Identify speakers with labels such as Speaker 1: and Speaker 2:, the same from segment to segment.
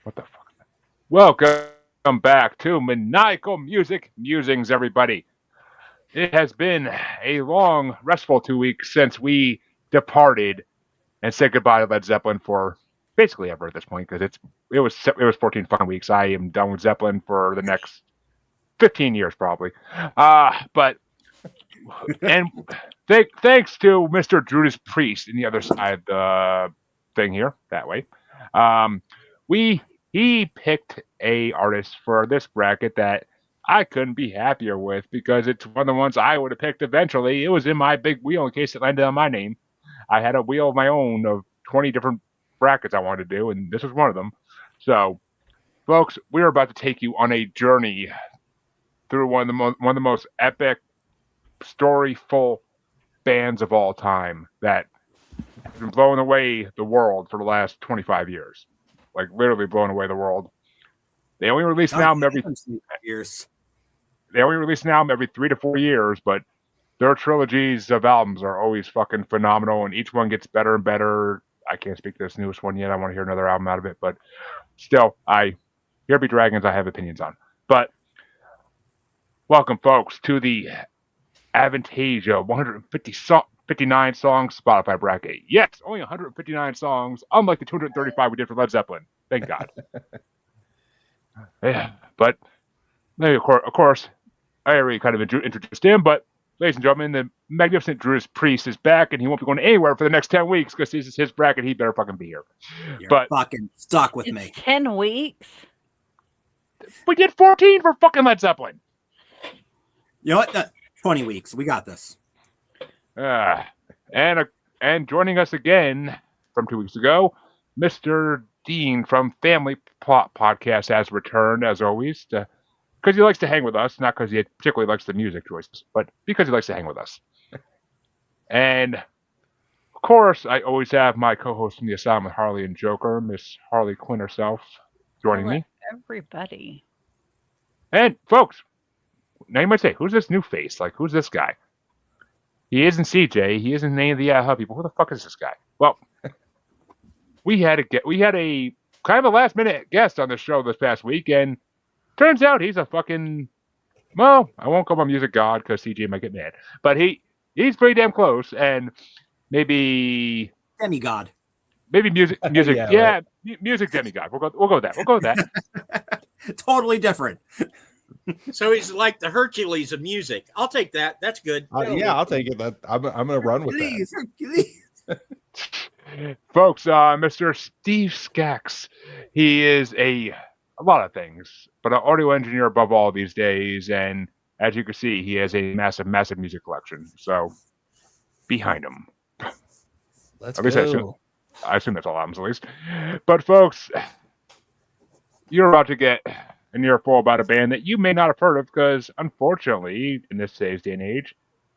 Speaker 1: What the fuck? Welcome back to Maniacal Musings, everybody. It has been a long, restful 2 weeks since we departed and said goodbye to Led Zeppelin for basically ever at this point because it was 14 fun weeks. I am done with Zeppelin for the next 15 years probably. But and thanks to Mr. Drewdaspriest in the other side of the thing here that way. Um, we he picked a artist for this bracket that I couldn't be happier with because it's one of the ones I would have picked eventually. It was in my big wheel in case it landed on my name. I had a wheel of my own of 20 different brackets I wanted to do, and this was one of them. So, folks, we're about to take you on a journey through one of the most epic, storyful bands of all time that have been blowing away the world for the last 25 years. Like literally blowing away the world. They only release an album every
Speaker 2: years.
Speaker 1: They only release an album every 3 to 4 years, but their trilogies of albums are always fucking phenomenal, and each one gets better and better. I can't speak to this newest one yet. I want to hear another album out of it, but still, Here Be Dragons, I have opinions on. But welcome, folks, to the Avantasia 159 songs Spotify bracket. Yes, only 159 songs, unlike the 235 we did for Led Zeppelin. Thank God. Yeah, but of course, I already kind of introduced him, but ladies and gentlemen, the magnificent Drewdaspriest is back, and he won't be going anywhere for the next 10 weeks because this is his bracket. He better fucking be here.
Speaker 2: You're fucking stuck with me.
Speaker 3: 10 weeks?
Speaker 1: We did 14 for fucking Led Zeppelin.
Speaker 2: You know what? 20 weeks. We got this.
Speaker 1: And joining us again from 2 weeks ago, Mr. Dean from Family Plot Podcast has returned, as always, because he likes to hang with us, not because he particularly likes the music choices, but because he likes to hang with us. And, of course, I always have my co-host from the Asylum with Harley and Joker, Miss Harley Quinn herself, joining me.
Speaker 3: Everybody.
Speaker 1: And, folks, now you might say, who's this new face? Like, who's this guy? He isn't CJ. He isn't any of the Hub people. Who the fuck is this guy? Well, we had a kind of a last minute guest on the show this past week, and turns out he's a fucking, well, I won't call him a music god because CJ might get mad, but he's pretty damn close, and maybe
Speaker 2: demigod.
Speaker 1: Maybe music, yeah, right. Music demigod. We'll go with that. We'll go with that.
Speaker 2: Totally different.
Speaker 4: So he's like the Hercules of music. I'll take that. That's good.
Speaker 5: Yeah, I'll take it. I'm going to run with that.
Speaker 1: Folks, Mr. Steve Skax. He is a lot of things, but an audio engineer above all these days. And as you can see, he has a massive, massive music collection. So behind him.
Speaker 5: Let's go.
Speaker 1: I assume that's all albums, at least. But folks, you're about to get an earful about a band that you may not have heard of because, unfortunately, in this day and age,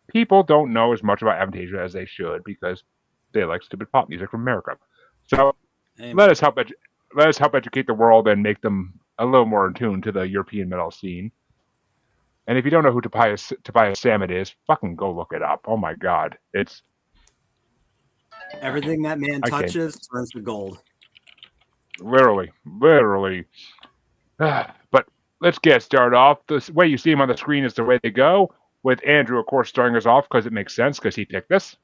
Speaker 1: people don't know as much about Avantasia as they should because they like stupid pop music from America. So let us help educate the world and make them a little more in tune to the European metal scene. And if you don't know who Tobias Sammet is, fucking go look it up. Oh my God, it's
Speaker 2: everything that man touches turns to gold.
Speaker 1: Literally. But let's get started off. The way you see him on the screen is the way they go, with Andrew, of course, starting us off because it makes sense because he picked this.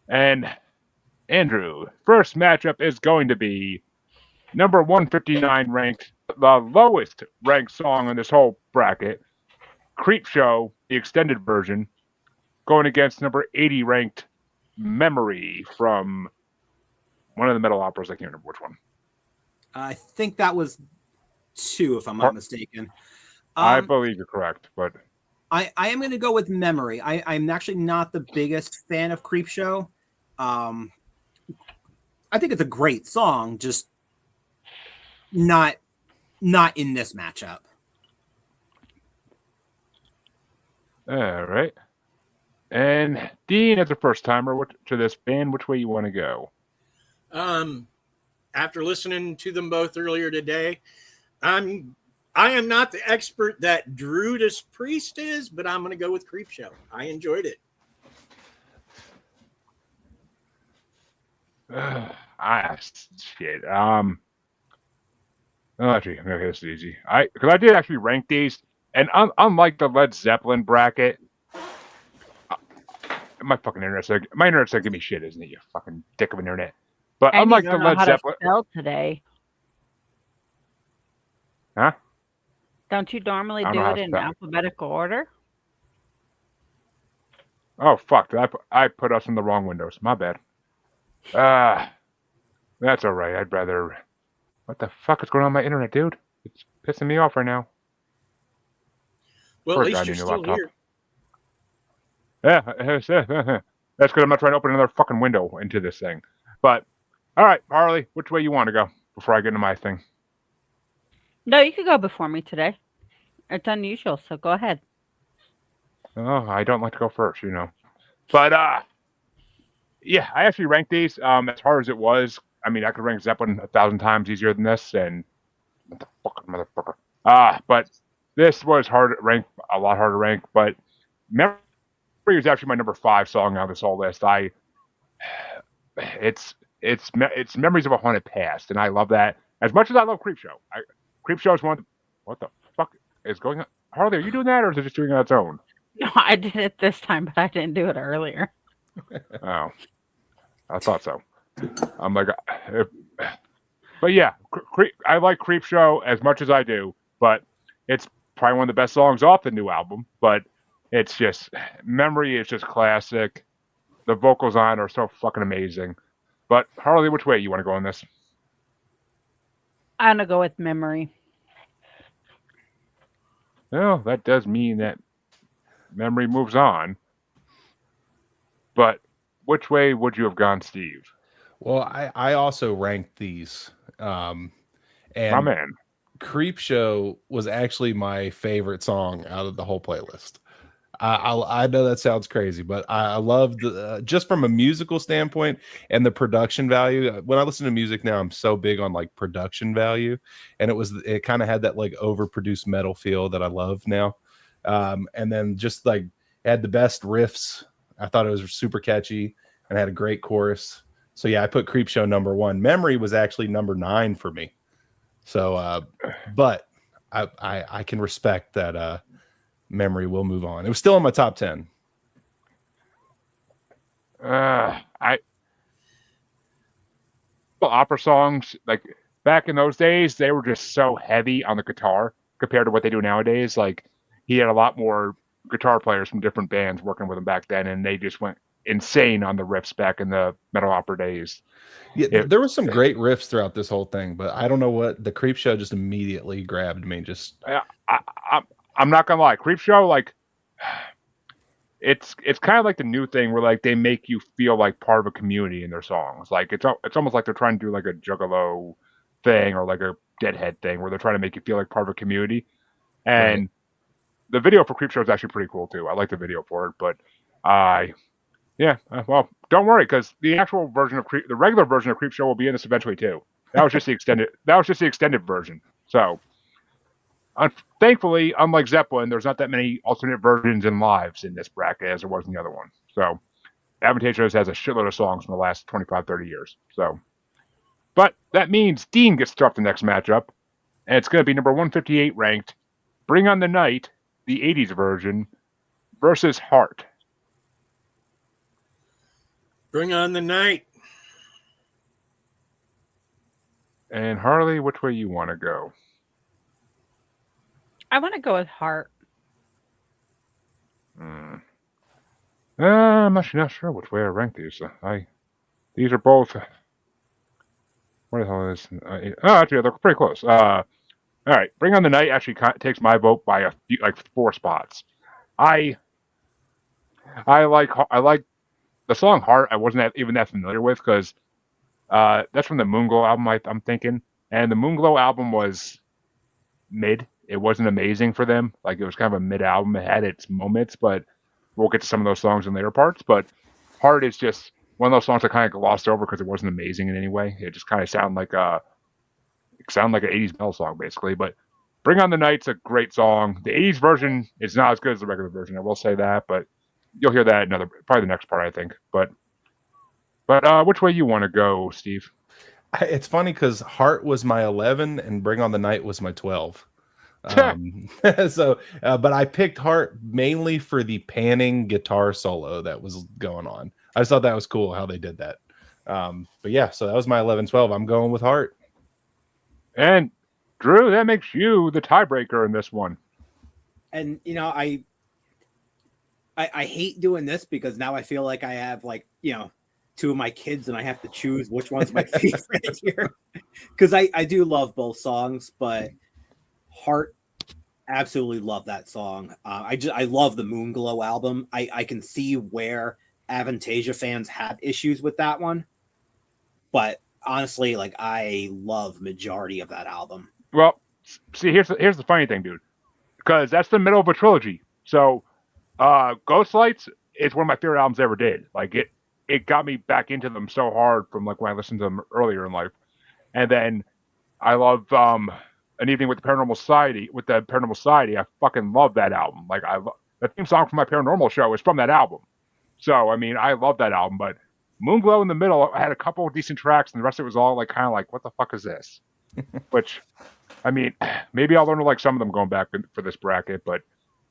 Speaker 1: And Andrew, first matchup is going to be number 159 ranked, the lowest ranked song in this whole bracket, Creepshow, the extended version, going against number 80 ranked Memory from one of the metal operas. I can't remember which one.
Speaker 2: I think that was 2, if I'm not mistaken.
Speaker 1: I believe you're correct, but
Speaker 2: I am going to go with Memory. I'm actually not the biggest fan of Creepshow. I think it's a great song, just not in this matchup.
Speaker 1: All right. And Dean, as a first timer to this band, which way you want to go?
Speaker 4: After listening to them both earlier today, I am not the expert that Drewdaspriest is, but I'm going to go with Creepshow. I enjoyed it.
Speaker 1: Shit. Oh, actually, okay, this is easy. Because I did actually rank these, and unlike the Led Zeppelin bracket, my internet's gonna give me shit, isn't it? You fucking dick of an internet. But
Speaker 3: And you
Speaker 1: unlike the
Speaker 3: don't know
Speaker 1: Led
Speaker 3: how to
Speaker 1: Zeppelin,
Speaker 3: spell today.
Speaker 1: huh?
Speaker 3: Don't you normally
Speaker 1: I don't
Speaker 3: do
Speaker 1: know how
Speaker 3: it
Speaker 1: to
Speaker 3: in
Speaker 1: spell.
Speaker 3: alphabetical order?
Speaker 1: Oh fuck! I put us in the wrong windows. My bad. That's all right. I'd rather. What the fuck is going on with my internet, dude? It's pissing me off right now.
Speaker 4: Well,
Speaker 1: Poor
Speaker 4: at least
Speaker 1: guy
Speaker 4: you're
Speaker 1: needing a
Speaker 4: still
Speaker 1: laptop.
Speaker 4: here.
Speaker 1: Yeah, that's because I'm not trying to open another fucking window into this thing. But all right, Harley, which way you want to go before I get into my thing?
Speaker 3: No, you could go before me today. It's unusual, so go ahead.
Speaker 1: Oh, I don't like to go first, you know. But yeah, I actually ranked these as hard as it was. I mean, I could rank Zeppelin 1,000 times easier than this, and motherfucker. But this was hard to rank, a lot harder to rank. But Memory is actually my number 5 song on this whole list. It's Memories of a Haunted Past, and I love that as much as I love Creepshow. Creepshow is one. What the fuck is going on? Harley, are you doing that, or is it just doing it on its own?
Speaker 3: No, I did it this time, but I didn't do it earlier.
Speaker 1: Oh, I thought so. I'm like, but yeah, I like Creepshow as much as I do, but it's probably one of the best songs off the new album. But it's just Memory is just classic. The vocals on it are so fucking amazing. But Harley, which way you want to go on this?
Speaker 3: I'm gonna go with Memory.
Speaker 1: Well, that does mean that Memory moves on. But which way would you have gone, Steve?
Speaker 5: Well, I also ranked these.
Speaker 1: My
Speaker 5: And
Speaker 1: man.
Speaker 5: Creepshow was actually my favorite song out of the whole playlist. I know that sounds crazy, but I love the just from a musical standpoint and the production value. When I listen to music now, I'm so big on like production value, and it kind of had that like overproduced metal feel that I love now. And then just like it had the best riffs. I thought it was super catchy and had a great chorus. So yeah, I put Creepshow number 1. Memory was actually number 9 for me. So, but I can respect that. Memory will move on. It was still in my top 10.
Speaker 1: Opera songs, like back in those days, they were just so heavy on the guitar compared to what they do nowadays. Like he had a lot more guitar players from different bands working with him back then, and they just went insane on the riffs back in the metal opera days.
Speaker 5: Yeah, there was some great riffs throughout this whole thing, but I don't know what the Creepshow just immediately grabbed me.
Speaker 1: I'm not gonna lie, Creepshow, like it's kind of like the new thing where like they make you feel like part of a community in their songs. Like it's almost like they're trying to do like a Juggalo thing or like a Deadhead thing where they're trying to make you feel like part of a community. And the video for Creepshow is actually pretty cool too. I like the video for it, but well, don't worry because the actual version of the regular version of Creepshow will be in this eventually too. That was just the extended. That was just the extended version. So. Thankfully, unlike Zeppelin, there's not that many alternate versions and lives in this bracket as there was in the other one. So, Avantasia has a shitload of songs from the last 25, 30 years. So, but that means Dean gets to start the next matchup, and it's going to be number 158 ranked Bring on the Night, the 80s version, versus Heart.
Speaker 4: Bring on the night.
Speaker 1: And Harley, which way you want to go?
Speaker 3: I want to go with Heart.
Speaker 1: I'm actually not sure which way I rank these. These are both. What the hell is? Actually, they're pretty close. All right, Bring on the Night actually takes my vote by like 4 spots. I like the song Heart. I wasn't even that familiar with because that's from the Moonglow album. I'm thinking, and the Moonglow album was mid. It wasn't amazing for them. Like it was kind of a mid album. It had its moments, but we'll get to some of those songs in later parts. But Heart is just one of those songs that kind of glossed over because it wasn't amazing in any way. It just kind of sounded like an 80s metal song basically. But Bring on the Night's a great song. The 80s version is not as good as the regular version. I will say that, but you'll hear that probably the next part, I think. But which way you want to go, Steve?
Speaker 5: It's funny because Heart was my 11 and Bring on the Night was my 12. But I picked Heart mainly for the panning guitar solo that was going on. I just thought that was cool how they did that. But yeah, so that was my 11-12. I'm going with Heart.
Speaker 1: And Drew, that makes you the tiebreaker in this one.
Speaker 2: And I hate doing this because now I feel like I have two of my kids and I have to choose which one's my favorite here. Because I do love both songs, but Heart, absolutely love that song. I love the Moonglow album. I can see where Avantasia fans have issues with that one, but honestly, I love majority of that album.
Speaker 1: Well, see, here's the funny thing, dude, because that's the middle of a trilogy. So, Ghost Lights is one of my favorite albums I ever did. It got me back into them so hard from when I listened to them earlier in life, and then I love An Evening with the Paranormal Society. With the Paranormal Society, I fucking love that album. The theme song for my paranormal show is from that album. So I mean, I love that album. But Moonglow in the middle, I had a couple of decent tracks, and the rest of it was all what the fuck is this? Which, I mean, maybe I'll learn to like some of them going back for this bracket, but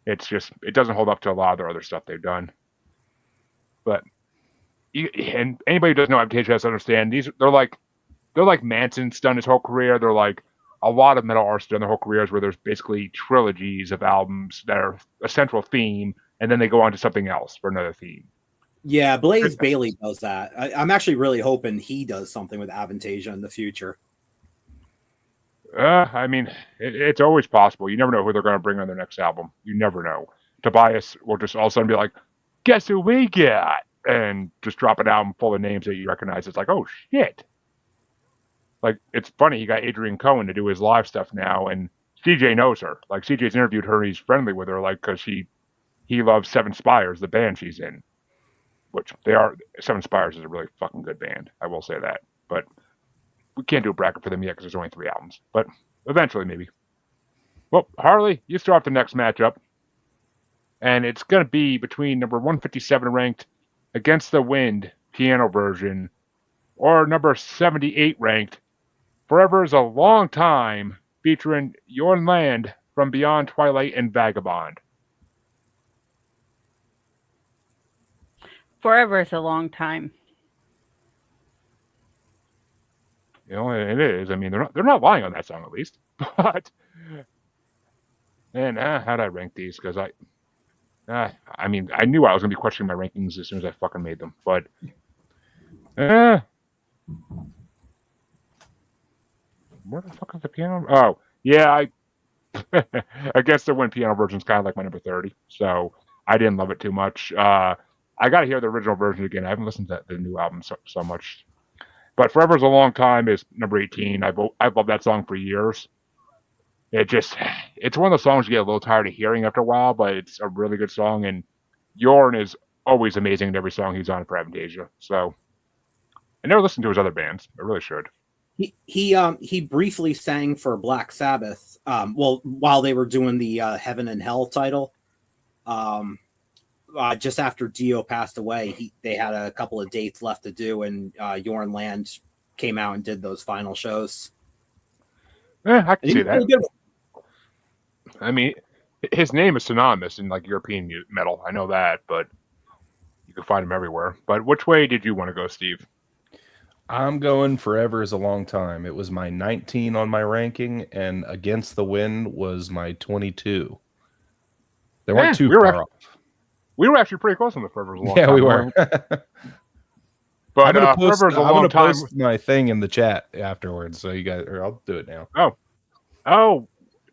Speaker 1: it doesn't hold up to a lot of their other stuff they've done. But and anybody who doesn't know Avantasia has to understand they're like Manson's done his whole career. They're like a lot of metal artists done their whole careers where there's basically trilogies of albums that are a central theme, and then they go on to something else for another theme.
Speaker 2: Yeah, Blaze Bayley does that. I'm actually really hoping he does something with Avantasia in the future.
Speaker 1: I mean, it's always possible. You never know who they're going to bring on their next album. You never know. Tobias will just all of a sudden be like, guess who we got? And just drop an album full of names that you recognize. It's like, oh, shit. It's funny. He got Adrian Cohen to do his live stuff now, and CJ knows her. CJ's interviewed her. He's friendly with her, because he loves Seven Spires, the band she's in. Which they are. Seven Spires is a really fucking good band. I will say that. But we can't do a bracket for them yet because there's only 3 albums. But eventually, maybe. Well, Harley, you start off the next matchup. And it's going to be between number 157 ranked Against the Wind piano version or number 78 ranked Forever is a Long Time featuring Your Land from Beyond Twilight and Vagabond.
Speaker 3: Forever is a long time.
Speaker 1: It is. I mean, they're not lying on that song at least. But and how'd I rank these? Because I mean, I knew I was gonna be questioning my rankings as soon as I fucking made them. But where the fuck is the piano? Oh yeah, Against the Wind piano version is kind of like my number 30. So I didn't love it too much. I got to hear the original version again. I haven't listened to the new album so much. But Forever is a Long Time is number 18. I've loved that song for years. It's one of the songs you get a little tired of hearing after a while, but it's a really good song. And Jorn is always amazing in every song he's on for Avantasia. So I never listened to his other bands. I really should.
Speaker 2: He briefly sang for Black Sabbath. While they were doing the Heaven and Hell title. Just after Dio passed away, they had a couple of dates left to do, and Jorn Land came out and did those final shows.
Speaker 1: I can see that. I mean, his name is synonymous in European metal. I know that, but you can find him everywhere. But which way did you want to go, Steve?
Speaker 5: I'm going Forever is a Long Time. It was my 19 on my ranking, and Against the Wind was my 22. They weren't too far off.
Speaker 1: We were actually pretty close on the Forever is a Long Time.
Speaker 5: Yeah, we were.
Speaker 1: But
Speaker 5: I'm gonna
Speaker 1: post
Speaker 5: my thing in the chat afterwards, so you guys, or I'll do it now.
Speaker 1: Oh,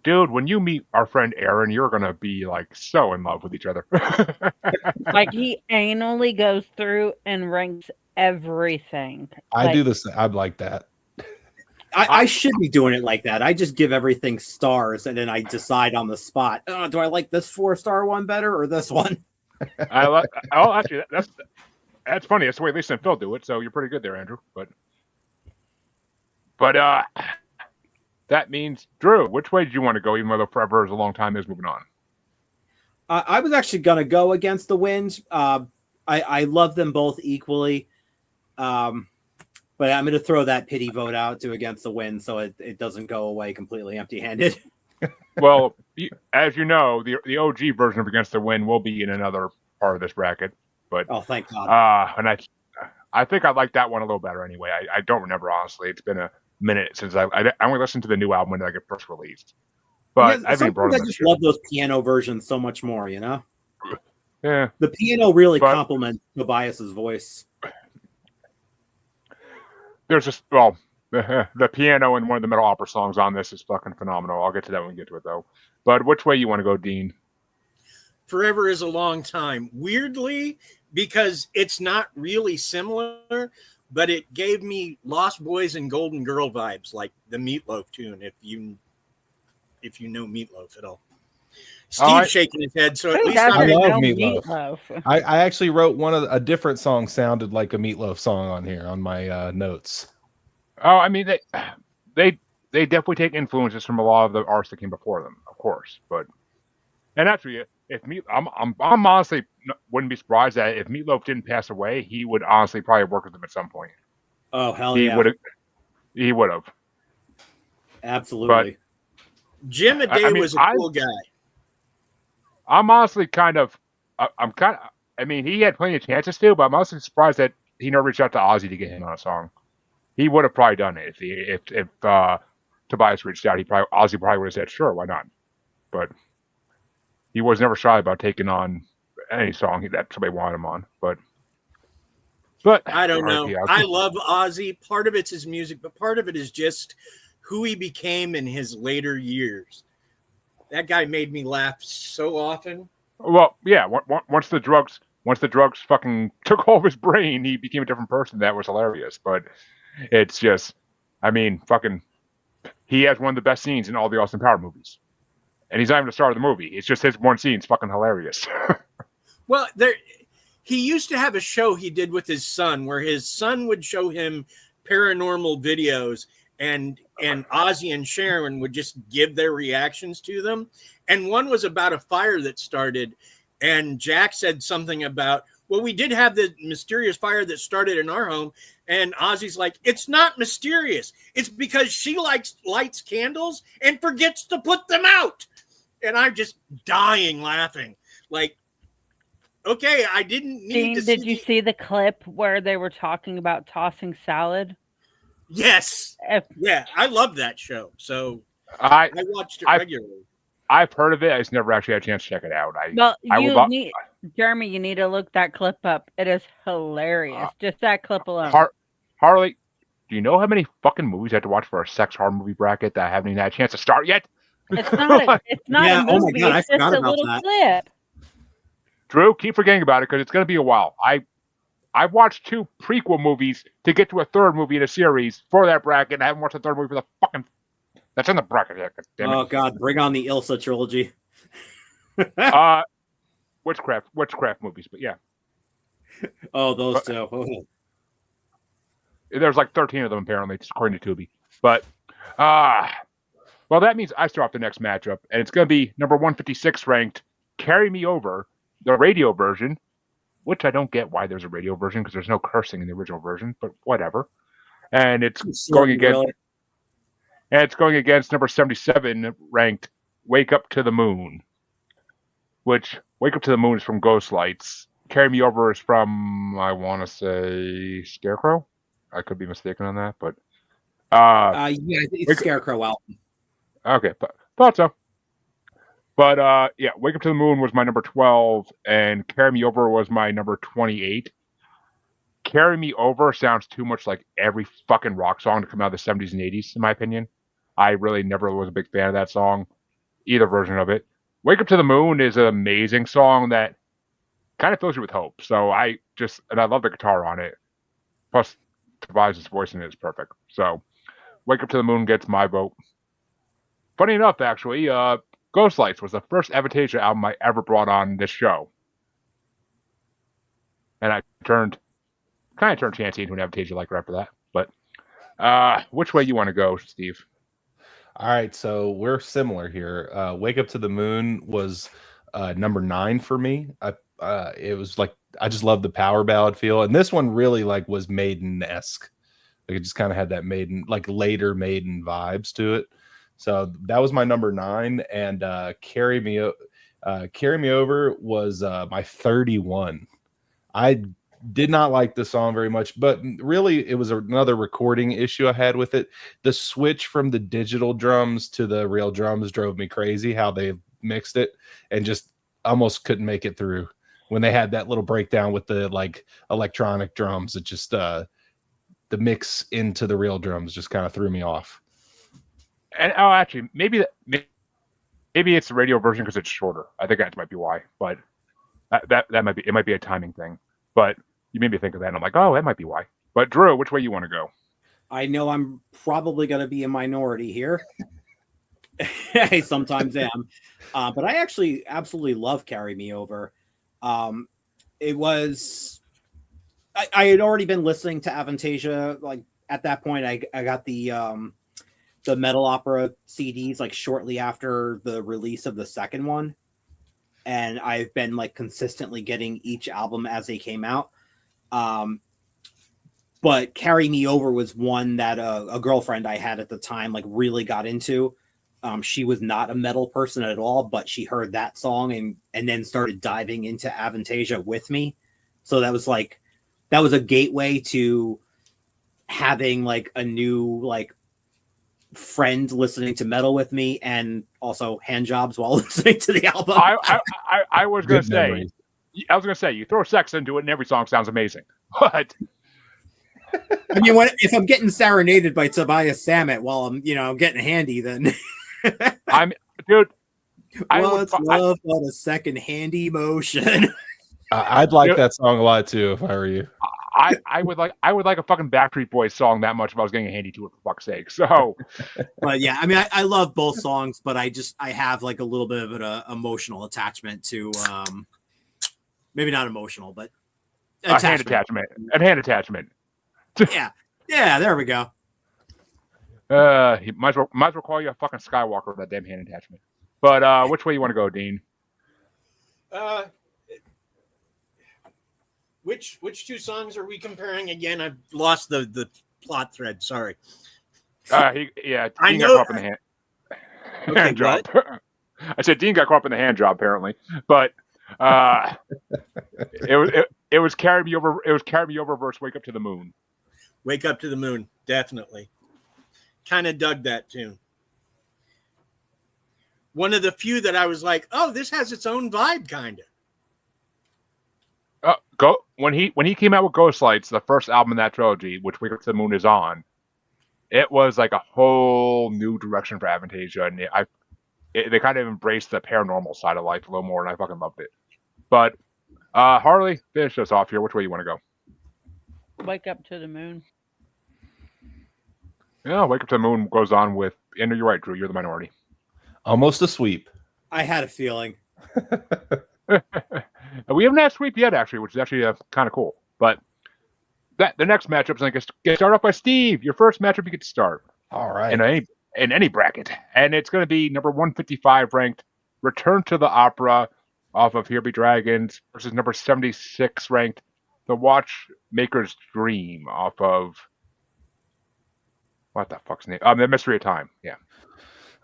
Speaker 1: dude! When you meet our friend Aaron, you're gonna be so in love with each other.
Speaker 3: He anally goes through and ranks everything.
Speaker 5: I do this. I'd like that.
Speaker 2: I should be doing it like that. I just give everything stars, and then I decide on the spot. Do I like this 4-star one better or this one?
Speaker 1: Actually, that's funny. That's the way Lisa and Phil do it. So you're pretty good there, Andrew. But that means Drew. Which way did you want to go? Even though Forever is a Long Time is moving on.
Speaker 2: I was actually gonna go Against the Wind. I love them both equally. But I'm going to throw that pity vote out to Against the Wind so it doesn't go away completely empty-handed.
Speaker 1: Well, as you know, the OG version of Against the Wind will be in another part of this bracket. But
Speaker 2: Oh, thank God.
Speaker 1: and I think I like that one a little better anyway. I don't remember, honestly. It's been a minute since I only listened to the new album when it first released. But
Speaker 2: Yeah,
Speaker 1: I haven't brought
Speaker 2: sometimes
Speaker 1: it
Speaker 2: I
Speaker 1: up.
Speaker 2: just love those piano versions so much more, you know?
Speaker 1: Yeah.
Speaker 2: The piano really
Speaker 1: But-
Speaker 2: complements Tobias's voice.
Speaker 1: There's just, the piano in one of the metal opera songs on this is fucking phenomenal. I'll get to that when we get to it, though. But which way you want to go, Dean?
Speaker 4: Forever is a Long Time. Weirdly, because it's not really similar, but it gave me Lost Boys and Golden Girl vibes, like the Meatloaf tune, if you know Meatloaf at all. Steve's shaking his head, so at
Speaker 3: Who
Speaker 4: least
Speaker 3: doesn't
Speaker 5: I love
Speaker 3: know
Speaker 5: Meatloaf. I actually wrote a different song sounded like a Meatloaf song on here on my notes.
Speaker 1: Oh, I mean, they definitely take influences from a lot of the artists that came before them, of course. But and actually, if I'm honestly wouldn't be surprised that if Meatloaf didn't pass away, he would honestly probably work with them at some point.
Speaker 2: Oh, hell
Speaker 1: He
Speaker 2: yeah.
Speaker 1: He would have.
Speaker 2: Absolutely.
Speaker 4: Jim Aday was a cool guy.
Speaker 1: I'm honestly I mean, he had plenty of chances to, but I'm honestly surprised that he never reached out to Ozzy to get him on a song. He would have probably done it if Tobias reached out. Ozzy probably would have said, "Sure, why not?" But he was never shy about taking on any song that somebody wanted him on. But
Speaker 4: I don't know. I love Ozzy. Part of it's his music, but part of it is just who he became in his later years. That guy made me laugh so often.
Speaker 1: Well, yeah. Once the drugs fucking took hold of his brain, he became a different person. That was hilarious. But it's just, I mean, fucking, he has one of the best scenes in all the Austin Powers movies, and he's not even the star of the movie. It's just his one scene. It's fucking hilarious.
Speaker 4: Well, he used to have a show he did with his son, where his son would show him paranormal videos, and Ozzy and Sharon would just give their reactions to them. And one was about a fire that started, and Jack said something about, well, we did have the mysterious fire that started in our home. And Ozzy's like, it's not mysterious. It's because she lights candles and forgets to put them out. And I'm just dying laughing. Like, okay, I didn't need to see.
Speaker 3: Did you see the clip where they were talking about tossing salad?
Speaker 4: Yes. Yeah, I love that show. So I watched it regularly.
Speaker 1: I've heard of it. I just never actually had a chance to check it out.
Speaker 3: Jeremy, you need to look that clip up. It is hilarious. Just that clip alone.
Speaker 1: Harley, do you know how many fucking movies I had to watch for a sex horror movie bracket that I haven't even had a chance to start yet?
Speaker 3: It's not
Speaker 2: Yeah,
Speaker 3: a movie.
Speaker 2: oh my God,
Speaker 3: it's just a little clip.
Speaker 1: Drew, keep forgetting about it because it's going to be a while. I watched 2 prequel movies to get to a third movie in a series for that bracket, and I haven't watched the third movie for the fucking... That's in the bracket yet. Damn it.
Speaker 2: Oh, God, bring on the Ilsa trilogy.
Speaker 1: Witchcraft movies, but yeah.
Speaker 2: Oh, those two. Oh.
Speaker 1: There's like 13 of them, apparently, according to Tubi. But, well, that means I start off the next matchup, and it's going to be number 156 ranked, Carry Me Over, the radio version, which I don't get why there's a radio version, because there's no cursing in the original version, but whatever. And it's going against number 77 ranked Wake Up to the Moon, which Wake Up to the Moon is from Ghost Lights. Carry Me Over is from, I want to say, Scarecrow. I could be mistaken on that, but
Speaker 2: yeah, it's Scarecrow album.
Speaker 1: Okay, thought so. But yeah, Wake Up to the Moon was my number 12, and Carry Me Over was my number 28. Carry Me Over sounds too much like every fucking rock song to come out of the 70s and 80s, in my opinion. I really never was a big fan of that song, either version of it. Wake Up to the Moon is an amazing song that kind of fills you with hope. So I love the guitar on it. Plus, Tobias' voice in it is perfect. So Wake Up to the Moon gets my vote. Funny enough, actually, Ghost Lights was the first Avantasia album I ever brought on this show. And I kind of turned Chansey into an Avantasia liker after that. But which way you want to go, Steve?
Speaker 5: All right, so we're similar here. Wake Up to the Moon was number 9 for me. It was like, I just love the power ballad feel, and this one really like was Maiden-esque. Like it just kind of had that Maiden, like later Maiden vibes to it. So that was my number 9, and Carry Me Over was my 31. I did not like the song very much, but really it was another recording issue I had with it. The switch from the digital drums to the real drums drove me crazy, how they mixed it, and just almost couldn't make it through when they had that little breakdown with the like electronic drums. It just the mix into the real drums just kind of threw me off.
Speaker 1: And actually, maybe it's the radio version because it's shorter. I think that might be why. But that might be a timing thing. But you made me think of that, and I'm like, oh, that might be why. But Drew, which way you want to go?
Speaker 2: I know I'm probably going to be a minority here. I sometimes am. But I actually absolutely love Carry Me Over. It was... I had already been listening to Avantasia. Like, at that point, I got the Metal Opera CDs, like, shortly after the release of the second one. And I've been, like, consistently getting each album as they came out. But Carry Me Over was one that a girlfriend I had at the time, like, really got into. She was not a metal person at all, but she heard that song and then started diving into Avantasia with me. So that was a gateway to having like a new like friend listening to metal with me, and also hand jobs while listening to the album.
Speaker 1: I was gonna say, you throw sex into it and every song sounds amazing. But
Speaker 2: I mean, if I'm getting serenaded by Tobias Sammet while I'm getting handy, then
Speaker 1: dude.
Speaker 2: What's love but a second handy motion?
Speaker 5: I'd like that song a lot too if I were you.
Speaker 1: I would like a fucking Backstreet Boys song that much if I was getting a handy to it, for fuck's sake. So,
Speaker 2: but yeah, I mean, I love both songs, but I have like a little bit of an emotional attachment to, maybe not emotional, but
Speaker 1: a hand attachment.
Speaker 2: yeah, there we go.
Speaker 1: He might as well call you a fucking Skywalker with that damn hand attachment. But which way you want to go, Dean?
Speaker 4: Which two songs are we comparing again? I've lost the plot thread. Sorry.
Speaker 1: Dean got caught up in the hand job. I said Dean got caught up in the hand job apparently, but it was Carry Me Over. It was Carry Me Over versus Wake Up to the Moon.
Speaker 4: Wake Up to the Moon, definitely. Kind of dug that tune. One of the few that I was like, oh, this has its own vibe, kind of.
Speaker 1: When he came out with Ghost Lights, the first album in that trilogy, which Wake Up to the Moon is on, it was like a whole new direction for Avantasia, and they kind of embraced the paranormal side of life a little more, and I fucking loved it. But Harley, finish us off here. Which way you want to go?
Speaker 3: Wake Up to the Moon.
Speaker 1: Yeah, Wake Up to the Moon goes on with. And you're right, Drew. You're the minority.
Speaker 5: Almost a sweep.
Speaker 2: I had a feeling.
Speaker 1: We haven't had sweep yet, actually, which is actually kind of cool. But the next matchup is going to get started off by Steve. Your first matchup you get to start.
Speaker 5: All right.
Speaker 1: In any bracket. And it's going to be number 155 ranked Return to the Opera off of Here Be Dragons versus number 76 ranked The Watchmaker's Dream off of what the fuck's name? The Mystery of Time. Yeah.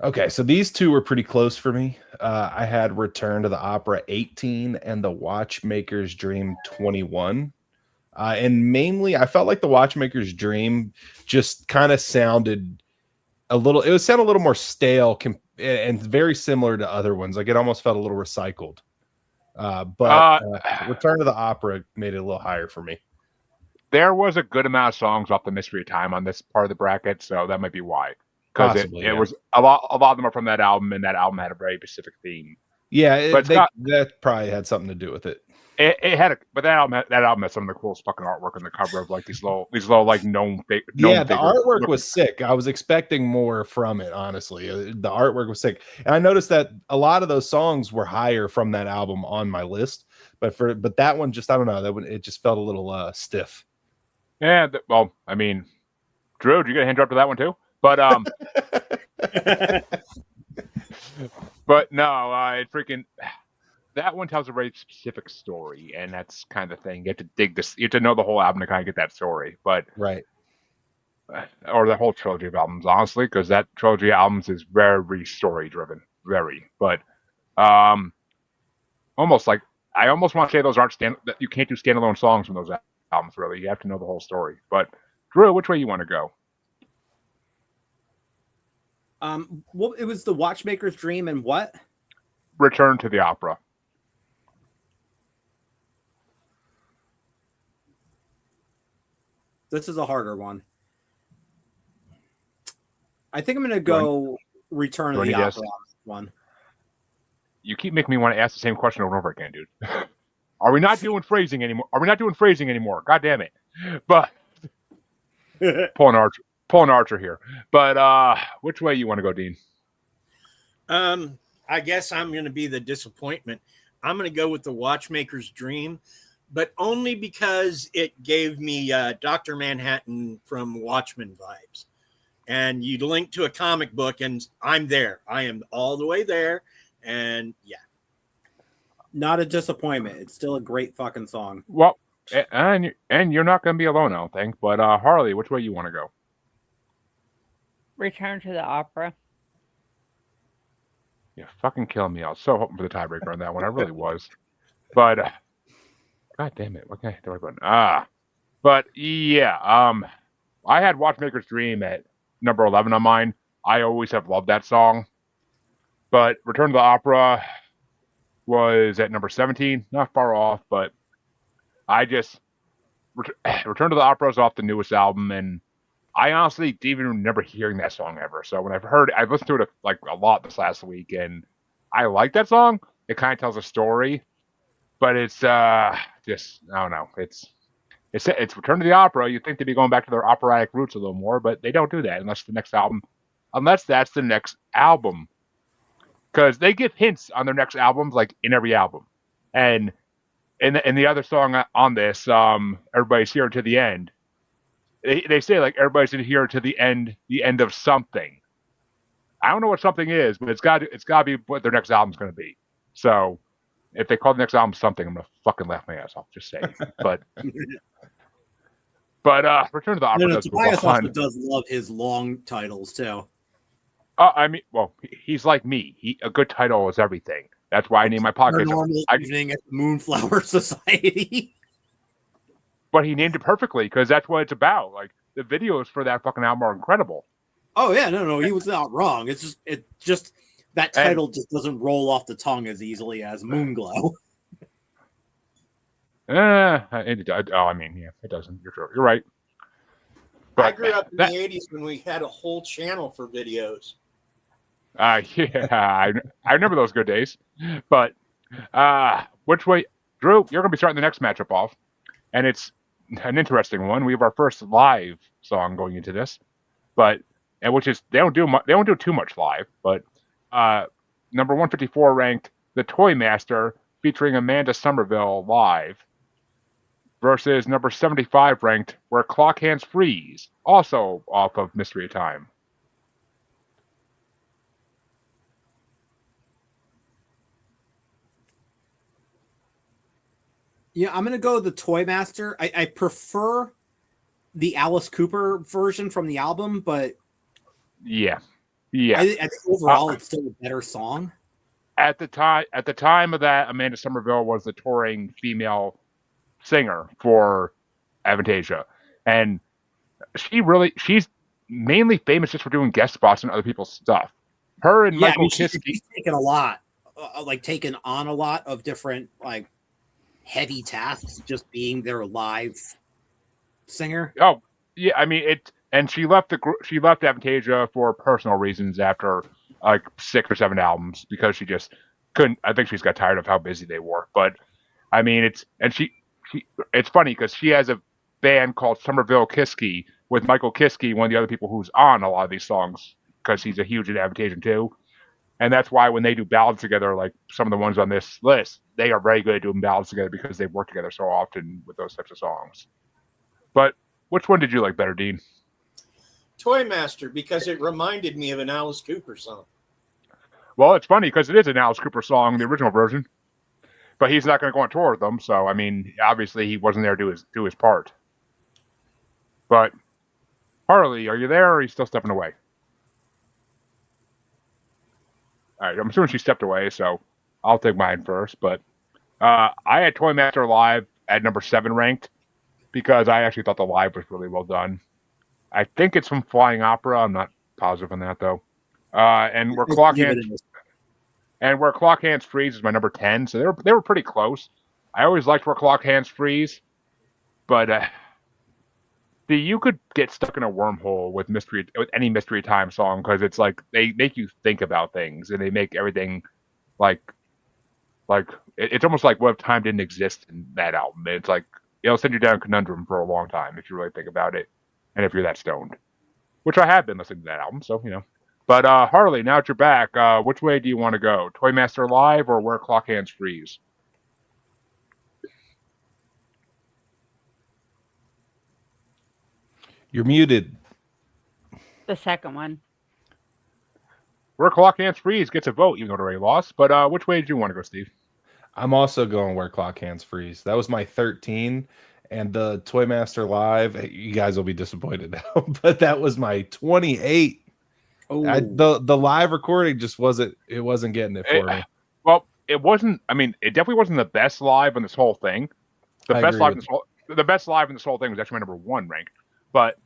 Speaker 5: Okay, so these two were pretty close for me. I had Return to the Opera 18 and The Watchmaker's Dream 21. And mainly, I felt like The Watchmaker's Dream just kind of sounded a little more stale and very similar to other ones. Like it almost felt a little recycled. But Return to the Opera made it a little higher for me.
Speaker 1: There was a good amount of songs off the Mystery of Time on this part of the bracket, so that might be why. Because it was a lot of them are from that album, and that album had a very specific theme.
Speaker 5: Yeah, that probably had something to do with it.
Speaker 1: It had, but that album had some of the coolest fucking artwork on the cover of like these little like gnome.
Speaker 5: The artwork was sick. I was expecting more from it. Honestly, the artwork was sick, and I noticed that a lot of those songs were higher from that album on my list. But that one, just I don't know, that one it just felt a little stiff.
Speaker 1: Yeah, well, I mean, Drew, did you get a hand drop to that one too? But but no, it freaking that one tells a very specific story, and that's kind of the thing. You have to dig this. You have to know the whole album to kind of get that story. But
Speaker 5: right,
Speaker 1: or the whole trilogy of albums, honestly, because that trilogy of albums is very story driven, very. But almost like I almost want to say those aren't that you can't do standalone songs from those albums. Really, you have to know the whole story. But Drew, which way you want to go?
Speaker 2: Well, it was the Watchmaker's Dream and what?
Speaker 1: Return to the Opera.
Speaker 2: This is a harder one. I think I'm going to go Return to the Opera on this one.
Speaker 1: You keep making me want to ask the same question over and over again, dude. Are we not doing phrasing anymore? God damn it. But pulling Archer here. But which way you want to go, Dean?
Speaker 4: I guess I'm going to be the disappointment. I'm going to go with the Watchmaker's Dream, but only because it gave me Dr. Manhattan from Watchmen vibes. And you link to a comic book, and I'm there. I am all the way there. And yeah.
Speaker 2: Not a disappointment. It's still a great fucking song.
Speaker 1: Well, and you're not going to be alone, I don't think. But Harley, which way you want to go?
Speaker 3: Return to the Opera.
Speaker 1: You're fucking killing me. I was so hoping for the tiebreaker on that one. I really was. But God damn it. What can I do about? But yeah, I had Watchmaker's Dream at number 11 on mine. I always have loved that song. But Return to the Opera was at number 17. Not far off, but I just Return to the Opera is off the newest album, and I honestly didn't even remember hearing that song ever. So when I've listened to it like a lot this last week, and I like that song. It kind of tells a story, but it's just I don't know. It's Return to the Opera. You'd think they'd be going back to their operatic roots a little more, but they don't do that unless that's the next album, because they give hints on their next albums, like in every album, and in the other song on this, Everybody's Here to the End. They say like everybody's in here to the end of something. I don't know what something is, but it's got to be what their next album's going to be. So if they call the next album something, I'm going to fucking laugh my ass off. Just saying. But Return to the Opera
Speaker 2: Tobias also does love his long titles too.
Speaker 1: I mean, well, he's like me. A good title is everything. That's why I name my podcast.
Speaker 2: Normal Evening at the Moonflower Society.
Speaker 1: But he named it perfectly because that's what it's about. Like the videos for that fucking album are incredible.
Speaker 2: Oh yeah, no, he was not wrong. It's just that title just doesn't roll off the tongue as easily as Moonglow.
Speaker 1: I mean, yeah, it doesn't. You're right. But
Speaker 4: I grew up in the 80s when we had a whole channel for videos.
Speaker 1: Yeah, I remember those good days. But which way, Drew? You're going to be starting the next matchup off, and it's an interesting one. We have our first live song going into this, which is they don't do too much live. But number 154 ranked "The Toy Master" featuring Amanda Somerville live versus number 75 ranked "Where Clock Hands Freeze," also off of Mystery of Time.
Speaker 2: Yeah, I'm gonna go the Toy Master. I prefer the Alice Cooper version from the album, but
Speaker 1: yeah,
Speaker 2: I think overall it's still a better song.
Speaker 1: At the time of that, Amanda Somerville was the touring female singer for Avantasia, and she's mainly famous just for doing guest spots and other people's stuff. Her and Michael Kiske,
Speaker 2: she's taken taken on a lot of different like heavy tasks, just being their live singer.
Speaker 1: Oh yeah, I mean it. And she left Avantasia for personal reasons after like 6 or 7 albums because she just couldn't. I think she's got tired of how busy they were. But I mean, it's funny because she has a band called Somerville Kiske with Michael Kiske, one of the other people who's on a lot of these songs because he's a huge Avantasia too. And that's why when they do ballads together, like some of the ones on this list, they are very good at doing ballads together because they work together so often with those types of songs. But which one did you like better, Dean?
Speaker 4: Toy Master, because it reminded me of an Alice Cooper song.
Speaker 1: Well, it's funny because it is an Alice Cooper song, the original version, but he's not going to go on tour with them. So, I mean, obviously he wasn't there to do his part. But Harley, are you there, or are you still stepping away? All right, I'm assuming she stepped away, so I'll take mine first. But I had Toymaster Live at number 7 ranked because I actually thought the live was really well done. I think it's from Flying Opera. I'm not positive on that though. And where Clock Hands Freeze is my number 10, so they were pretty close. I always liked Where Clock Hands Freeze, but you could get stuck in a wormhole with any Mystery Time song because it's like they make you think about things and they make everything like it's almost like what if time didn't exist in that album. It's like it'll send you down a conundrum for a long time if you really think about it, and if you're that stoned, which I have been listening to that album, so you know. But Harley, now that you're back, which way do you want to go? Toymaster Live or Where Clock Hands Freeze?
Speaker 5: You're muted.
Speaker 3: The second one.
Speaker 1: Where Clock Hands Freeze gets a vote, even though it already lost. But which way do you want to go, Steve?
Speaker 5: I'm also going Where Clock Hands Freeze. That was my 13, and the Toymaster Live. You guys will be disappointed now, but that was my 28.
Speaker 2: Oh,
Speaker 5: The live recording just wasn't getting it for me.
Speaker 1: Well, it wasn't. I mean, it definitely wasn't the best live in this whole thing. The best live in this whole thing was actually my number 1 rank. But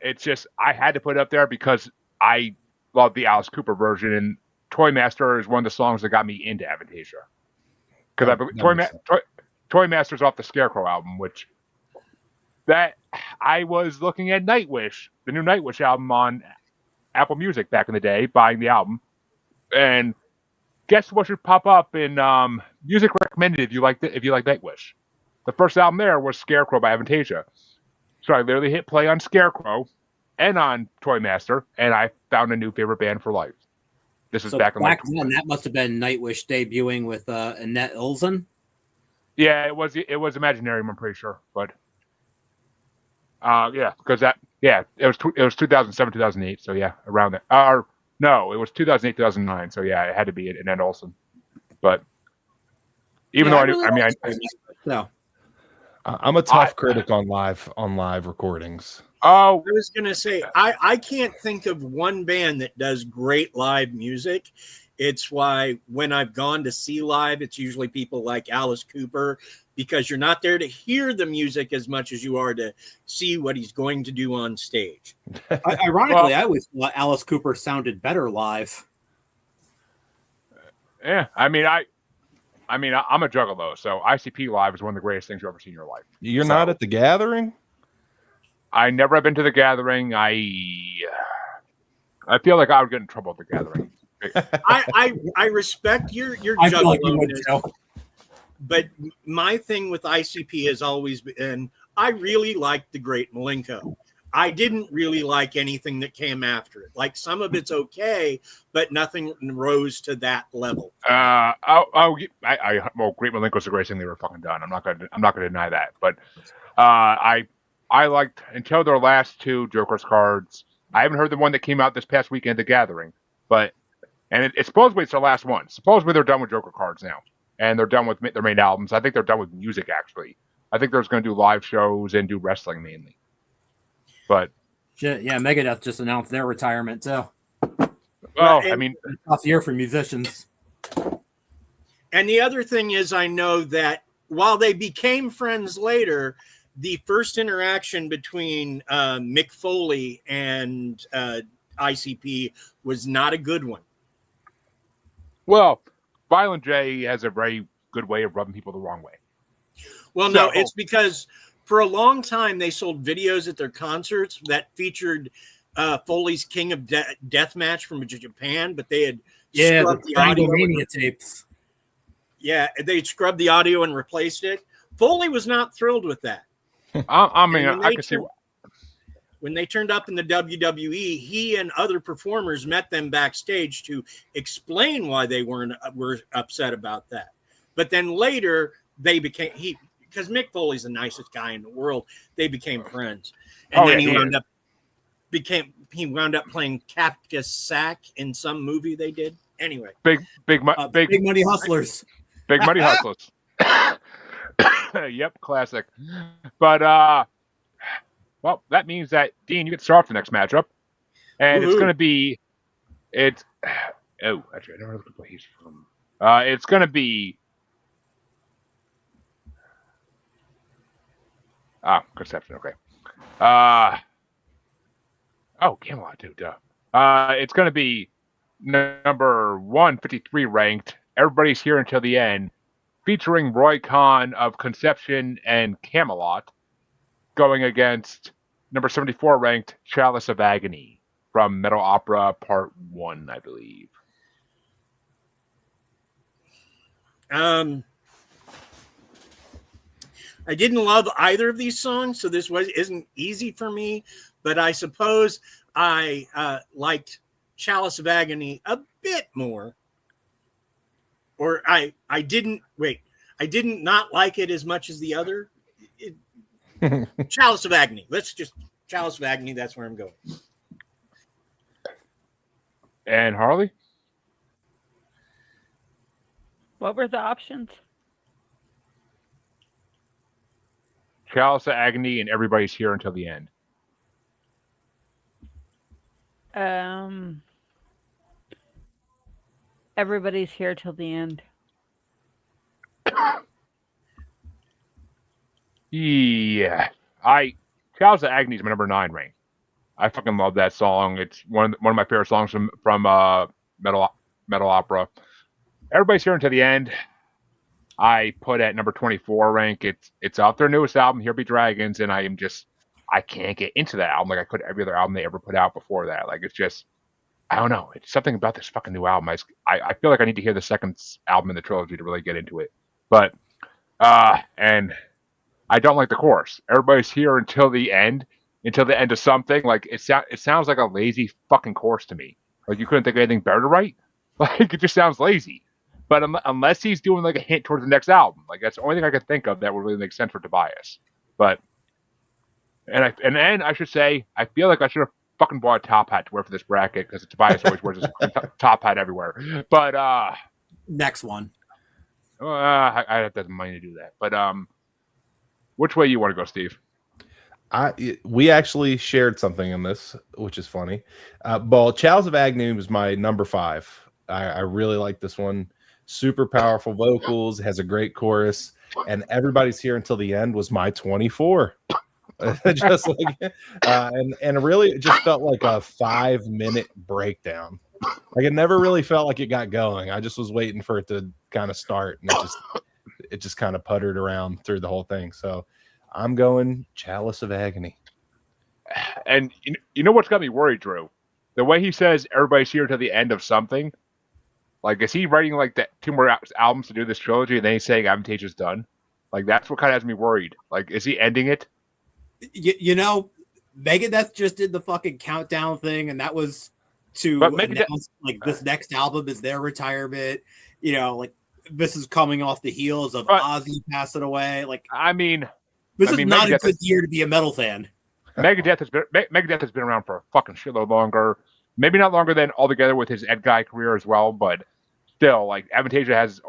Speaker 1: it's just I had to put it up there because I love the Alice Cooper version, and Toymaster is one of the songs that got me into Avantasia. Because Toymaster's off the Scarecrow album, which that I was looking at Nightwish, the new Nightwish album on Apple Music back in the day, buying the album, and guess what should pop up in music recommended if you like Nightwish. The first album there was Scarecrow by Avantasia. So I literally hit play on Scarecrow and on Toymaster, and I found a new favorite band for life. This is
Speaker 2: so
Speaker 1: back in
Speaker 2: then. That must have been Nightwish debuting with Annette Olsen.
Speaker 1: Yeah, it was Imaginarium, I'm pretty sure, but because it was 2007, 2008, so yeah, around there. No, it was 2008, 2009, so yeah, it had to be Annette Olsen. But even though
Speaker 5: I'm a tough critic on live recordings.
Speaker 1: Oh,
Speaker 4: I was gonna say I can't think of one band that does great live music. It's why when I've gone to see live, it's usually people like Alice Cooper, because you're not there to hear the music as much as you are to see what he's going to do on stage.
Speaker 2: Ironically, I always thought Alice Cooper sounded better live.
Speaker 1: Yeah, I'm a juggalo, so ICP Live is one of the greatest things you've ever seen in your life.
Speaker 5: You're not at the Gathering?
Speaker 1: I never have been to the Gathering. I feel like I would get in trouble at the Gathering.
Speaker 4: I respect your juggalo, but my thing with ICP has always been I really liked The Great Malenko. I didn't really like anything that came after it. Like some of it's okay, but nothing rose to that level.
Speaker 1: Great Malenko's the greatest thing they ever fucking done. I'm not gonna deny that. But I liked until their last 2 Joker's cards. I haven't heard the one that came out this past weekend, The Gathering, it's supposedly it's their last one. Supposedly they're done with Joker cards now, and they're done with their main albums. I think they're done with music actually. I think they're just going to do live shows and do wrestling mainly. But
Speaker 2: shit, yeah, Megadeth just announced their retirement too.
Speaker 1: Well,
Speaker 2: tough year for musicians.
Speaker 4: And the other thing is, I know that while they became friends later, the first interaction between Mick Foley and ICP was not a good one.
Speaker 1: Well, Violent J has a very good way of rubbing people the wrong way.
Speaker 4: Well, no, it's because for a long time they sold videos at their concerts that featured Foley's King of Death match from Japan, but they had scrubbed the audio
Speaker 2: tapes.
Speaker 4: Yeah, they scrubbed the audio and replaced it. Foley was not thrilled with that.
Speaker 1: I can see.
Speaker 4: When they turned up in the WWE, he and other performers met them backstage to explain why they were upset about that. But then later they became because Mick Foley's the nicest guy in the world. They became friends, and then he wound up playing Cactus Sack in some movie they did. Anyway,
Speaker 2: big money hustlers.
Speaker 1: Big money hustlers. Yep, classic. But well, that means that Dean, you get to start off the next matchup, and it's
Speaker 4: Woohoo.
Speaker 1: going to be oh, actually, I never looked at where he's from. It's going to be Conception. Okay. Camelot, dude. Duh. It's going to be number 153 ranked. Everybody's here until the end, featuring Roy Khan of Conception and Camelot, going against number 74 ranked Chalice of Agony from Metal Opera Part 1, I believe.
Speaker 4: I didn't love either of these songs, so this isn't easy for me, but I suppose I liked Chalice of Agony a bit more. Or I didn't not like it as much as the other. Chalice of Agony. Chalice of Agony, that's where I'm going.
Speaker 1: And Harley?
Speaker 3: What were the options?
Speaker 1: Chalice of Agony and Everybody's Here Until the End.
Speaker 3: Everybody's Here Till the End.
Speaker 1: Yeah. Chalice of Agony is my number 9 rank. I fucking love that song. It's one of my favorite songs from Metal Opera. Everybody's Here Until the End. I put at number 24 rank. It's off their newest album, Here Be Dragons, and I can't get into that album like I could every other album they ever put out before that. Like, it's just, I don't know. It's something about this fucking new album. I feel like I need to hear the second album in the trilogy to really get into it. But and I don't like the chorus. Everybody's here until the end of something. Like, it sounds like a lazy fucking chorus to me. Like, you couldn't think of anything better to write. Like, it just sounds lazy. But unless he's doing like a hint towards the next album, like, that's the only thing I could think of that would really make sense for Tobias. But and then I should say, I feel like I should have fucking bought a top hat to wear for this bracket, because Tobias always wears this top hat everywhere. But
Speaker 2: Next one.
Speaker 1: I have the money to do that. But which way you want to go, Steve?
Speaker 5: We actually shared something in this, which is funny. Chalice of Agony was my number 5. I really like this one. Super powerful vocals, has a great chorus, and Everybody's Here Until the End was my 24. Just like, and really, it just felt like a 5-minute breakdown. Like, it never really felt like it got going. I just was waiting for it to kind of start, and it just kind of puttered around through the whole thing. So I'm going Chalice of Agony.
Speaker 1: And you know what's got me worried, Drew? The way he says Everybody's Here Until the End of something. Like, is he writing like that 2 more albums to do this trilogy, and then he's saying Avantasia's done? Like, that's what kind of has me worried. Like, is he ending it?
Speaker 2: You know, Megadeth just did the fucking countdown thing, and that was to announce like this next album is their retirement. You know, like, this is coming off the heels of Ozzy passing away. Like, this is not a good year to be a metal fan.
Speaker 1: Megadeth has been around for a fucking shitload longer. Maybe not longer than altogether with his Ed Guy career as well, but still, like, Avantasia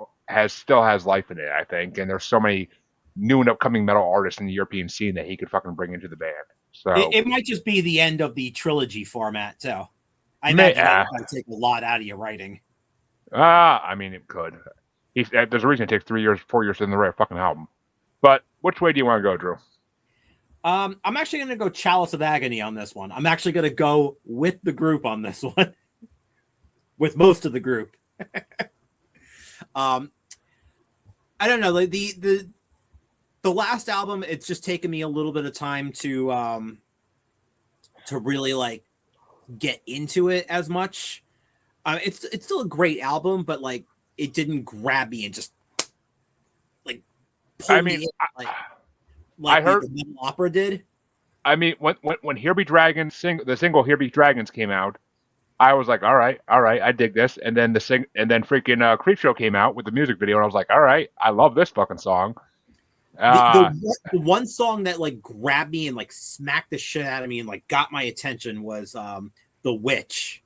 Speaker 1: still has life in it, I think. And there's so many new and upcoming metal artists in the European scene that he could fucking bring into the band. So
Speaker 2: it might just be the end of the trilogy format too. I imagine that might take a lot out of your writing.
Speaker 1: It could. There's a reason it takes 3 years, 4 years in the right fucking album. But which way do you want to go, Drew?
Speaker 2: I'm actually going to go Chalice of Agony on this one. I'm actually going to go with the group on this one. With most of the group. I don't know. Like, the last album, it's just taken me a little bit of time to really like get into it as much. It's still a great album, but like, it didn't grab me and just like pull me in, like I heard the Metal Opera did.
Speaker 1: I mean, when Here Be Dragons the single Here Be Dragons came out, I was like, all right, I dig this. And then freaking Creepshow came out with the music video, and I was like, all right, I love this fucking song.
Speaker 2: The one song that like grabbed me and like smacked the shit out of me and like got my attention was The Witch.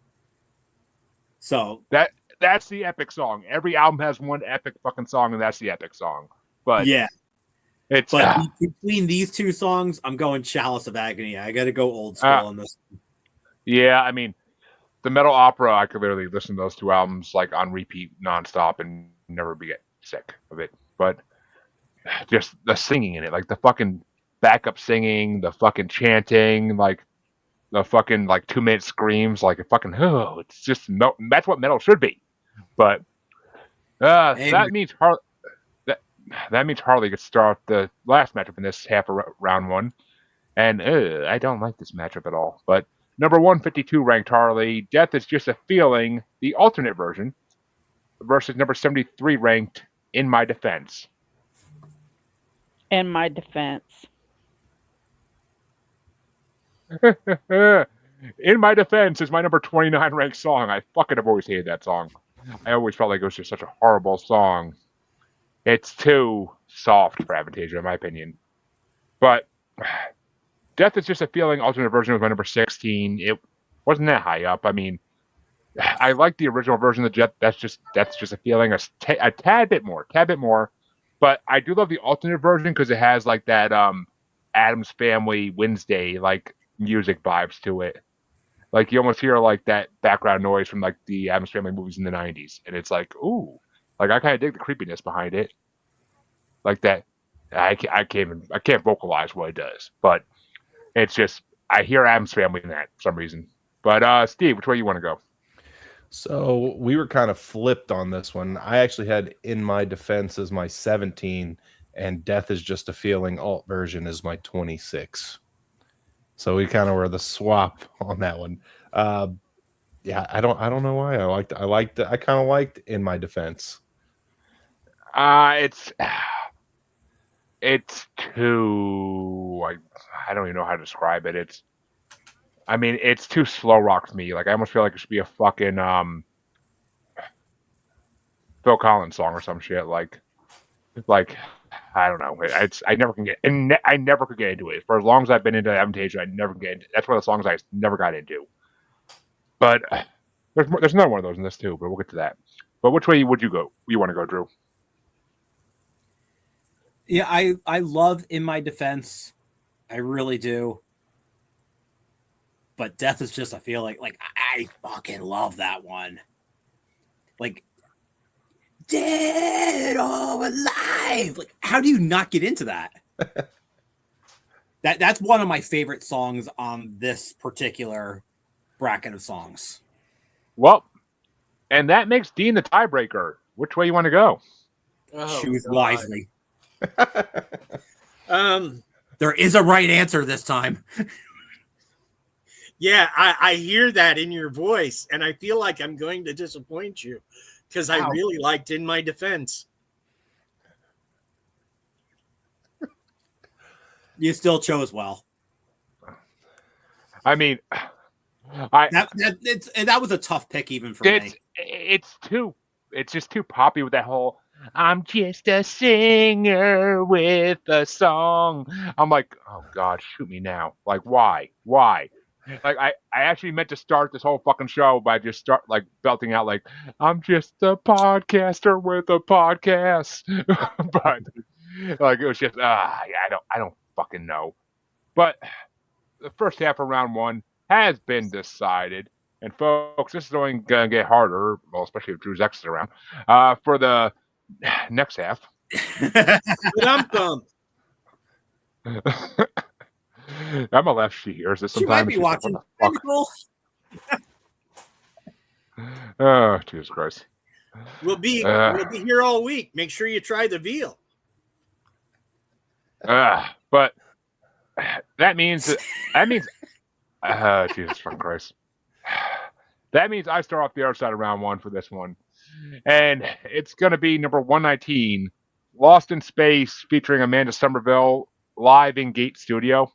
Speaker 2: So
Speaker 1: that's the epic song. Every album has one epic fucking song, and that's the epic song. But
Speaker 2: yeah.
Speaker 1: It's
Speaker 2: But between these two songs, I'm going Chalice of Agony. I got to go old school on this.
Speaker 1: yeah. I mean, the metal opera. I could literally listen to those two albums like on repeat nonstop and never get sick of it. But just the singing in it, like the fucking backup singing, the fucking chanting, like the fucking like 2-minute screams, like a fucking it's just that's what metal should be. But that means that means Harley gets to start the last matchup in this half of round one, and I don't like this matchup at all. But number 152 ranked Harley, Death is Just a Feeling, the alternate version, versus number 73 ranked In My Defense.
Speaker 3: In My Defense.
Speaker 1: In My Defense is my number 29 ranked song. I fucking have always hated that song. I always felt like it was just such a horrible song. It's too soft for Avantasia, in my opinion. But Death is Just a Feeling, alternate version was my number 16. It wasn't that high up. I mean, I like the original version of Death. That's just a feeling, a tad bit more. But I do love the alternate version because it has like that Addams Family Wednesday like music vibes to it. Like you almost hear like that background noise from like the Addams Family movies in the 90s, and it's like, ooh, like I kind of dig the creepiness behind it, like that. I can't vocalize what it does, but it's just I hear Addams Family in that for some reason. But Steve, which way you want to go?
Speaker 5: So we were kind of flipped on this one. I actually had In My Defense as my 17, and Death is Just a Feeling alt version is my 26. So we kind of were the swap on that one. Yeah, I don't know why I kind of liked In My Defense.
Speaker 1: It's too I don't even know how to describe it. It's too slow rock for me. Like I almost feel like it should be a fucking Phil Collins song or some shit. Like I don't know. I never can get I never could get into it. For as long as I've been into Avantasia, I never get into it. That's one of the songs I never got into. But there's another one of those in this too, but we'll get to that. But which way would you go? You want to go, Drew?
Speaker 2: Yeah, I love In My Defense. I really do. But Death is Just a Feeling. Like, I fucking love that one. Like, dead or alive. Like, how do you not get into that? That's one of my favorite songs on this particular bracket of songs.
Speaker 1: Well, and that makes Dean the tiebreaker. Which way you want to go?
Speaker 2: Choose wisely. There is a right answer this time.
Speaker 4: Yeah, I hear that in your voice, and I feel like I'm going to disappoint you because I really liked In My Defense.
Speaker 2: You still chose well.
Speaker 1: I mean,
Speaker 2: that was a tough pick even for me.
Speaker 1: It's just too poppy with that whole I'm just a singer with a song. I'm like, oh God, shoot me now. Like, why? Like, I actually meant to start this whole fucking show by just like belting out like, I'm just a podcaster with a podcast. But like, it was just, I don't fucking know. But the first half of round one has been decided. And folks, this is only going to get harder, well, especially if Drew's X is around, for the next half. I'm a left she hears this sometimes.
Speaker 2: She might be watching.
Speaker 1: Oh, Jesus Christ.
Speaker 4: We'll be here all week. Make sure you try the veal.
Speaker 1: But that means Jesus fucking Christ. That means I start off the other side of round one for this one. And it's going to be number 119, Lost in Space, featuring Amanda Somerville, live in Gate Studio,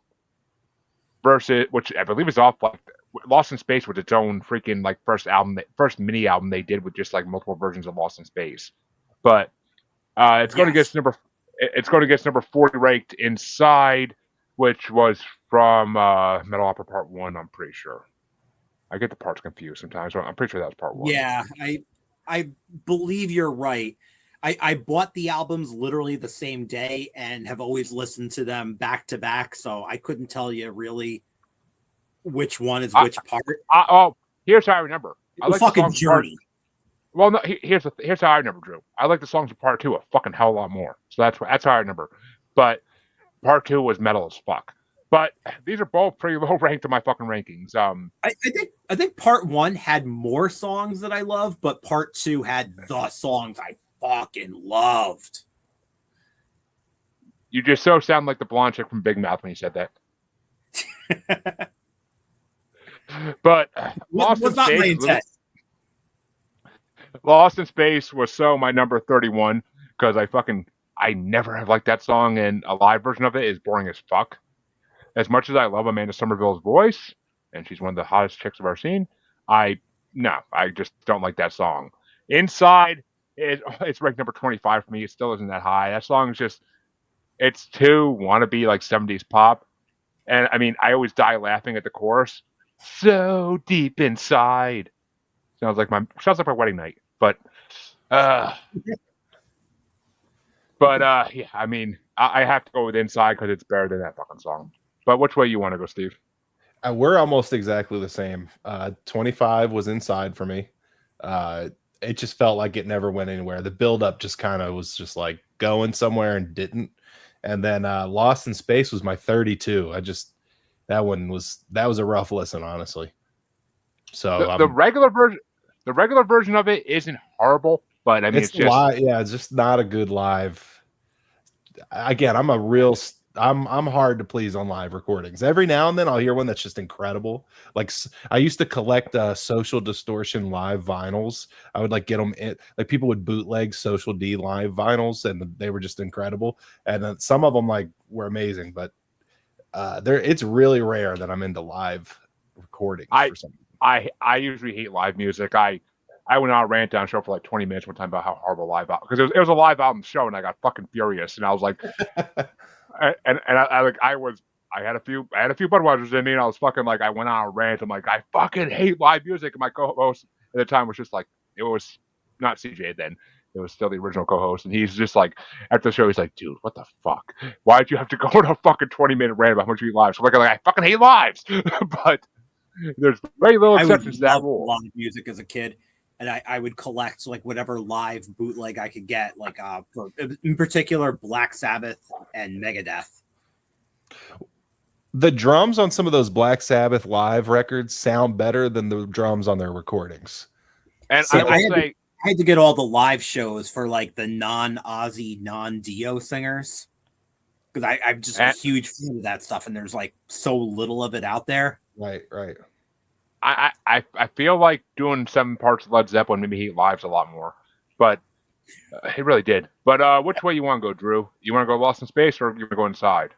Speaker 1: versus, which I believe is off, like, Lost in Space was its own freaking, like, first mini album they did with just, like, multiple versions of Lost in Space. But it's going to get number 40 ranked Inside, which was from Metal Opera Part 1, I'm pretty sure. I get the parts confused sometimes, but I'm pretty sure that was Part 1.
Speaker 2: Yeah, I believe you're right. I bought the albums literally the same day and have always listened to them back to back, so I couldn't tell you really which one is which part.
Speaker 1: Here's how I remember. I like
Speaker 2: fucking
Speaker 1: the songs
Speaker 2: Journey.
Speaker 1: Well, no. Here's how I remember, Drew. I like the songs in part 2 a fucking hell of a lot more. So that's how I remember. But part 2 was metal as fuck. But these are both pretty low ranked in my fucking rankings.
Speaker 2: I think part 1 had more songs that I love, but part 2 had the songs I fucking loved.
Speaker 1: You just so sound like the blonde chick from Big Mouth when you said that. But
Speaker 2: Lost
Speaker 1: in Space was so my number 31 because I never have liked that song, and a live version of it is boring as fuck. As much as I love Amanda Somerville's voice, and she's one of the hottest chicks I've ever seen, I just don't like that song. Inside, it's ranked number 25 for me. It still isn't that high. That song is just, it's too wannabe like 70s pop. And I mean, I always die laughing at the chorus. So deep inside. Sounds like my wedding night. But yeah, I mean, I have to go with Inside because it's better than that fucking song. But which way you want to go, Steve?
Speaker 5: We're almost exactly the same. 25 was Inside for me. It just felt like it never went anywhere. The buildup just kind of was just like going somewhere and didn't. And then Lost in Space was my 32. That was a rough listen, honestly. So
Speaker 1: the regular version of it isn't horrible, but I mean, it's just
Speaker 5: it's just not a good live. Again, I'm hard to please on live recordings. Every now and then I'll hear one that's just incredible. Like I used to collect Social Distortion live vinyls. I would like get them like people would bootleg Social D live vinyls, and they were just incredible. And then some of them like were amazing, but it's really rare that I'm into live recordings.
Speaker 1: I usually hate live music. I went on a rant down show for like 20 minutes one time about how horrible live album, because it was a live album show, and I got fucking furious, and I was like, I had a few Budweisers in me, and I was fucking like, I went on a rant. I'm like, I fucking hate live music. And my co-host at the time was just like, it was not CJ then. It was still the original co-host, and he's just like, after the show, he's like, dude, what the fuck? Why'd you have to go on a fucking 20-minute rant about how much you hate lives? So I'm like, I fucking hate lives. But there's very little exceptions to that rule.
Speaker 2: Live music as a kid, and I would collect like whatever live bootleg I could get, like in particular Black Sabbath and Megadeth.
Speaker 5: The drums on some of those Black Sabbath live records sound better than the drums on their recordings.
Speaker 1: And
Speaker 2: so
Speaker 1: I
Speaker 2: had to get all the live shows for like the non-Ozzy, non-Dio singers, because I'm just a huge fan of that stuff, and there's like so little of it out there.
Speaker 5: Right.
Speaker 1: I feel like doing some parts of Led Zeppelin made me hate lives a lot more, but it really did. But which way you want to go, Drew? You want to go Lost in Space, or you want to go Inside?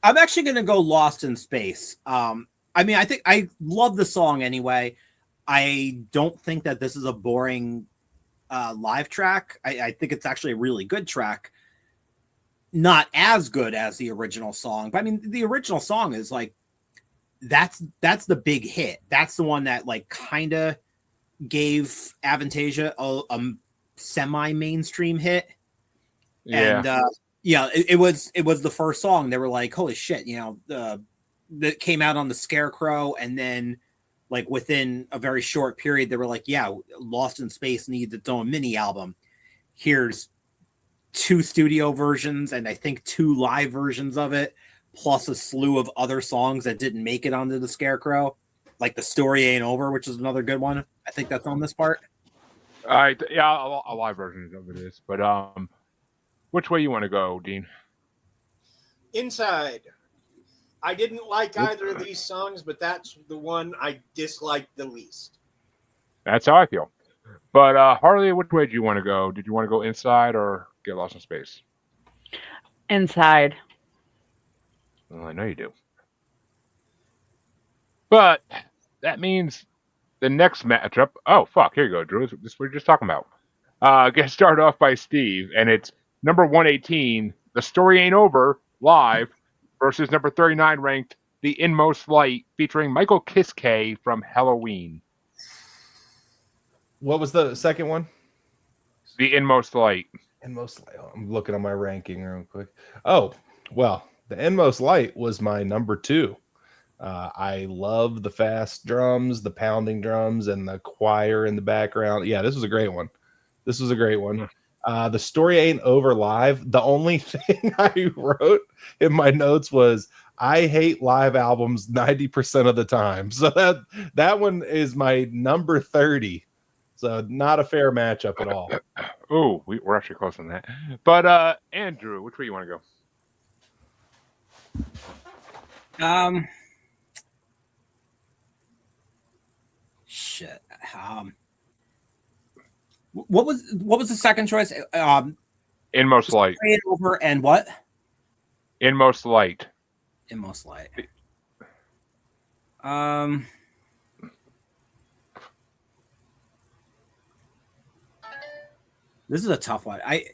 Speaker 2: I'm actually going to go Lost in Space. I mean, I think I love the song anyway. I don't think that this is a boring live track. I think it's actually a really good track. Not as good as the original song, but I mean, the original song is like, that's the big hit. That's the one that like kind of gave Avantasia a semi-mainstream hit.
Speaker 1: Yeah.
Speaker 2: And it was the first song. They were like, holy shit, that came out on the Scarecrow, and then like within a very short period, they were like, yeah, Lost in Space needs its own mini album. Here's 2 studio versions and I think 2 live versions of it, plus a slew of other songs that didn't make it onto the Scarecrow, like The Story Ain't Over, which is another good one. I think that's on this part.
Speaker 1: All right, yeah, a live version of it is. But which way you want to go, Dean?
Speaker 4: Inside. I didn't like either of these songs, but that's the one I disliked the least.
Speaker 1: That's how I feel. But Harley, which way do you want to go? Did you want to go Inside or get Lost in Space?
Speaker 3: Inside.
Speaker 1: Well, I know you do. But that means the next matchup. Oh, fuck. Here you go, Drew. This is what you're just talking about. Get started off by Steve, and it's number 118, The Story Ain't Over, live, versus number 39 ranked, The Inmost Light, featuring Michael Kiske from Halloween.
Speaker 5: What was the second one?
Speaker 1: The Inmost Light.
Speaker 5: Inmost Light. I'm looking on my ranking real quick. Oh, well, the Inmost Light was my number 2. I love the fast drums, the pounding drums, and the choir in the background. Yeah, this was a great one. The story ain't over live. The only thing I wrote in my notes was I hate live albums 90% of the time. So that one is my number 30. So not a fair matchup at all.
Speaker 1: Oh, we're actually close on that. But Andrew, which way you want to go?
Speaker 2: Shit. What was the second choice?
Speaker 1: Inmost Light.
Speaker 2: Over and what?
Speaker 1: Inmost Light.
Speaker 2: Inmost Light. This is a tough one. I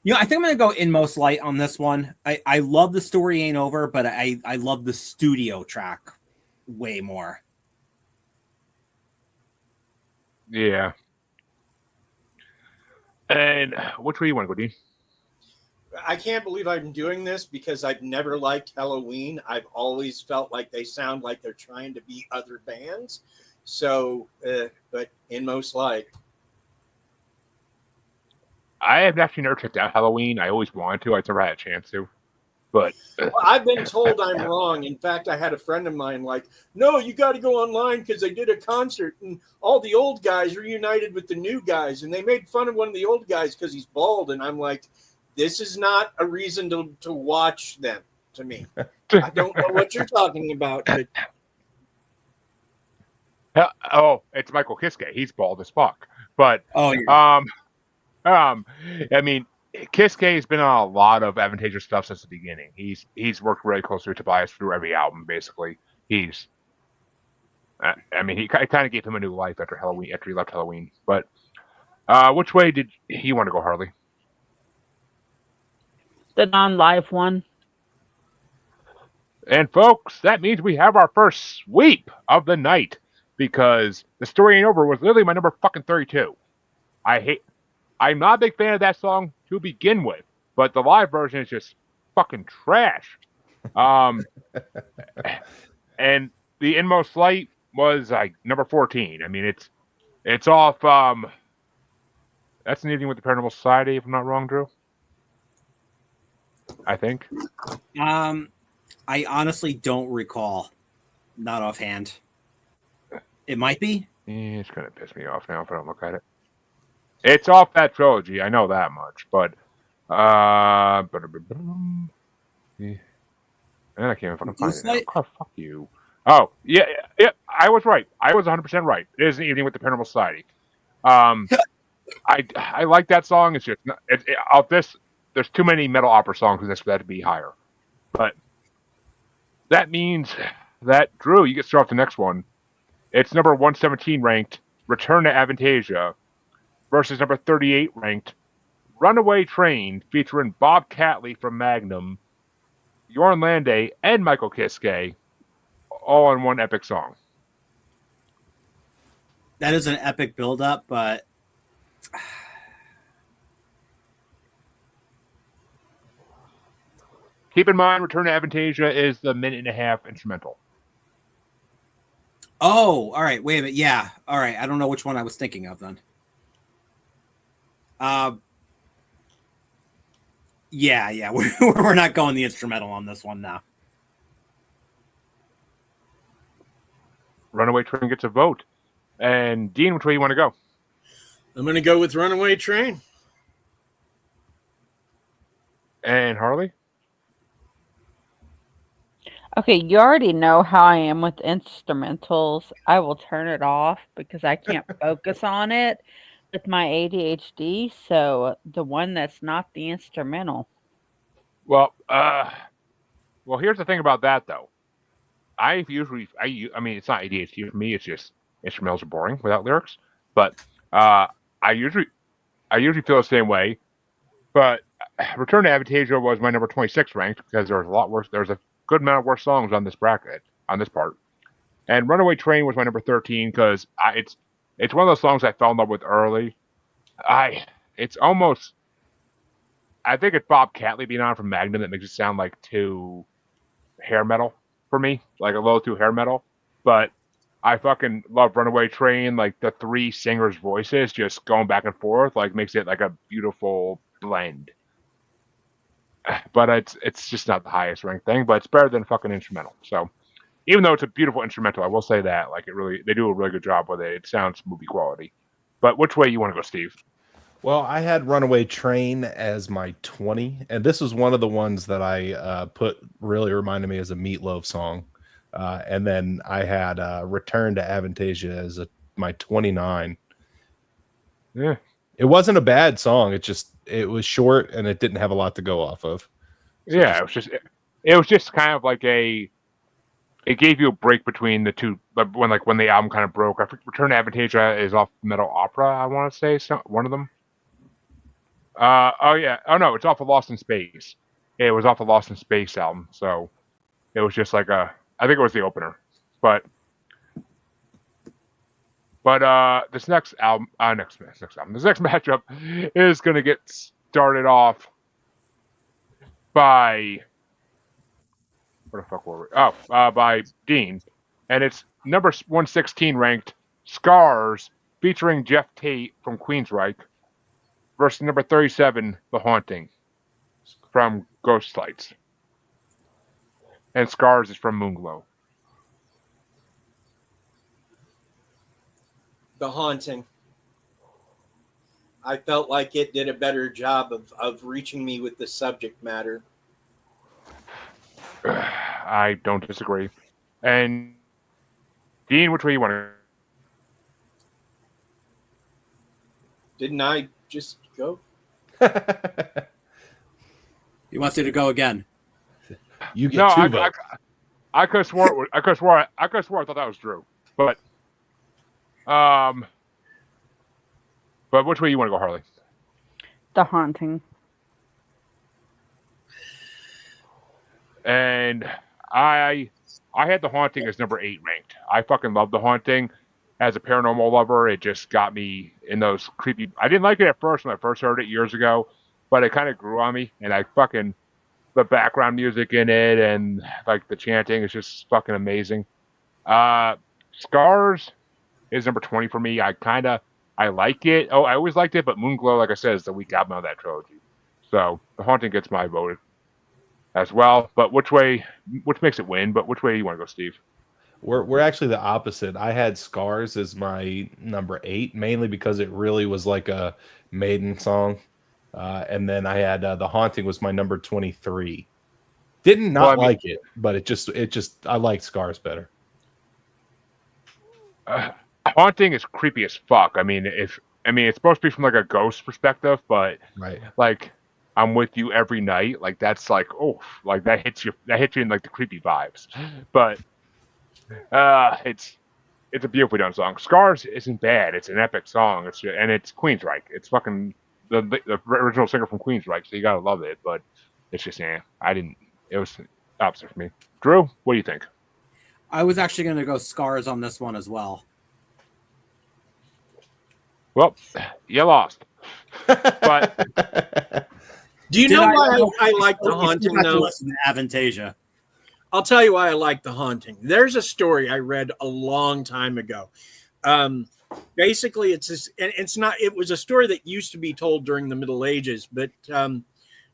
Speaker 2: think I'm gonna go Inmost Light on this one. I love The Story Ain't Over, but I love the studio track way more.
Speaker 1: Yeah. And which way you want to go, Dean?
Speaker 4: I can't believe I'm doing this because I've never liked Halloween. I've always felt like they sound like they're trying to be other bands. So, but Inmost Light.
Speaker 1: I have actually never checked out Halloween. I always wanted to. I never had a chance to. But
Speaker 4: well, I've been told I'm wrong. In fact, I had a friend of mine like, no, you got to go online because they did a concert and all the old guys reunited with the new guys. And they made fun of one of the old guys because he's bald. And I'm like, this is not a reason to watch them to me. I don't know what you're talking about. But...
Speaker 1: Oh, it's Michael Kiske. He's bald as fuck. But,
Speaker 2: oh, yeah.
Speaker 1: I mean, Kiske has been on a lot of Avantasia stuff since the beginning. He's worked really closely with Tobias through every album, basically. He kind of gave him a new life after he left Halloween. But which way did he want to go, Harley?
Speaker 3: The non-live one.
Speaker 1: And folks, that means we have our first sweep of the night because The Story Ain't Over was literally my number fucking 32. I'm not a big fan of that song to begin with, but the live version is just fucking trash. And the Inmost Light was like number 14. I mean, it's off. That's an Evening with the Paranormal Society, if I'm not wrong, Drew. I think.
Speaker 2: I honestly don't recall. Not offhand. It might be.
Speaker 1: It's gonna piss me off now if I don't look at it. It's off that trilogy, I know that much, but and I can't even fucking find it now. Oh, fuck you. Oh, yeah, I was right. I was 100% right. It is an Evening with the Paranormal Society. I like that song. It's just there's too many metal opera songs in this for that to be higher. But that means that, Drew, you get to start off the next one. It's number 117 ranked, Return to Avantasia, versus number 38 ranked, Runaway Train, featuring Bob Catley from Magnum, Jorn Lande, and Michael Kiske, all in one epic song.
Speaker 2: That is an epic build-up, but
Speaker 1: keep in mind, Return to Avantasia is the minute-and-a-half instrumental.
Speaker 2: Oh, all right. Wait a minute. Yeah. All right. I don't know which one I was thinking of then. Yeah. We're not going the instrumental on this one now.
Speaker 1: Runaway Train gets a vote. And Dean, which way you want to go?
Speaker 4: I'm going to go with Runaway Train.
Speaker 1: And Harley?
Speaker 3: Okay, you already know how I am with instrumentals. I will turn it off because I can't focus on it with my ADHD. So the one that's not the instrumental.
Speaker 1: Well, here's the thing about that though. I mean, it's not ADHD for me. It's just instrumentals are boring without lyrics. But I usually feel the same way. But Return to Avantasia was my number 26 ranked because there's a lot worse. There's a good amount of worse songs on this bracket, on this part. And Runaway Train was my number 13 because it's one of those songs I fell in love with early. it's almost. I think it's Bob Catley being on from Magnum that makes it sound like too hair metal for me, like a little too hair metal. But I fucking love Runaway Train. Like the three singers' voices just going back and forth, like makes it like a beautiful blend. But it's just not the highest ranked thing, but it's better than fucking instrumental. So even though it's a beautiful instrumental, I will say that like they do a really good job with it. It sounds movie quality. But which way you want to go, Steve?
Speaker 5: Well, I had Runaway Train as my 20, and this was one of the ones that I put really reminded me as a Meatloaf song. And then I had Return to Avantasia as my 29.
Speaker 1: Yeah.
Speaker 5: It wasn't a bad song. It was short and it didn't have a lot to go off of. So
Speaker 1: Yeah, it was just kind of like it gave you a break between the two. When the album kind of broke. I think Return to Avantasia is off Metal Opera. I want to say one of them. Oh yeah. Oh no, it's off of Lost in Space. It was off the Lost in Space album. So it was just like I think it was the opener. But this next album, this next matchup is gonna get started off by where the fuck were we? Oh, by Dean, and it's number 116 ranked Scars featuring Jeff Tate from Queensryche versus number 37 The Haunting from Ghost Lights, and Scars is from Moonglow.
Speaker 4: The Haunting. I felt like it did a better job of reaching me with the subject matter.
Speaker 1: I don't disagree. And Dean, which way you want to?
Speaker 4: Didn't I just go?
Speaker 2: He wants you to go again.
Speaker 5: You get two votes.
Speaker 1: I could have swore. I could have swore. I thought that was Drew. But which way you want to go, Harley?
Speaker 3: The Haunting.
Speaker 1: And I had The Haunting as number 8 ranked. I fucking love The Haunting. As a paranormal lover, it just got me in those creepy. I didn't like it at first when I first heard it years ago, but it kind of grew on me. And the background music in it and like the chanting is just fucking amazing. Scars is number 20 for me. I like it. Oh, I always liked it, but Moonglow, like I said, is the weak album of that trilogy. So The Haunting gets my vote as well. But which makes it win? But which way do you want to go, Steve?
Speaker 5: We're actually the opposite. I had Scars as my number 8, mainly because it really was like a Maiden song. And then I had The Haunting was my number 23. Didn't like it, but it just I liked Scars better.
Speaker 1: Haunting is creepy as fuck. I mean, it's supposed to be from like a ghost perspective, but
Speaker 5: right, like
Speaker 1: I'm with you every night. Like that's like, oh, like that hits you in like the creepy vibes. But it's a beautifully done song. Scars isn't bad. It's an epic song. It's Queensryche. It's fucking the original singer from Queensryche, so you gotta love it. But it's just it was opposite for me. Drew, what do you think?
Speaker 2: I was actually going to go Scars on this one as well.
Speaker 1: Well, you lost. But
Speaker 4: do you know why I like The Haunting though?
Speaker 2: Listen to Avantasia.
Speaker 4: I'll tell you why I like The Haunting. There's a story I read a long time ago. Basically, it was a story that used to be told during the Middle Ages, but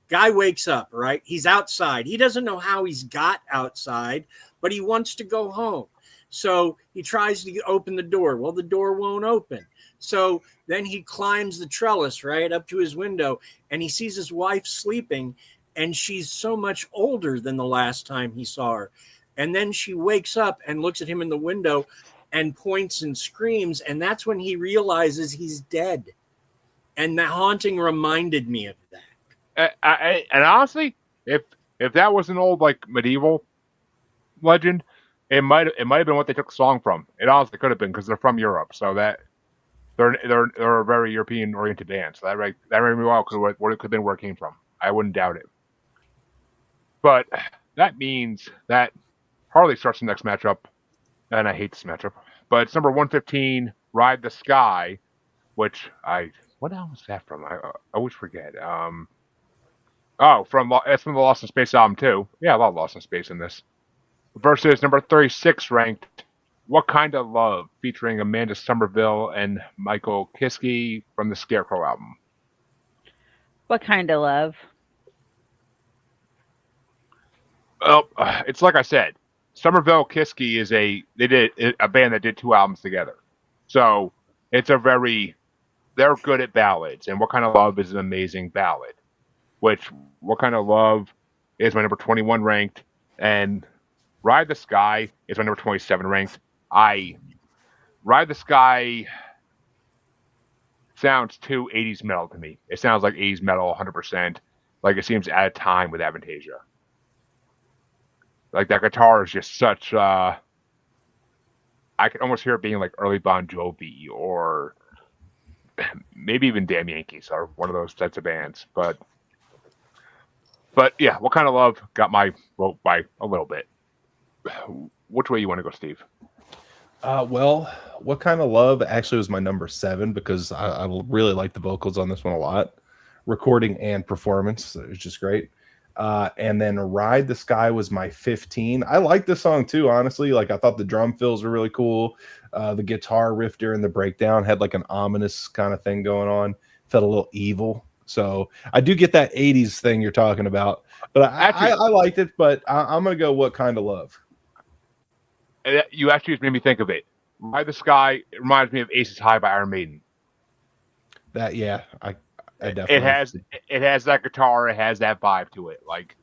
Speaker 4: guy wakes up, right? He's outside. He doesn't know how he's got outside, but he wants to go home. So he tries to open the door. Well, the door won't open. So then he climbs the trellis right up to his window, and he sees his wife sleeping, and she's so much older than the last time he saw her. And then she wakes up and looks at him in the window and points and screams, and that's when he realizes he's dead. And The Haunting reminded me of that.
Speaker 1: And honestly, if that was an old like medieval legend, it might have been what they took the song from. It honestly could have been because they're from Europe, so that they're a very European oriented band. So that very well could have been where it came from. I wouldn't doubt it. But that means that Harley starts the next matchup, and I hate this matchup. But it's number 115, Ride the Sky, which what what album is that from? I always forget. It's from the Lost in Space album too. Yeah, a lot of Lost in Space in this. Versus number 36 ranked, What Kind of Love, featuring Amanda Somerville and Michael Kiske from the Scarecrow album.
Speaker 3: What kind of love?
Speaker 1: Well, it's like I said, Somerville Kiske is a band that did 2 albums together. So it's they're good at ballads, and What Kind of Love is an amazing ballad. Which What Kind of Love is my number 21 ranked, and Ride the Sky is my number 27 ranked. Ride the Sky sounds too 80s metal to me. It sounds like 80s metal 100%. Like it seems out of time with Avantasia. Like that guitar is just such I could almost hear it being like early Bon Jovi or maybe even Damn Yankees or one of those types of bands. But yeah, What Kind of Love got my vote by a little bit. Which way you want to go, Steve?
Speaker 5: Well, What Kind of Love actually was my number 7 because I really like the vocals on this one a lot. Recording and performance, it was just great. And then Ride the Sky was my 15. I like this song too, honestly. Like I thought the drum fills were really cool. The guitar riff during the breakdown had like an ominous kind of thing going on. Felt a little evil. So I do get that 80s thing you're talking about. But I liked it, but I'm going to go What Kind of Love.
Speaker 1: You actually just made me think of it. Ride the Sky, it reminds me of Aces High by Iron Maiden.
Speaker 5: That, yeah, I definitely.
Speaker 1: It has that guitar, it has that vibe to it. Like,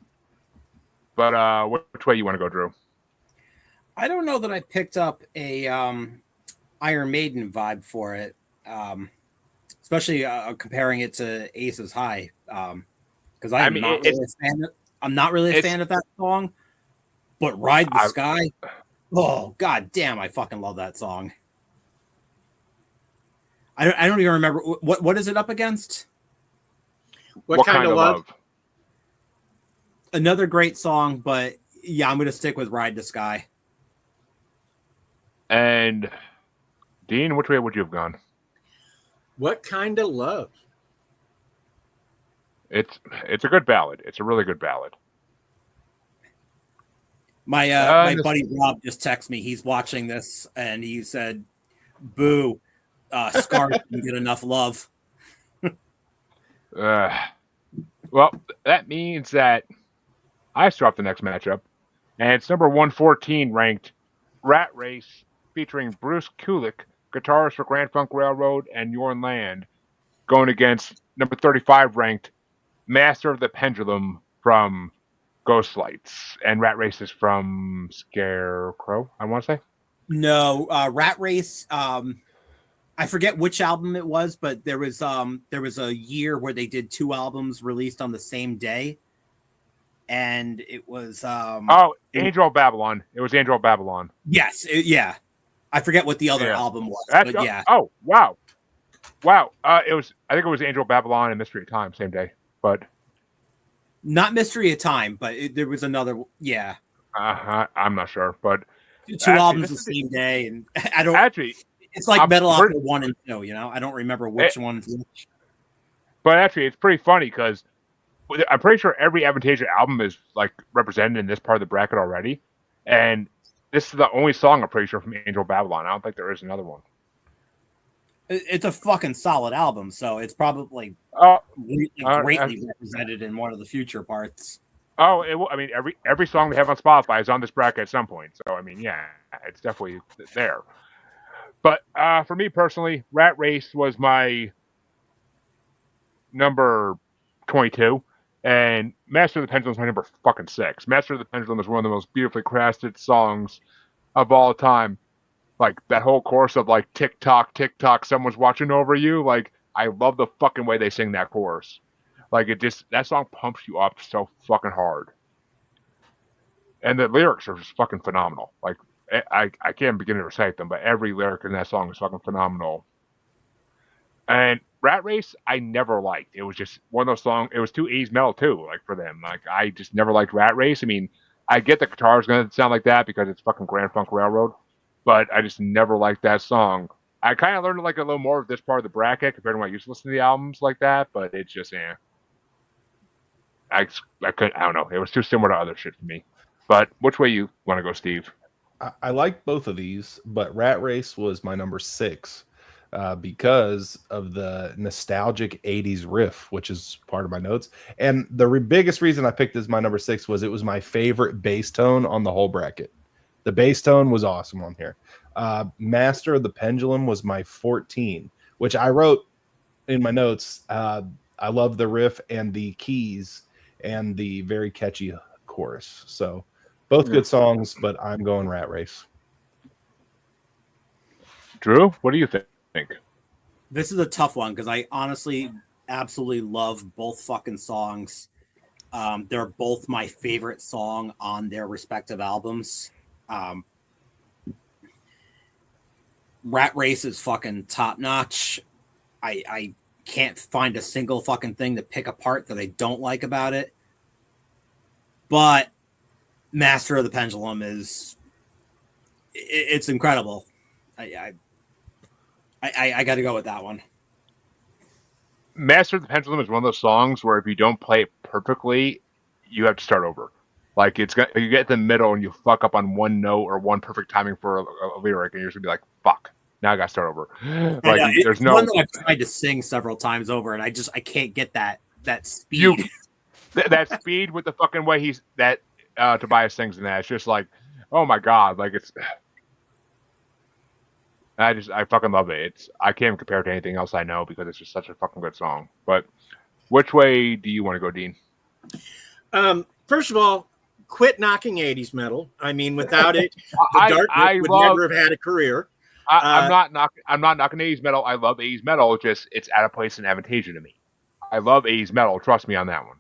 Speaker 1: but which way you want to go, Drew?
Speaker 2: I don't know that I picked up a Iron Maiden vibe for it, especially comparing it to Aces High, because I'm not really a fan of that song. But Ride the Sky, oh god damn, I fucking love that song. I don't even remember what is it up against.
Speaker 4: What kind of love?
Speaker 2: Another great song, but yeah, I'm gonna stick with Ride the Sky.
Speaker 1: And Dean, which way would you have gone?
Speaker 4: What Kind of Love?
Speaker 1: It's a good ballad. It's a really good ballad.
Speaker 2: My buddy Rob just texted me. He's watching this, and he said, "Boo, Scar didn't get enough love."
Speaker 1: Well, that means that I start the next matchup, and it's number 114 ranked Rat Race featuring Bruce Kulick, guitarist for Grand Funk Railroad and Yorn Land, going against number 35 ranked Master of the Pendulum from Ghost Lights, and Rat Race is from Scarecrow, I want to say.
Speaker 2: No, Rat Race. I forget which album it was, but there was a year where they did 2 albums released on the same day, and it was
Speaker 1: Angel of Babylon. It was Angel of Babylon.
Speaker 2: Yes, yeah. I forget what the other album was, but yeah.
Speaker 1: Oh wow. I think it was Angel of Babylon and Mystery of Time same day, but
Speaker 2: not Mystery of Time, but there was another. Yeah.
Speaker 1: I'm not sure, but
Speaker 2: 2 albums the same day, and I don't actually. It's like Metal Opera 1 and 2, you know? I don't remember which one's which.
Speaker 1: But actually, it's pretty funny because I'm pretty sure every Avantasia album is like represented in this part of the bracket already. And this is the only song I'm pretty sure from Angel Babylon. I don't think there is another one.
Speaker 2: It's a fucking solid album, so it's probably greatly represented in one of the future parts.
Speaker 1: Every song they have on Spotify is on this bracket at some point. So, I mean, yeah, it's definitely there. But for me personally, Rat Race was my number 22, and Master of the Pendulum is my number fucking 6. Master of the Pendulum is one of the most beautifully crafted songs of all time. Like, that whole chorus of, like, tick tock, someone's watching over you. Like, I love the fucking way they sing that chorus. Like, that song pumps you up so fucking hard. And the lyrics are just fucking phenomenal. Like, I can't begin to recite them, but every lyric in that song is fucking phenomenal. And Rat Race, I never liked. It was just one of those songs. It was too 80s metal too, like for them. Like I just never liked Rat Race. I mean, I get the guitar's gonna sound like that because it's fucking Grand Funk Railroad, but I just never liked that song. I kind of learned to like a little more of this part of the bracket compared to when I used to listen to the albums like that, but it's just, I don't know. It was too similar to other shit for me. But which way you want to go, Steve?
Speaker 5: I like both of these, but Rat Race was my number 6 because of the nostalgic 80s riff, which is part of my notes. And the biggest reason I picked as my number 6 was it was my favorite bass tone on the whole bracket. The bass tone was awesome on here. Master of the Pendulum was my 14, which I wrote in my notes. I love the riff and the keys and the very catchy chorus. So both good songs, but I'm going Rat Race.
Speaker 1: Drew, what do you think?
Speaker 2: This is a tough one because I honestly absolutely love both fucking songs. They're both my favorite song on their respective albums. Rat Race is fucking top notch. I can't find a single fucking thing to pick apart that I don't like about it. But Master of the Pendulum it's incredible. I got to go with that one.
Speaker 1: Master of the Pendulum is one of those songs where if you don't play it perfectly, you have to start over. Like you get in the middle and you fuck up on one note or one perfect timing for a lyric, and you're just gonna be like, "Fuck, now I got to start over." Like there's no
Speaker 2: one that I've tried to sing several times over, and I can't get that speed.
Speaker 1: That speed with the fucking way Tobias sings in that. It's just like, oh my god, like it's. I fucking love it. I can't even compare it to anything else I know because it's just such a fucking good song. But which way do you want to go, Dean?
Speaker 4: First of all, quit knocking 80s metal. I mean, without it, the Darkness would never have had a career.
Speaker 1: I'm not knocking 80s metal. I love 80s metal. Just it's out of place in Avantasia to me. I love 80s metal. Trust me on that one.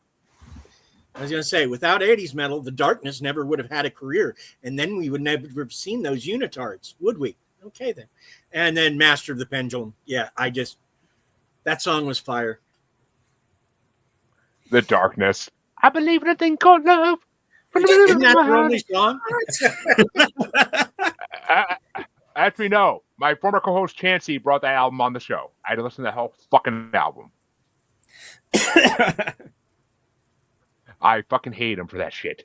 Speaker 4: I was going to say, without 80s metal, the Darkness never would have had a career. And then we would never have seen those unitards, would we? Okay, then. And then Master of the Pendulum. Yeah, that song was fire.
Speaker 1: The Darkness. I believe in a thing called love.
Speaker 4: Isn't that the only song?
Speaker 1: Actually, no. My former co-host Chancey brought that album on the show. I had to listen to that whole fucking album. I fucking hate him for that shit.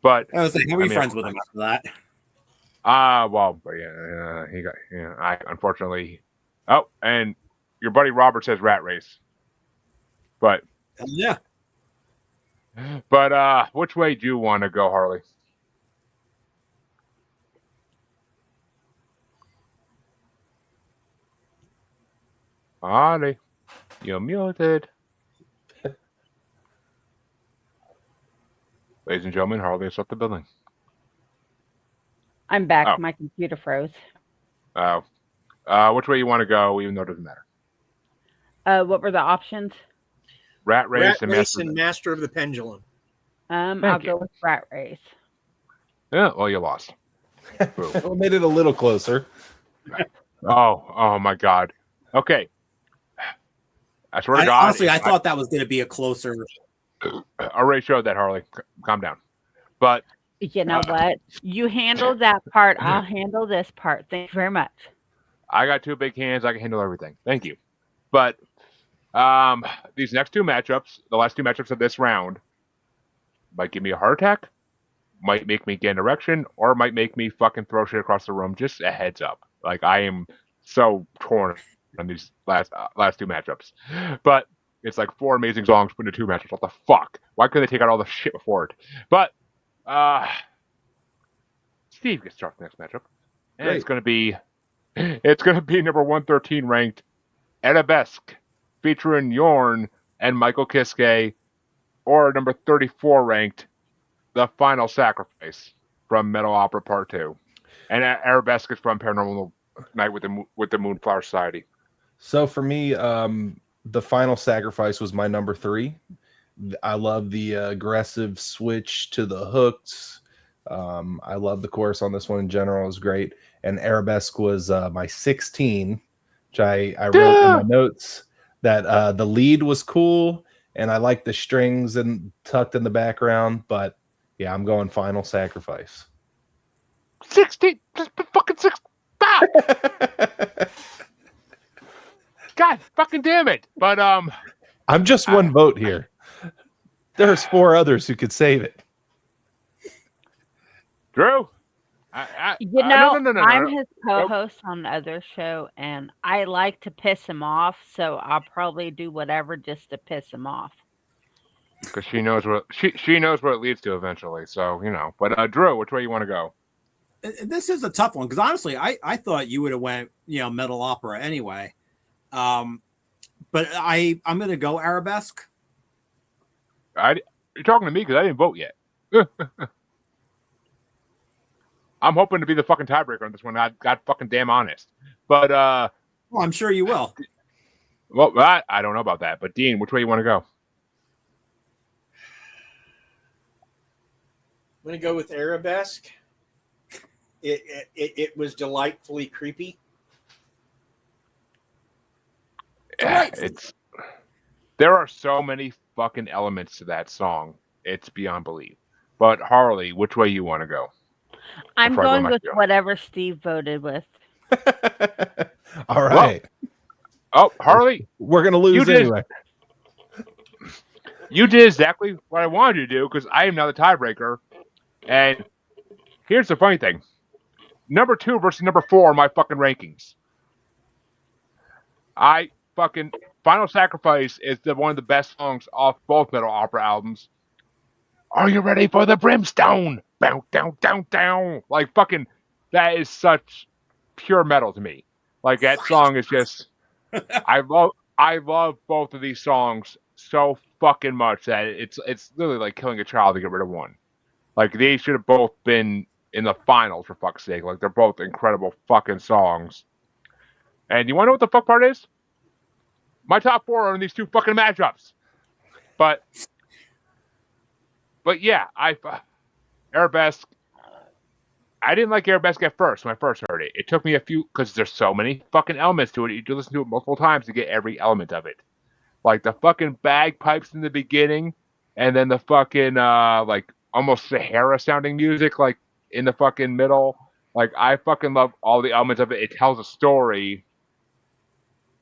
Speaker 1: But
Speaker 2: I was like, how are you friends with him after that?
Speaker 1: Well, but I unfortunately. Oh, and your buddy Robert says Rat Race. But
Speaker 2: yeah.
Speaker 1: But which way do you want to go, Harley? Harley, you're muted. Ladies and gentlemen, Harley has left the building.
Speaker 3: I'm back. Oh. My computer froze.
Speaker 1: Which way you want to go, even though it doesn't matter?
Speaker 3: What were the options?
Speaker 1: Rat Race
Speaker 4: and Master of the Pendulum.
Speaker 3: I'll go with Rat Race.
Speaker 1: Yeah, well, you lost.
Speaker 5: We made it a little closer.
Speaker 1: Oh my God. Okay. I swear to God.
Speaker 2: Honestly, I thought that was going to be a closer.
Speaker 1: I already showed that, Harley. Calm down. But
Speaker 3: you know what? You handle that part. I'll handle this part. Thank you very much.
Speaker 1: I got two big hands. I can handle everything. Thank you. But these next two matchups, the last two matchups of this round, might give me a heart attack, might make me get an erection, or might make me fucking throw shit across the room. Just a heads up. Like, I am so torn on these last two matchups. But it's like four amazing songs put into two matchups. What the fuck? Why couldn't they take out all the shit before it? But Steve gets started the next matchup. And Great. It's gonna be number 113 ranked Arabesque featuring Yorn and Michael Kiske, or number 34 ranked The Final Sacrifice from Metal Opera Part 2. And Arabesque is from Paranormal Night with the Moonflower Society.
Speaker 5: So for me, The Final Sacrifice was my number 3. I love the aggressive switch to the hooks. I love the chorus on this one in general. It was great. And Arabesque was my 16, which I wrote in my notes that the lead was cool and I like the strings and tucked in the background. But yeah, I'm going Final Sacrifice.
Speaker 1: 16, just fucking 6. God fucking damn it! But
Speaker 5: I'm just one vote here. There's 4 others who could save it.
Speaker 1: Drew, no.
Speaker 3: I'm his co-host on the other show, and I like to piss him off, so I'll probably do whatever just to piss him off.
Speaker 1: Because she knows what she knows what it leads to eventually. So But Drew, which way you want to go?
Speaker 2: This is a tough one because honestly, I thought you would have went metal opera anyway, but I'm gonna go arabesque.
Speaker 1: You're talking to me because I didn't vote yet. I'm hoping to be the fucking tiebreaker on this one. I got fucking damn honest, but
Speaker 2: well, I'm sure you will.
Speaker 1: Well, I don't know about that. But Dean, which way you want to go?
Speaker 4: I'm gonna go with arabesque. It was delightfully creepy.
Speaker 1: Yeah, there are so many fucking elements to that song. It's beyond belief. But Harley, which way you want to go?
Speaker 3: I'm going with whatever Steve voted with.
Speaker 5: All right.
Speaker 1: Well, Harley,
Speaker 5: we're gonna lose anyway.
Speaker 1: You did exactly what I wanted you to do because I am now the tiebreaker. And here's the funny thing: number 2 versus number 4 are my fucking rankings. Final Sacrifice is one of the best songs off both metal opera albums. Are you ready for the brimstone? Bow, down, down, down. Like fucking, that is such pure metal to me. Like that song is just, I love both of these songs so fucking much that it's literally like killing a child to get rid of one. Like they should have both been in the finals for fuck's sake. Like they're both incredible fucking songs. And you want to know what the fuck part is? My top 4 are in these 2 fucking matchups. But yeah, arabesque. I didn't like arabesque at first when I first heard it. It took me a few because there's so many fucking elements to it. You have to listen to it multiple times to get every element of it. Like the fucking bagpipes in the beginning, and then the fucking like almost Sahara sounding music like in the fucking middle. Like I fucking love all the elements of it. It tells a story.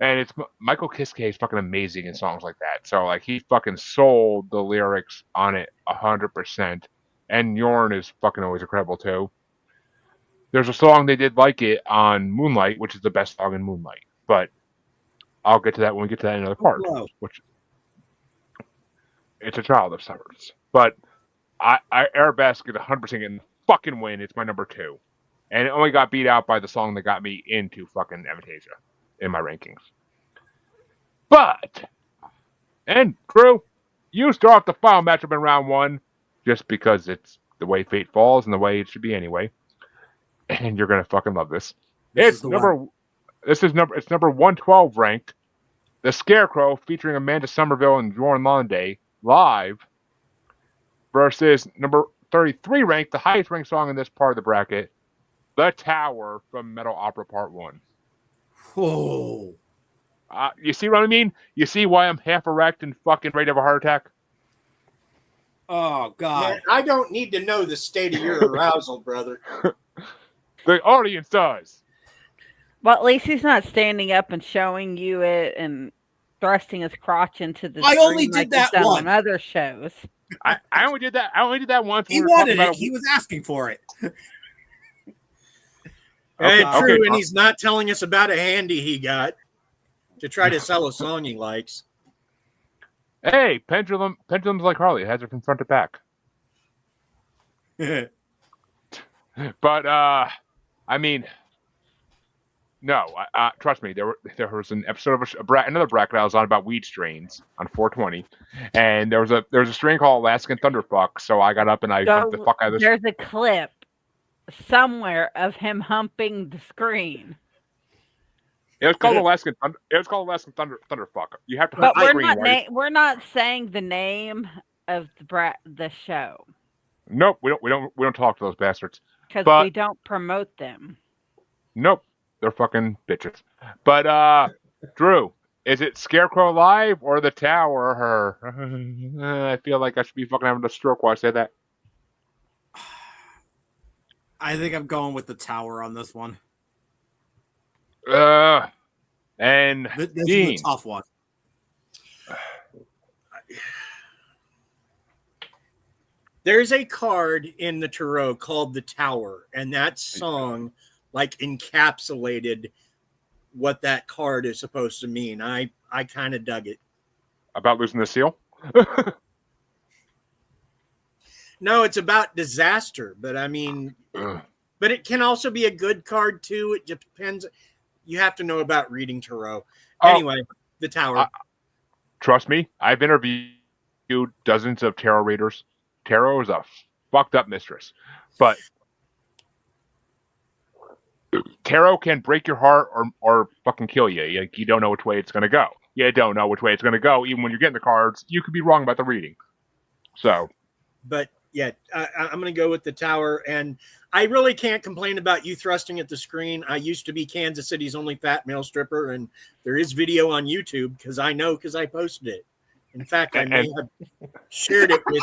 Speaker 1: And it's Michael Kiske is fucking amazing in songs like that. So like he fucking sold the lyrics on it 100%. And Yorn is fucking always incredible too. There's a song they did like it on Moonlight, which is the best song in Moonlight. But I'll get to that when we get to that in another part. Which it's a child of suburbs. But Arabesque is 100% getting the fucking win. It's my number 2. And it only got beat out by the song that got me into fucking Avantasia in my rankings. And Drew, you start off the final matchup in round 1 just because it's the way fate falls and the way it should be anyway. And you're gonna fucking love this. It's number 112 ranked. The Scarecrow featuring Amanda Somerville and Jordan Londay live versus number 33 ranked, the highest ranked song in this part of the bracket, The Tower from Metal Opera Part 1.
Speaker 2: Whoa.
Speaker 1: You see what I mean? You see why I'm half erect and fucking ready to have a heart attack?
Speaker 2: Oh, God.
Speaker 4: Man, I don't need to know the state of your arousal, brother.
Speaker 1: The audience does.
Speaker 3: Well, at least he's not standing up and showing you it and thrusting his crotch into the screen.
Speaker 2: I only did that once
Speaker 3: on other shows.
Speaker 1: I only did that. I only did that once.
Speaker 2: He wanted it. He was asking for it.
Speaker 4: True, and he's not telling us about a handy he got to try to sell a song he likes.
Speaker 1: Hey, pendulum's like Harley. It has it from front to back. But I mean, no. Trust me. There was an episode of another bracket I was on about weed strains on 420, and there was a strain called Alaskan Thunderfuck. So I got up and I humped the fuck out of this.
Speaker 3: There's a clip somewhere of him humping the screen.
Speaker 1: It was called Alaskan Thunderfuck. You have to.
Speaker 3: But we're not saying the name of the show.
Speaker 1: Nope, we don't talk to those bastards
Speaker 3: because we don't promote them.
Speaker 1: Nope, they're fucking bitches. But Drew, is it Scarecrow Live or The Tower? I feel like I should be fucking having a stroke while I say that.
Speaker 2: I think I'm going with The Tower on this one.
Speaker 1: And
Speaker 2: This is a
Speaker 1: Dean,
Speaker 2: tough one.
Speaker 4: There's a card in the tarot called the Tower, and that song like encapsulated what that card is supposed to mean. I kind of dug it.
Speaker 1: about losing the seal.
Speaker 4: No, it's about disaster, but I mean, but it can also be a good card too. It depends. You have to know about reading tarot. Anyway, the Tower.
Speaker 1: Trust me, I've interviewed dozens of tarot readers. Tarot is a fucked up mistress, but tarot can break your heart or fucking kill you. Like, you don't know which way it's going to go. You don't know which way it's going to go. Even when you're getting the cards, you could be wrong about the reading. So,
Speaker 4: but yeah, I'm going to go with the Tower. And I really can't complain about you thrusting at the screen. I used to be Kansas City's only fat male stripper, and there is video on YouTube because I posted it. In fact, I may have shared it with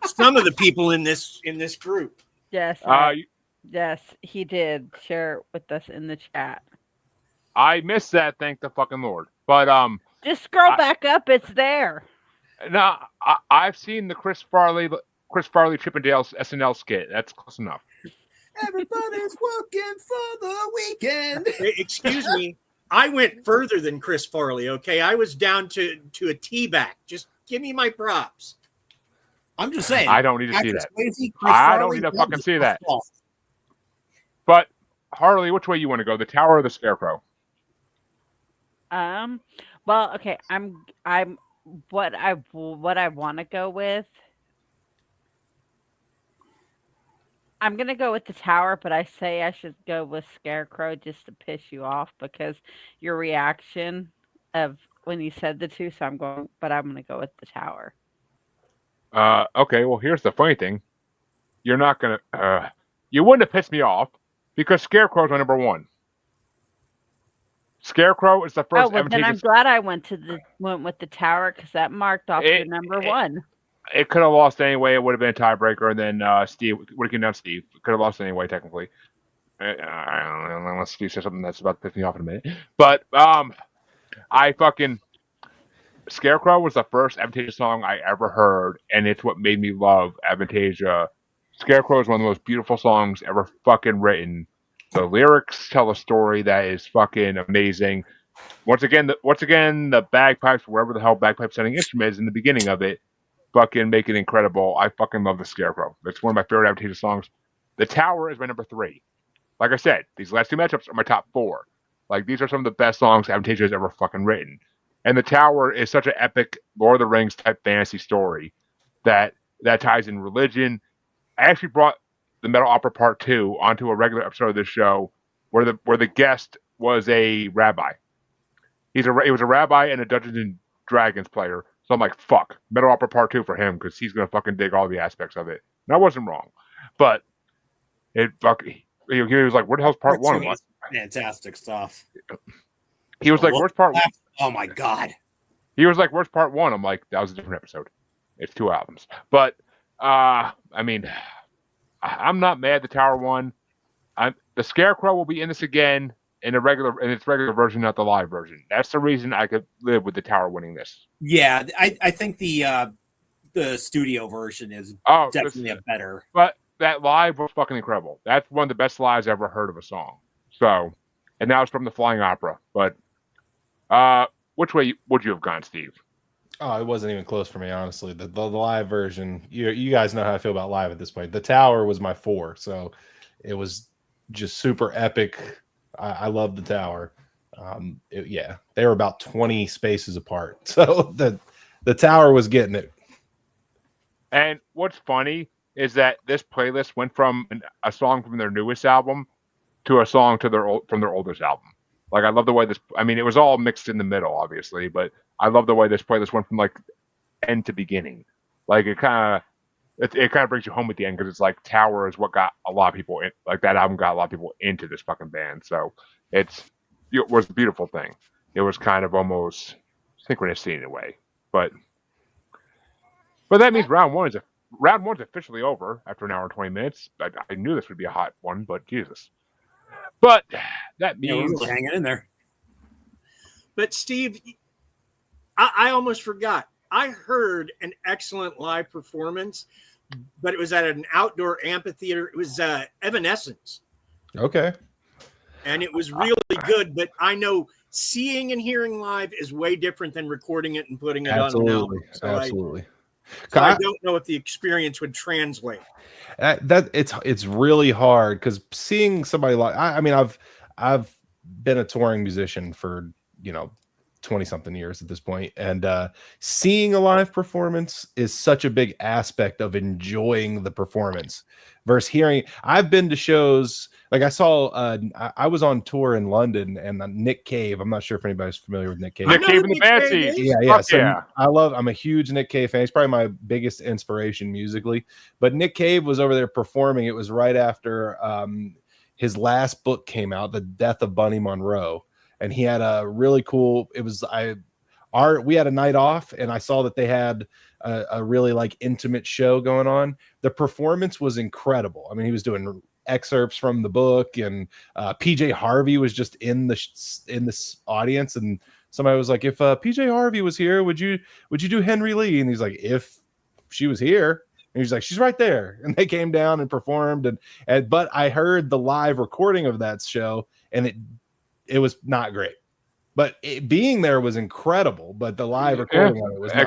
Speaker 4: some of the people in this group.
Speaker 3: Yes. Yes, he did share it with us in the chat.
Speaker 1: I missed that, thank the fucking Lord. But
Speaker 3: just scroll back up, it's there.
Speaker 1: No, I've seen the Chris Farley Chippendales SNL skit. That's close enough.
Speaker 2: Everybody's working for the weekend.
Speaker 4: Excuse me. I went further than Chris Farley, okay? I was down to a T-back. Just give me my props.
Speaker 2: I'm just saying.
Speaker 1: I don't need to see that. I don't need to fucking see that. But Harley, which way you want to go? The Tower or the Scarecrow?
Speaker 3: Well, okay. I'm what I want to go with. I'm gonna go with the Tower, but I say I should go with Scarecrow just to piss you off because your reaction of when you said the two. So I'm gonna go with the Tower.
Speaker 1: Okay. Well, here's the funny thing. You're not gonna. You wouldn't have pissed me off because Scarecrow is my number one. Scarecrow is the first.
Speaker 3: Oh, well, then I'm glad I went with the Tower because that marked off your number one.
Speaker 1: It could have lost anyway. It would have been a tiebreaker, and then Steve would have given down Steve. Could have lost anyway, technically. I don't know, unless Steve says something that's about to piss me off in a minute. But Scarecrow was the first Avantasia song I ever heard, and it's what made me love Avantasia. Scarecrow is one of the most beautiful songs ever fucking written. The lyrics tell a story that is fucking amazing. Once again, the bagpipes, wherever the hell bagpipe sounding instrument is in the beginning of it, fucking make it incredible. I fucking love the Scarecrow. It's one of my favorite Avantasia songs. The Tower is my number 3. Like I said, these last two matchups are my top 4. Like, these are some of the best songs Avantasia has ever fucking written. And the Tower is such an epic Lord of the Rings type fantasy story that ties in religion. I actually brought the Metal Opera Part 2 onto a regular episode of this show where the guest was a rabbi. He was a rabbi and a Dungeons and Dragons player. So I'm like, fuck, Metal Opera Part 2 for him because he's going to fucking dig all the aspects of it. And I wasn't wrong. But he was like, where the hell's Part 1? Like,
Speaker 2: fantastic stuff.
Speaker 1: He was like, where's Part 1?
Speaker 2: Oh my God.
Speaker 1: He was like, where's Part 1? I'm like, that was a different episode. It's 2 albums. But, I mean, I'm not mad the Tower won. The Scarecrow will be in this again in its regular version, not the live version. That's the reason I could live with the Tower winning this.
Speaker 2: Yeah, I think the studio version is definitely a better.
Speaker 1: But that live was fucking incredible. That's one of the best lives I ever heard of a song. So, and that was from the Flying Opera. But which way would you have gone, Steve?
Speaker 5: Oh, it wasn't even close for me, honestly. The live version, you guys know how I feel about live at this point. The Tower was my 4, so it was just super epic. I love the Tower. They were about 20 spaces apart, so the Tower was getting it.
Speaker 1: And what's funny is that this playlist went from a song from their newest album to a song from their oldest album. Like, I love the way this. I mean, it was all mixed in the middle, obviously, but I love the way this playlist went from like end to beginning. Like, it kind of brings you home at the end because it's like Tower is what got a lot of people in. Like, that album got a lot of people into this fucking band. So it was a beautiful thing. It was kind of almost synchronicity in a way, but that means round one's officially over after an hour and 20 minutes. I knew this would be a hot one, but Jesus. But that means
Speaker 2: we're hanging in there.
Speaker 4: But Steve, I almost forgot. I heard an excellent live performance, but it was at an outdoor amphitheater. It was Evanescence.
Speaker 5: Okay.
Speaker 4: And it was really good. But I know seeing and hearing live is way different than recording it and putting it on an album. So
Speaker 5: Absolutely.
Speaker 4: I don't know if the experience would translate.
Speaker 5: That it's really hard because seeing somebody like I mean I've been a touring musician for 20 something years at this point, and seeing a live performance is such a big aspect of enjoying the performance versus hearing. I've been to shows like I saw I was on tour in London, and Nick Cave, I'm not sure if anybody's familiar with Nick Cave.
Speaker 1: Nick Cave and the Bad Seeds.
Speaker 5: Yeah. So
Speaker 1: yeah.
Speaker 5: I'm a huge Nick Cave fan. He's probably my biggest inspiration musically. But Nick Cave was over there performing. It was right after his last book came out, The Death of Bunny Monroe. And he had a really cool, we had a night off, and I saw that they had a really like intimate show going on. The performance was incredible. I mean, he was doing excerpts from the book, and PJ Harvey was just in this audience, and somebody was like, if PJ Harvey was here, would you do Henry Lee? And he's like, if she was here. And he's like, she's right there. And they came down and performed, but I heard the live recording of that show, and it was not great, but being there was incredible. But the live recording of it was not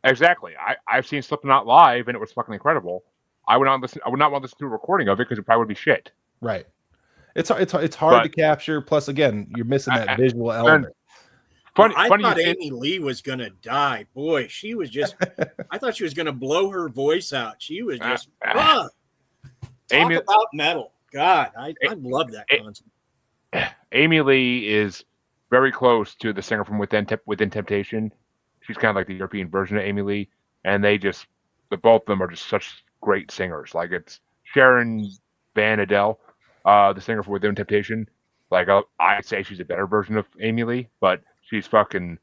Speaker 1: exactly. I've seen Slipknot live, and it was fucking incredible. I would not want to listen to a recording of it because it probably would be shit.
Speaker 5: Right. It's hard to capture. Plus, again, you're missing that visual element.
Speaker 4: I thought Amy Lee was gonna die. Boy, she was just. I thought she was gonna blow her voice out. She was just. Talk about metal. God, I love that concept.
Speaker 1: Amy Lee is very close to the singer from Within Temptation. She's kind of like the European version of Amy Lee, and both of them are just such great singers. Like it's Sharon Van Adel, the singer for Within Temptation. Like I'd say she's a better version of Amy Lee, but she's fucking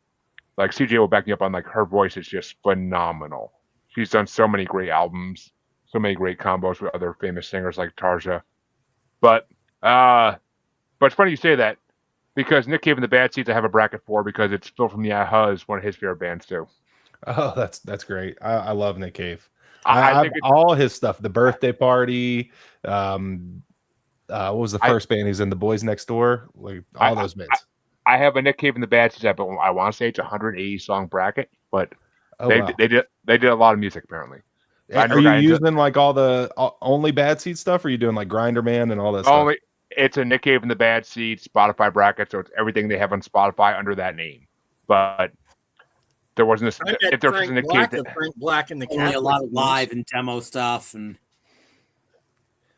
Speaker 1: like CJ will back me up on like her voice is just phenomenal. She's done so many great albums, so many great combos with other famous singers like Tarja. But it's funny you say that because Nick Cave and the Bad Seeds I have a bracket for because it's Phil from the Aha-Huz, one of his favorite bands too.
Speaker 5: Oh, that's great. I love Nick Cave.
Speaker 1: I think
Speaker 5: all his stuff, The Birthday Party. What was the first band he's in? The Boys Next Door. Like all those bands. I
Speaker 1: have a Nick Cave and the Bad Seeds. I want to say it's a 180 song bracket, but they did a lot of music apparently.
Speaker 5: Are you using like all the only Bad Seed stuff? Or are you doing like Grinder Man and all that stuff?
Speaker 1: It's a Nick Cave and the Bad Seeds Spotify bracket, so it's everything they have on Spotify under that name. But there wasn't if there was a Nick Cave,
Speaker 4: Frank Black and the
Speaker 2: only a lot of live and demo stuff, and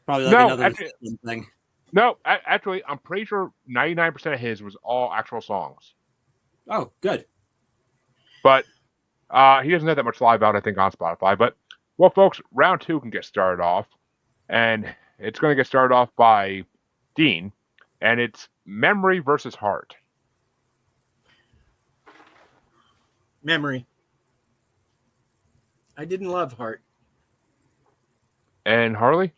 Speaker 2: probably like another thing.
Speaker 1: No, actually, I'm pretty sure 99% of his was all actual songs.
Speaker 2: Oh, good.
Speaker 1: But he doesn't have that much live out, I think, on Spotify. But well, folks, round 2 can get started off, and it's going to get started off by Dean, and it's Memory versus Heart.
Speaker 4: Memory. I didn't love Heart.
Speaker 1: And Harley?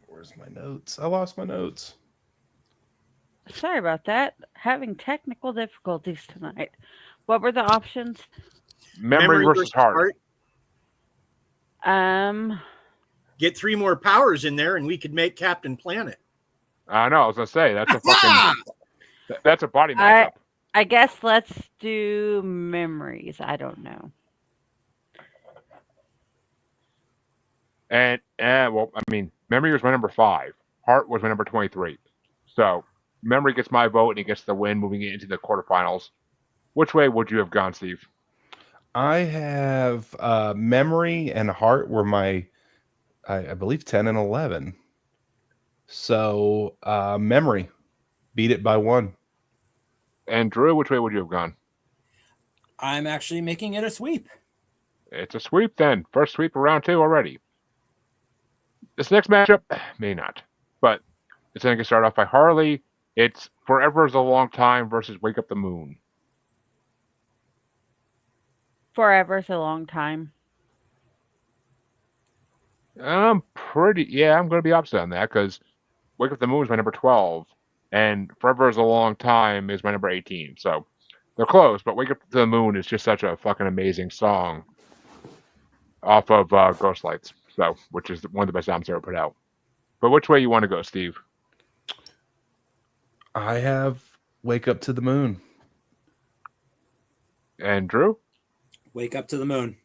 Speaker 5: Where's my notes? I lost my notes.
Speaker 3: Sorry about that. Having technical difficulties tonight. What were the options?
Speaker 1: Memory versus Heart.
Speaker 4: Get 3 more powers in there, and we could make Captain Planet.
Speaker 1: I know. I was gonna say that's a fucking that's a body matchup.
Speaker 3: I guess let's do Memories. I don't know.
Speaker 1: And well, I mean, Memory was my number 5. Heart was my number 23. So Memory gets my vote, and he gets the win, moving into the quarterfinals. Which way would you have gone, Steve?
Speaker 5: I have Memory and Heart were my, I believe, 10 and 11. So Memory beat it by 1.
Speaker 1: And Drew, which way would you have gone?
Speaker 2: I'm actually making it a sweep.
Speaker 1: It's a sweep then. First sweep of round 2 already. This next matchup, may not. But it's going to get started off by Harley. It's Forever is a Long Time versus Wake Up the Moon.
Speaker 3: Forever's a long time.
Speaker 1: I'm going to be opposite on that because Wake Up to the Moon is my number 12, and Forever is a Long Time is my number 18. So they're close, but Wake Up to the Moon is just such a fucking amazing song off of Ghost Lights, which is one of the best albums ever put out. But which way you want to go, Steve?
Speaker 5: I have Wake Up to the Moon.
Speaker 1: And Drew?
Speaker 2: Wake Up to the Moon.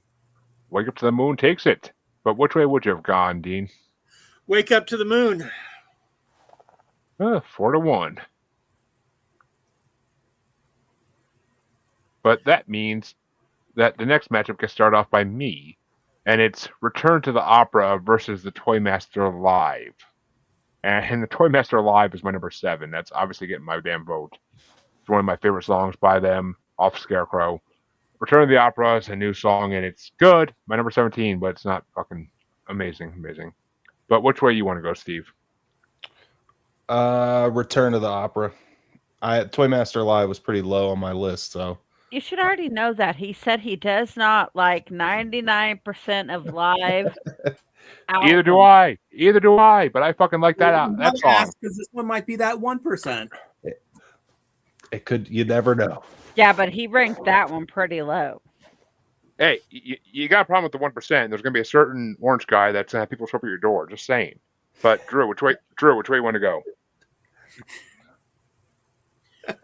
Speaker 1: Wake Up to the Moon takes it. But which way would you have gone, Dean?
Speaker 4: Wake Up to the Moon.
Speaker 1: 4-1. But that means that the next matchup gets started off by me, and it's Return to the Opera versus the Toymaster Live. And the Toymaster Live is my number 7. That's obviously getting my damn vote. It's one of my favorite songs by them, off Scarecrow. Return to the Opera is a new song, and it's good. My number 17, but it's not fucking amazing. But which way you want to go, Steve?
Speaker 5: Return to the Opera. Toymaster Live was pretty low on my list, so.
Speaker 3: You should already know that. He said he does not like 99% of live
Speaker 1: Either do I. But I fucking like that song.
Speaker 2: Because this one might be that 1%.
Speaker 5: It could. You never know.
Speaker 3: Yeah, but he ranked that one pretty low.
Speaker 1: Hey, you got a problem with the 1%. There's going to be a certain orange guy that's going to have people show up at your door. Just saying. But Drew, which way you want to go?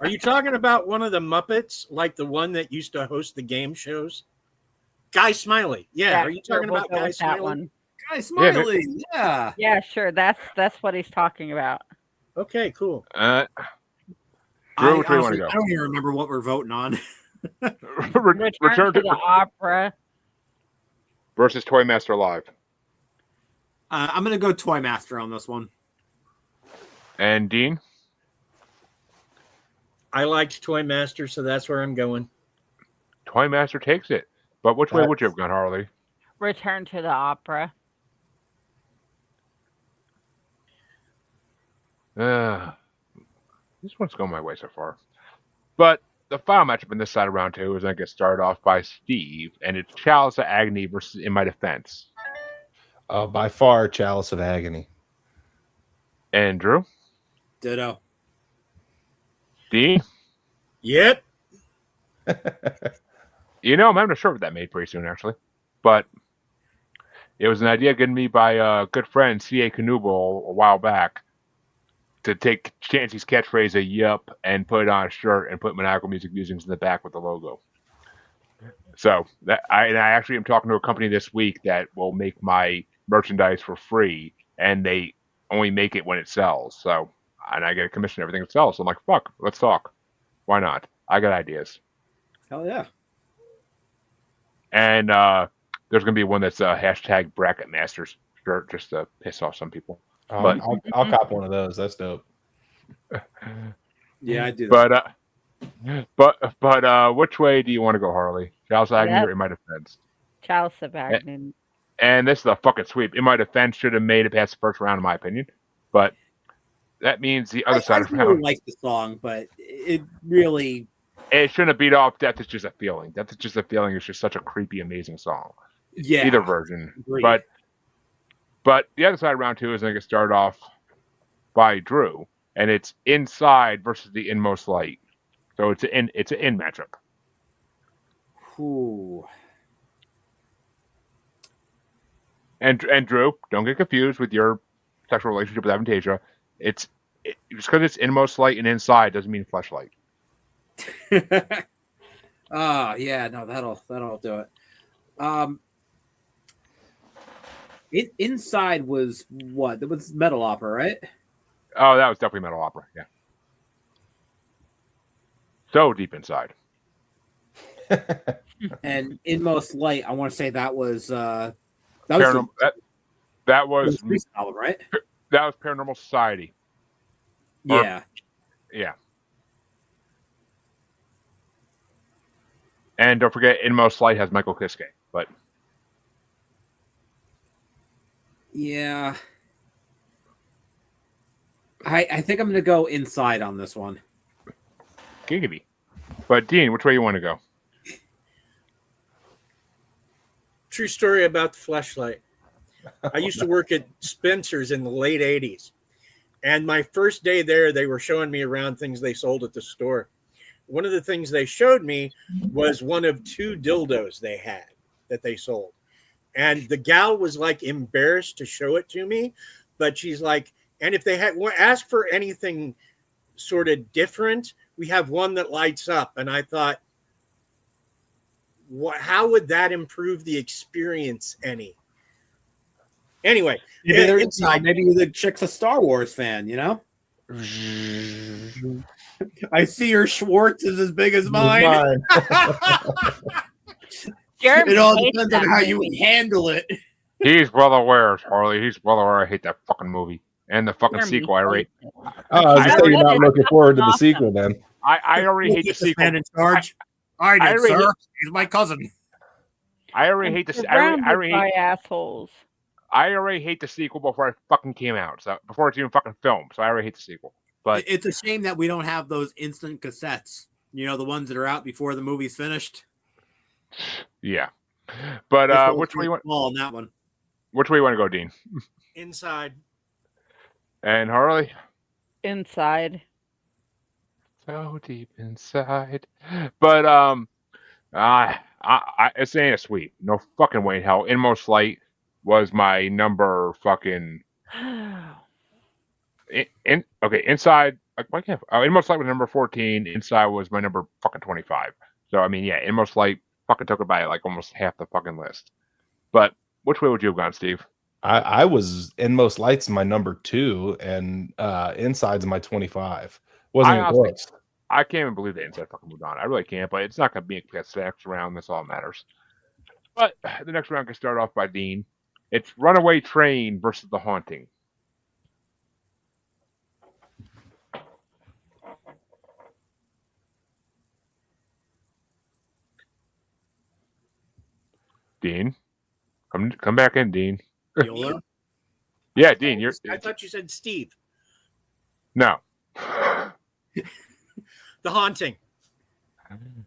Speaker 4: Are you talking about one of the Muppets, like the one that used to host the game shows? Guy Smiley. Yeah. Are you talking about Guy Smiley?
Speaker 3: One.
Speaker 2: Guy Smiley. Yeah.
Speaker 3: Yeah, sure. That's what he's talking about.
Speaker 4: Okay, cool.
Speaker 1: Drew, which way you want to go?
Speaker 2: I don't even remember what we're voting on.
Speaker 3: Return to the Opera
Speaker 1: versus Toymaster Live.
Speaker 2: I'm going to go Toymaster on this one.
Speaker 1: And Dean?
Speaker 4: I liked Toymaster, so that's where I'm going.
Speaker 1: Toymaster takes it. But which way would you have gone, Harley?
Speaker 3: Return to the Opera.
Speaker 1: This one's going my way so far. But the final matchup in this side of round 2 is going to get started off by Steve, and it's Chalice of Agony versus In My Defense.
Speaker 5: By far, Chalice of Agony.
Speaker 1: And Drew?
Speaker 2: Ditto.
Speaker 1: Dean?
Speaker 4: Yep.
Speaker 1: I'm having a shirt with that made pretty soon, actually. But it was an idea given me by a good friend, C.A. Knuble, a while back, to take Chancey's catchphrase of "yup" and put it on a shirt and put Maniacal Music Musings in the back with the logo. So I actually am talking to a company this week that will make my merchandise for free, and they only make it when it sells. So, and I get a commission on everything it sells. So I'm like, fuck, let's talk. Why not? I got ideas.
Speaker 2: Hell yeah.
Speaker 1: And there's going to be one that's a hashtag Bracket Masters shirt just to piss off some people. But
Speaker 5: I'll cop one of those. That's dope.
Speaker 2: Yeah, I do that.
Speaker 1: But which way do you want to go, Harley? Chalice of Agony or In My Defense?
Speaker 3: Chalice of Agony.
Speaker 1: And this is a fucking sweep. In My Defense should have made it past the first round, in my opinion. But that means the other side of the round.
Speaker 2: I really like the song, but it really...
Speaker 1: It shouldn't have beat off Death Is Just a Feeling. Death Is Just a Feeling is just such a creepy, amazing song.
Speaker 2: Yeah.
Speaker 1: Either version.
Speaker 2: Agreed.
Speaker 1: But the other side of round 2 is going to get started off by Drew, and it's Inside versus the Inmost Light. So it's an in matchup.
Speaker 2: Ooh.
Speaker 1: And Drew, don't get confused with your sexual relationship with Avantasia. Just because it's Inmost Light and Inside doesn't mean Fleshlight.
Speaker 2: Yeah, no, that'll do it. Inside was what? That was Metal Opera, right?
Speaker 1: Oh, that was definitely Metal Opera, yeah. So deep inside.
Speaker 2: And Inmost Light, I want to say that was that was the recent album, right?
Speaker 1: That was Paranormal Society.
Speaker 2: Yeah.
Speaker 1: Yeah. And don't forget, Inmost Light has Michael Kiske, but
Speaker 2: yeah, I think I'm gonna go Inside on this one.
Speaker 1: Giggity. But Dean, which way you want to go?
Speaker 4: True story about the Fleshlight. I used to work at Spencer's in the late 80s. And my first day there, they were showing me around things they sold at the store. One of the things they showed me was one of 2 dildos they had that they sold. And the gal was like embarrassed to show it to me, but she's like, and if they had asked for anything sort of different, we have one that lights up. And I thought, how would that improve the experience any? Anyway,
Speaker 2: maybe the chick's a Star Wars fan, you know? I see your Schwartz is as big as mine.
Speaker 3: Jeremy
Speaker 2: It all
Speaker 3: hates
Speaker 2: depends
Speaker 3: that
Speaker 2: on how you
Speaker 3: movie.
Speaker 2: handle it.
Speaker 1: He's well aware, Harley. He's well aware I hate that fucking movie. And the fucking
Speaker 3: Jeremy
Speaker 1: sequel I rate.
Speaker 3: hates it.
Speaker 5: Oh, I was
Speaker 1: I
Speaker 5: just saying you're not looking forward to the
Speaker 3: Awesome.
Speaker 5: sequel then.
Speaker 1: I already hate the
Speaker 2: Get this
Speaker 1: sequel.
Speaker 2: man in charge. I did,
Speaker 1: already
Speaker 2: sir.
Speaker 1: hate-
Speaker 2: He's my cousin.
Speaker 1: I already hate the I
Speaker 3: Surrounded
Speaker 1: already
Speaker 3: by
Speaker 1: hate,
Speaker 3: assholes.
Speaker 1: I already hate the sequel before it fucking came out. So before it's even fucking filmed. So I already hate the sequel. But
Speaker 2: It's a shame that we don't have those instant cassettes. You know, the ones that are out before the movie's finished.
Speaker 1: yeah. But which way you want?
Speaker 2: On that one.
Speaker 1: Which way you want to go, Dean?
Speaker 4: inside.
Speaker 1: And Harley?
Speaker 3: Inside.
Speaker 1: So deep inside. But it's ain't a sweep. No fucking way in hell. Inmost Light was my number fucking inside. Like, why can't Inmost Light was number 14. Inside was my number fucking 25. So I mean, yeah, Inmost Light fucking took it by like almost half the fucking list. But which way would you have gone, Steve?
Speaker 5: I was Inmost Lights my number 2, and Inside's my 25. Wasn't even
Speaker 1: honestly-
Speaker 5: close.
Speaker 1: I can't even believe that Inside fucking moved on. I really can't, but it's not going to be a next round. That's all that matters. But the next round can start off by Dean. It's Runaway Train versus The Haunting. Dean, come back in, Dean.
Speaker 2: Bueller?
Speaker 1: Yeah, Dean, you're
Speaker 4: I thought you said Steve.
Speaker 1: no.
Speaker 4: The Haunting.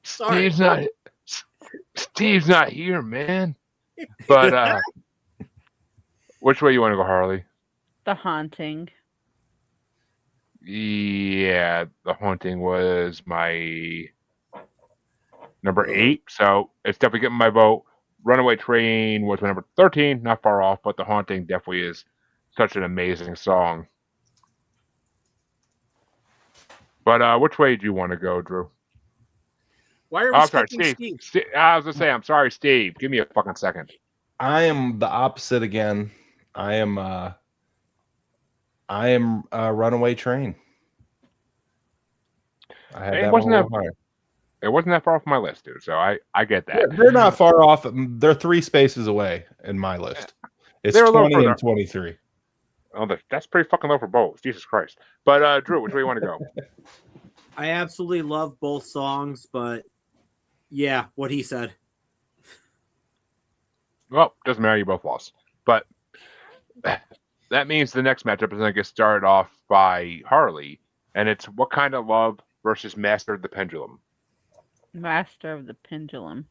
Speaker 4: Sorry.
Speaker 1: Steve's not here, man. But which way you want to go, Harley?
Speaker 3: The Haunting.
Speaker 1: Yeah, The Haunting was my number 8, so it's definitely getting my vote. Runaway Train was my number 13, not far off, but The Haunting definitely is such an amazing song. But which way do you want to go, Drew?
Speaker 4: Why are we
Speaker 1: I'm sorry,
Speaker 4: skipping
Speaker 1: Steve. I was gonna say, I'm sorry, Steve. Give me a fucking second.
Speaker 5: I am the opposite again. I am Runaway Train. I had
Speaker 1: It
Speaker 5: that
Speaker 1: wasn't
Speaker 5: one a
Speaker 1: that-
Speaker 5: little higher.
Speaker 1: It wasn't that far off my list, dude. So I get that.
Speaker 5: They're not far off. They're 3 spaces away in my list. It's
Speaker 1: They're a little
Speaker 5: 20 and
Speaker 1: further.
Speaker 5: 23.
Speaker 1: Oh, that's pretty fucking low for both. Jesus Christ. But Drew, which way you want to go?
Speaker 2: I absolutely love both songs, but yeah, what he said.
Speaker 1: Well, doesn't matter. You both lost. But that means the next matchup is going to get started off by Harley, and it's What Kind of Love versus Master of the Pendulum.
Speaker 3: Master of the Pendulum.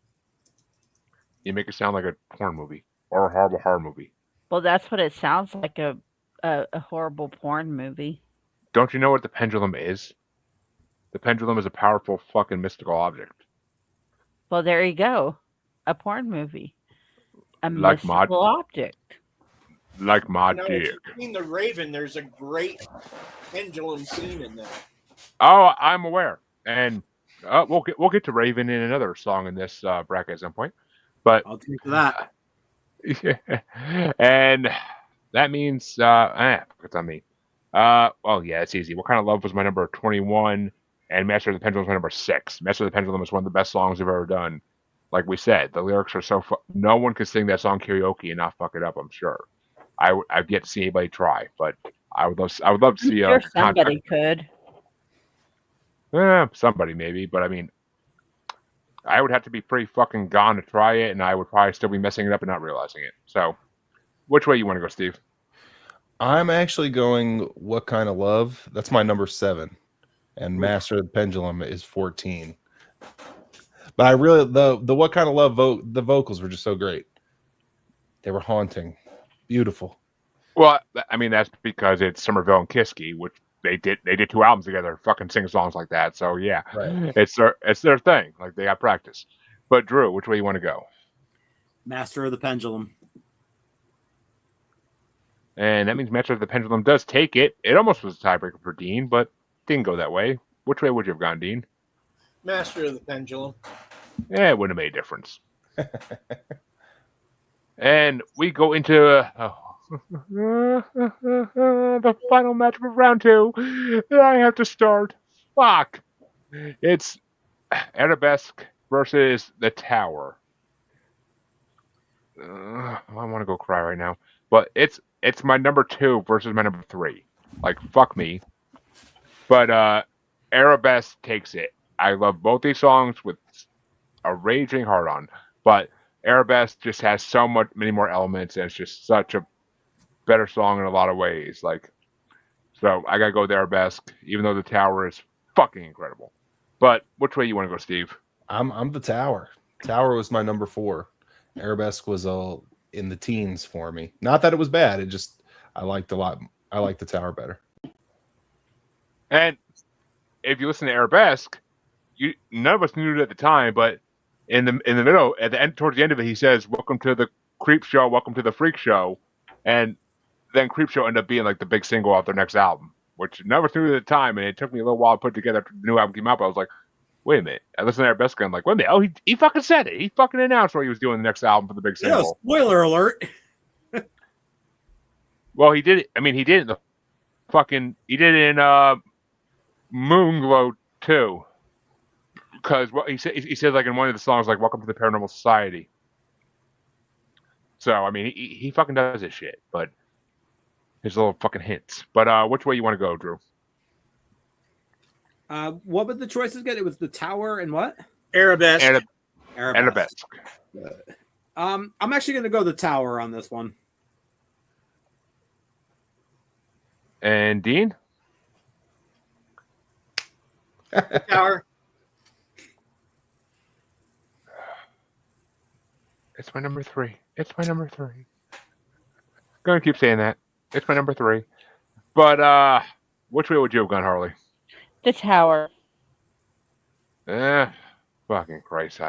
Speaker 1: You make it sound like a porn movie or a horrible horror movie.
Speaker 3: Well, that's what it sounds like, a horrible porn movie.
Speaker 1: Don't you know what the pendulum is? The pendulum is a powerful fucking mystical object.
Speaker 3: Well, there you go. A porn movie. A
Speaker 1: Like
Speaker 3: mystical object.
Speaker 1: Like my
Speaker 4: No,
Speaker 1: dick.
Speaker 4: if you've seen The Raven, there's a great pendulum scene in there.
Speaker 1: Oh, I'm aware. And we'll get to Raven in another song in this bracket at some point. But
Speaker 2: I'll take that.
Speaker 1: and that means it's on me. Well, yeah, it's easy. What Kind of Love was my number 21, and Master of the Pendulum was my number 6. Master of the Pendulum is one of the best songs I've ever done. Like we said, the lyrics are so no one can sing that song karaoke and not fuck it up. I'm sure. I've yet to see anybody try, but I would love to see
Speaker 3: I'm sure somebody could.
Speaker 1: somebody maybe, but I mean, I would have to be pretty fucking gone to try it, and I would probably still be messing it up and not realizing it. So, which way you want to go, Steve?
Speaker 5: I'm actually going What Kind of Love. That's my number 7. And Master of the Pendulum is 14. But I really the What Kind of Love the vocals were just so great. They were haunting. Beautiful.
Speaker 1: Well, I mean that's because it's Somerville and Kiski, which they did 2 albums together, fucking sing songs like that. So yeah,
Speaker 5: Right.
Speaker 1: it's their thing. Like they got practice. But Drew, which way you want to go?
Speaker 2: Master of the Pendulum.
Speaker 1: And that means Master of the Pendulum does take it. It almost was a tiebreaker for Dean, but didn't go that way. Which way would you have gone, Dean?
Speaker 4: Master of the Pendulum.
Speaker 1: Yeah, it wouldn't have made a difference. And we go into the final match of round 2. I have to start. Fuck. It's Arabesque versus the Tower. I want to go cry right now, but it's my number 2 versus my number 3. Like fuck me. But Arabesque takes it. I love both these songs with a raging heart on, but Arabesque just has many more elements, and it's just such a better song in a lot of ways. Like, so I gotta go with Arabesque, even though the Tower is fucking incredible. But which way you want to go, Steve?
Speaker 5: I'm the Tower. Tower was my number 4. Arabesque was in the teens for me. Not that it was bad. It just I liked the Tower better.
Speaker 1: And if you listen to Arabesque, none of us knew it at the time, but in the middle, at the end, towards the end of it, he says, "Welcome to the Creep Show, welcome to the Freak Show," and then Creep Show ended up being like the big single off their next album, which never knew at the time, and it took me a little while to put together after the new album came out. But I was like, wait a minute. I listened to Arabesque, and I'm like, wait a minute. Oh, he fucking said it. He fucking announced what he was doing the next album for the big single.
Speaker 2: Yeah, spoiler alert.
Speaker 1: Well, he did it. I mean, he did it he did it in Moonglow too. Because what he said like in one of the songs, like "Welcome to the Paranormal Society." So I mean, he fucking does this shit, but his little fucking hints. But which way you want to go, Drew?
Speaker 2: What were the choices again? It was the Tower and what?
Speaker 4: Arabesque.
Speaker 1: Arabesque.
Speaker 2: I'm actually going to go the Tower on this one.
Speaker 1: And Dean?
Speaker 4: Tower.
Speaker 1: It's my number 3. It's my number 3. Gonna keep saying that. It's my number 3. But which way would you have gone, Harley?
Speaker 3: The Tower.
Speaker 1: Fucking Christ,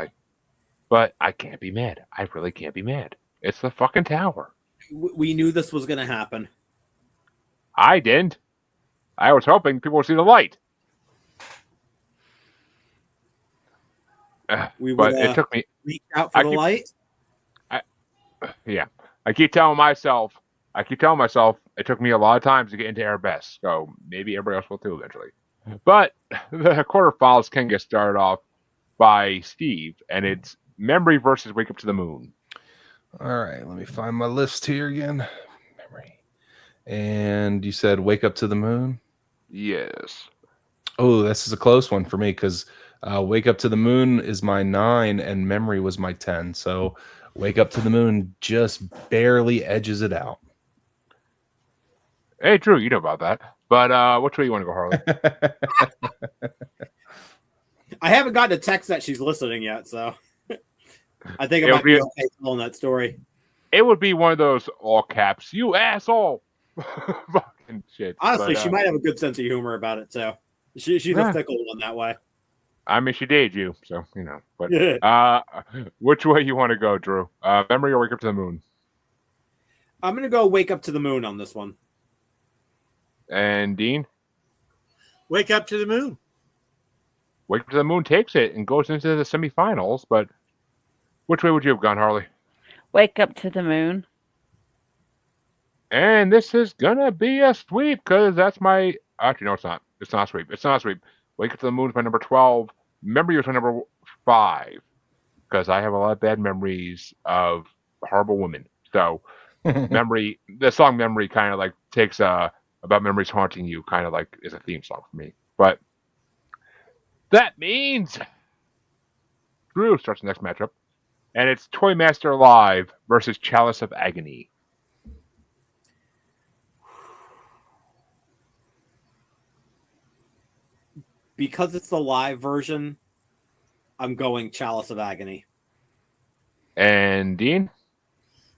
Speaker 1: But I can't be mad. I really can't be mad. It's the fucking Tower.
Speaker 2: We knew this was going to happen.
Speaker 1: I didn't. I was hoping people would see the light. But it took me.
Speaker 2: Reach out for the light.
Speaker 1: Yeah, I keep telling myself. It took me a lot of times to get into Arabesque, so maybe everybody else will too eventually. But the quarterfinals can get started off by Steve, and it's Memory versus Wake Up to the Moon.
Speaker 5: All right, let me find my list here again. Memory. And you said Wake Up to the Moon?
Speaker 1: Yes.
Speaker 5: Oh, this is a close one for me because Wake Up to the Moon is my 9 and Memory was my 10. So Wake Up to the Moon just barely edges it out.
Speaker 1: Hey, Drew, you know about that. But which way you want to go, Harley?
Speaker 2: I haven't gotten a text that she's listening yet, so I think I might be okay telling that story.
Speaker 1: It would be one of those all caps, "You asshole." Fucking shit.
Speaker 2: Honestly, she might have a good sense of humor about it, too. She's a fickle one that way.
Speaker 1: I mean, she dated you, so, you know. But which way you want to go, Drew? Memory or Wake Up to the Moon?
Speaker 2: I'm going to go Wake Up to the Moon on this one.
Speaker 1: And Dean?
Speaker 4: Wake Up to the Moon.
Speaker 1: Wake Up to the Moon takes it and goes into the semifinals, but which way would you have gone, Harley?
Speaker 3: Wake Up to the Moon.
Speaker 1: And this is gonna be a sweep because that's my. Actually, no, it's not. It's not a sweep. It's not a sweep. Wake Up to the Moon is my number 12. Memory was my number 5 because I have a lot of bad memories of horrible women. So, Memory, the song Memory kind of like takes about memories haunting you, kind of like is a theme song for me. But that means Drew starts the next matchup, and it's Toy Master Live versus Chalice of Agony.
Speaker 2: Because it's the live version, I'm going Chalice of Agony.
Speaker 1: And Dean?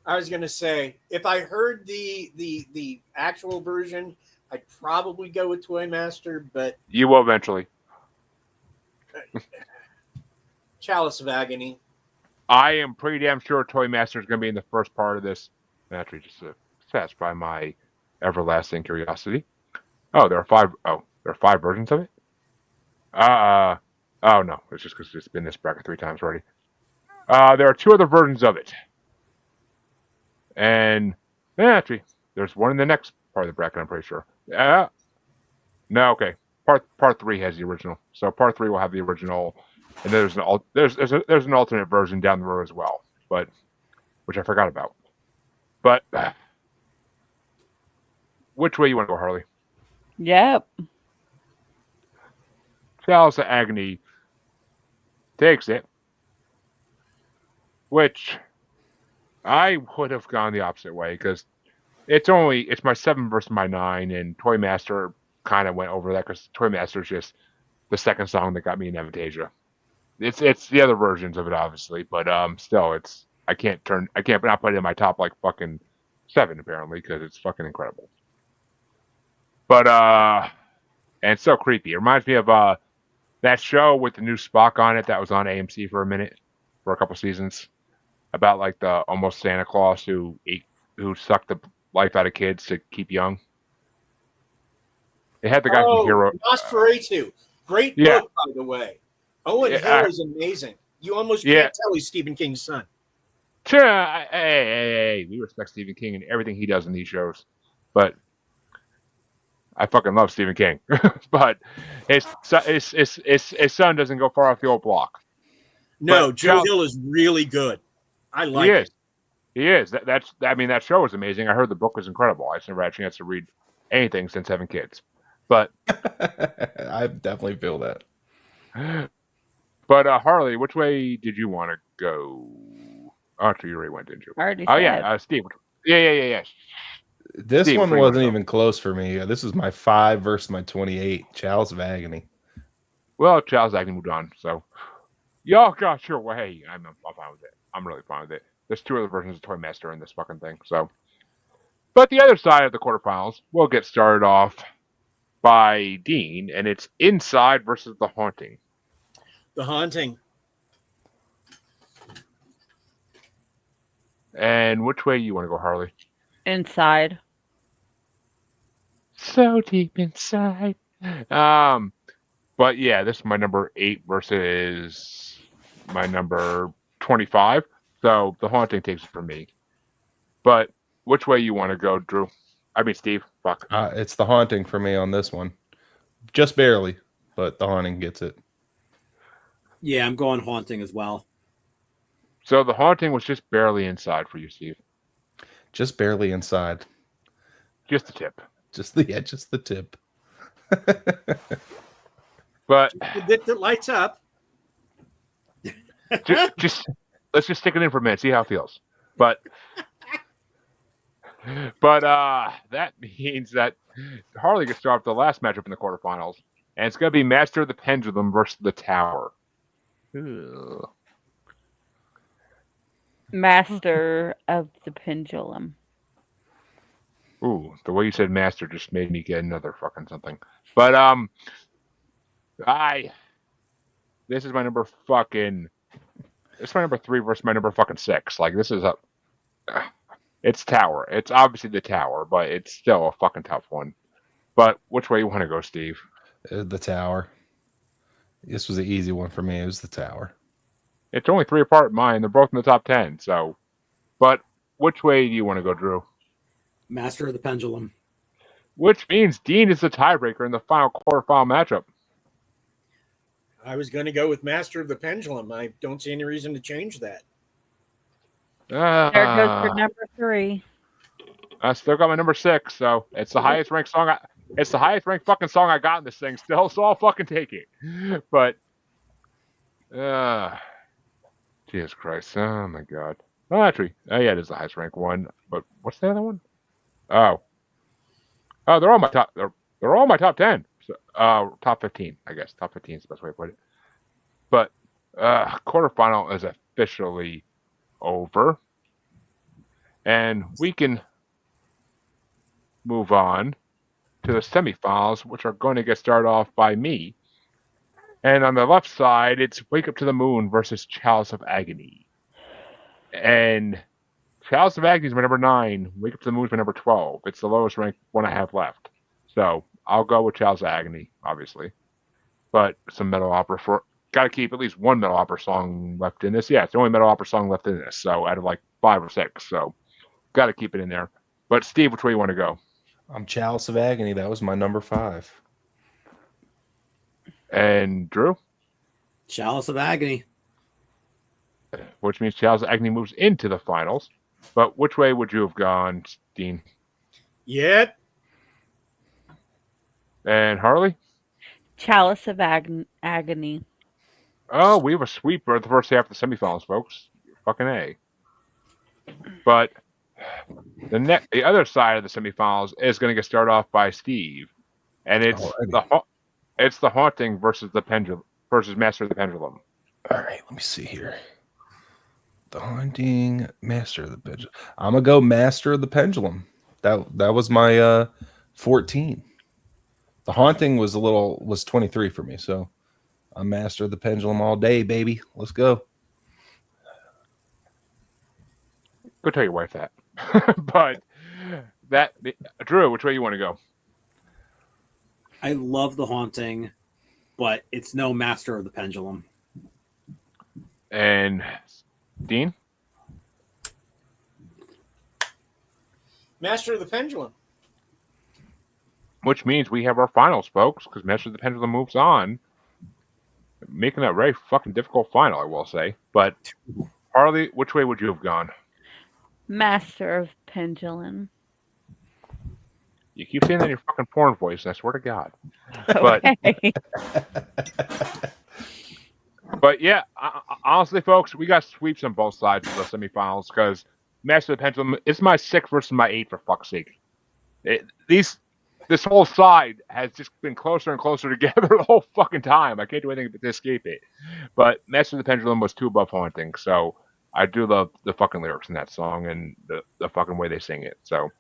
Speaker 4: I was gonna say, if I heard the actual version, I'd probably go with Toy Master, but
Speaker 1: You will eventually.
Speaker 4: Chalice of Agony.
Speaker 1: I am pretty damn sure Toy Master is going to be in the first part of this. Actually, just to satisfy my everlasting curiosity. Oh, there are five. Oh, there are five versions of it. Oh no, it's just because it's been this bracket 3 times already. There are 2 other versions of it, and actually, there's one in the next part of the bracket. I'm pretty sure. No, okay. Part 3 has the original, so part 3 will have the original, and there's an alternate version down the road as well, but which I forgot about. But which way you want to go, Harley?
Speaker 3: Yep.
Speaker 1: Chalice of Agony takes it, which I would have gone the opposite way because it's my 7 versus my 9, and Toy Master kind of went over that because Toy Master is just the second song that got me in Avantasia. It's the other versions of it, obviously, but still, I can't not put it in my top like fucking 7 apparently because it's fucking incredible. But and it's so creepy. It reminds me of that show with the new Spock on it that was on AMC for a couple seasons, about like the almost Santa Claus who sucked the life out of kids to keep young. It had the guy from Hero.
Speaker 4: Nosferatu. Great book, by the way. Owen Hill is amazing. You almost can't tell he's Stephen King's son.
Speaker 1: Hey, we respect Stephen King and everything he does in these shows, but I fucking love Stephen King. But his son doesn't go far off the old block.
Speaker 4: No, Joe Hill is really good. I like it.
Speaker 1: He is. That show was amazing. I heard the book was incredible. I just never had a chance to read anything since having kids. But
Speaker 5: I definitely feel that.
Speaker 1: But Harley, which way did you want to go? Oh, actually, you already went, didn't you?
Speaker 3: I already
Speaker 1: said.
Speaker 3: Yeah,
Speaker 1: Steve. Yeah.
Speaker 5: This
Speaker 1: Steve,
Speaker 5: one wasn't even close for me. This is my 5 versus my 28. Chalice of Agony.
Speaker 1: Well, Chalice of Agony moved on, so y'all got your way. I'm fine with it. I'm really fine with it. There's 2 other versions of Toy Master in this fucking thing. So, but the other side of the quarterfinals, we'll get started off by Dean, and it's Inside versus The Haunting.
Speaker 4: The Haunting.
Speaker 1: And which way you want to go, Harley?
Speaker 3: Inside.
Speaker 1: So deep inside. But yeah, this is my number 8 versus my number 25. So The Haunting takes it for me. But which way you want to go, Drew? I mean, Steve. Fuck.
Speaker 5: It's The Haunting for me on this one. Just barely, but The Haunting gets it.
Speaker 2: Yeah, I'm going Haunting as well.
Speaker 1: So The Haunting was just barely inside for you, Steve.
Speaker 5: Just barely inside.
Speaker 1: Just the tip.
Speaker 5: Just the tip.
Speaker 1: But
Speaker 4: the lights up.
Speaker 1: just let's just stick it in for a minute, see how it feels. But that means that Harley gets to start off the last matchup in the quarterfinals, and it's going to be Master of the Pendulum versus the Tower. Ugh.
Speaker 3: Master of the Pendulum.
Speaker 1: Ooh, the way you said master just made me get another fucking something. But this is my number fucking. It's my number 3 versus my number fucking 6. Like this is it's Tower. It's obviously the Tower, but it's still a fucking tough one. But which way you want to go, Steve?
Speaker 5: The Tower. This was an easy one for me. It was the Tower.
Speaker 1: It's only 3 apart in mine. They're both in the top 10. So, but which way do you want to go, Drew?
Speaker 2: Master of the Pendulum.
Speaker 1: Which means Dean is the tiebreaker in the final quarterfinal matchup.
Speaker 4: I was going to go with Master of the Pendulum. I don't see any reason to change that.
Speaker 3: There goes for number 3.
Speaker 1: I still got my number 6, so it's the highest ranked song. It's the highest ranked fucking song I got in this thing still, so I'll fucking take it. But, Jesus Christ, oh my God. Oh, actually, yeah, it is the highest ranked one. But what's the other one? Oh, they're all my top. They're all my top 10. So, top 15, I guess. Top 15 is the best way to put it. But quarterfinal is officially over, And we can move on to the semifinals, which are going to get started off by me. And on the left side, it's Wake Up to the Moon versus Chalice of Agony. And Chalice of Agony is my number 9. Wake Up to the Moon is my number 12. It's the lowest ranked one I have left. So I'll go with Chalice of Agony, obviously. But some metal opera for... Got to keep at least one metal opera song left in this. Yeah, it's the only metal opera song left in this. So out of like 5 or 6. So got to keep it in there. But Steve, which way you want to go?
Speaker 5: I'm Chalice of Agony. That was my number 5.
Speaker 1: And Drew?
Speaker 2: Chalice of Agony.
Speaker 1: Which means Chalice of Agony moves into the finals. But which way would you have gone, Dean?
Speaker 4: Yep.
Speaker 1: And Harley?
Speaker 3: Chalice of Agony.
Speaker 1: Oh, we have a sweeper at the first half of the semifinals, folks. Fucking A. But the other side of the semifinals is going to get started off by Steve, and it's the Haunting versus the Pendulum versus Master of the Pendulum.
Speaker 5: All right, let me see here. The Haunting, Master of the Pendulum. I'm gonna go Master of the Pendulum. That was my 14. The Haunting was 23 for me, so I'm Master of the Pendulum all day, baby. Let's go.
Speaker 1: Go tell your wife that. But Drew, which way you want to go?
Speaker 2: I love The Haunting, but it's no Master of the Pendulum.
Speaker 1: And Dean?
Speaker 4: Master of the Pendulum.
Speaker 1: Which means we have our finals, folks, because Master of the Pendulum moves on. Making that very fucking difficult final, I will say. But Harley, which way would you have gone?
Speaker 3: Master of Pendulum.
Speaker 1: You keep saying that in your fucking porn voice, and I swear to God. But,
Speaker 3: Okay.
Speaker 1: but yeah, honestly, folks, we got sweeps on both sides of the semifinals because Master of the Pendulum is my 6 versus my 8, for fuck's sake. This whole side has just been closer and closer together the whole fucking time. I can't do anything but escape it. But Master of the Pendulum was 2 above Haunting, so I do love the fucking lyrics in that song and the fucking way they sing it. So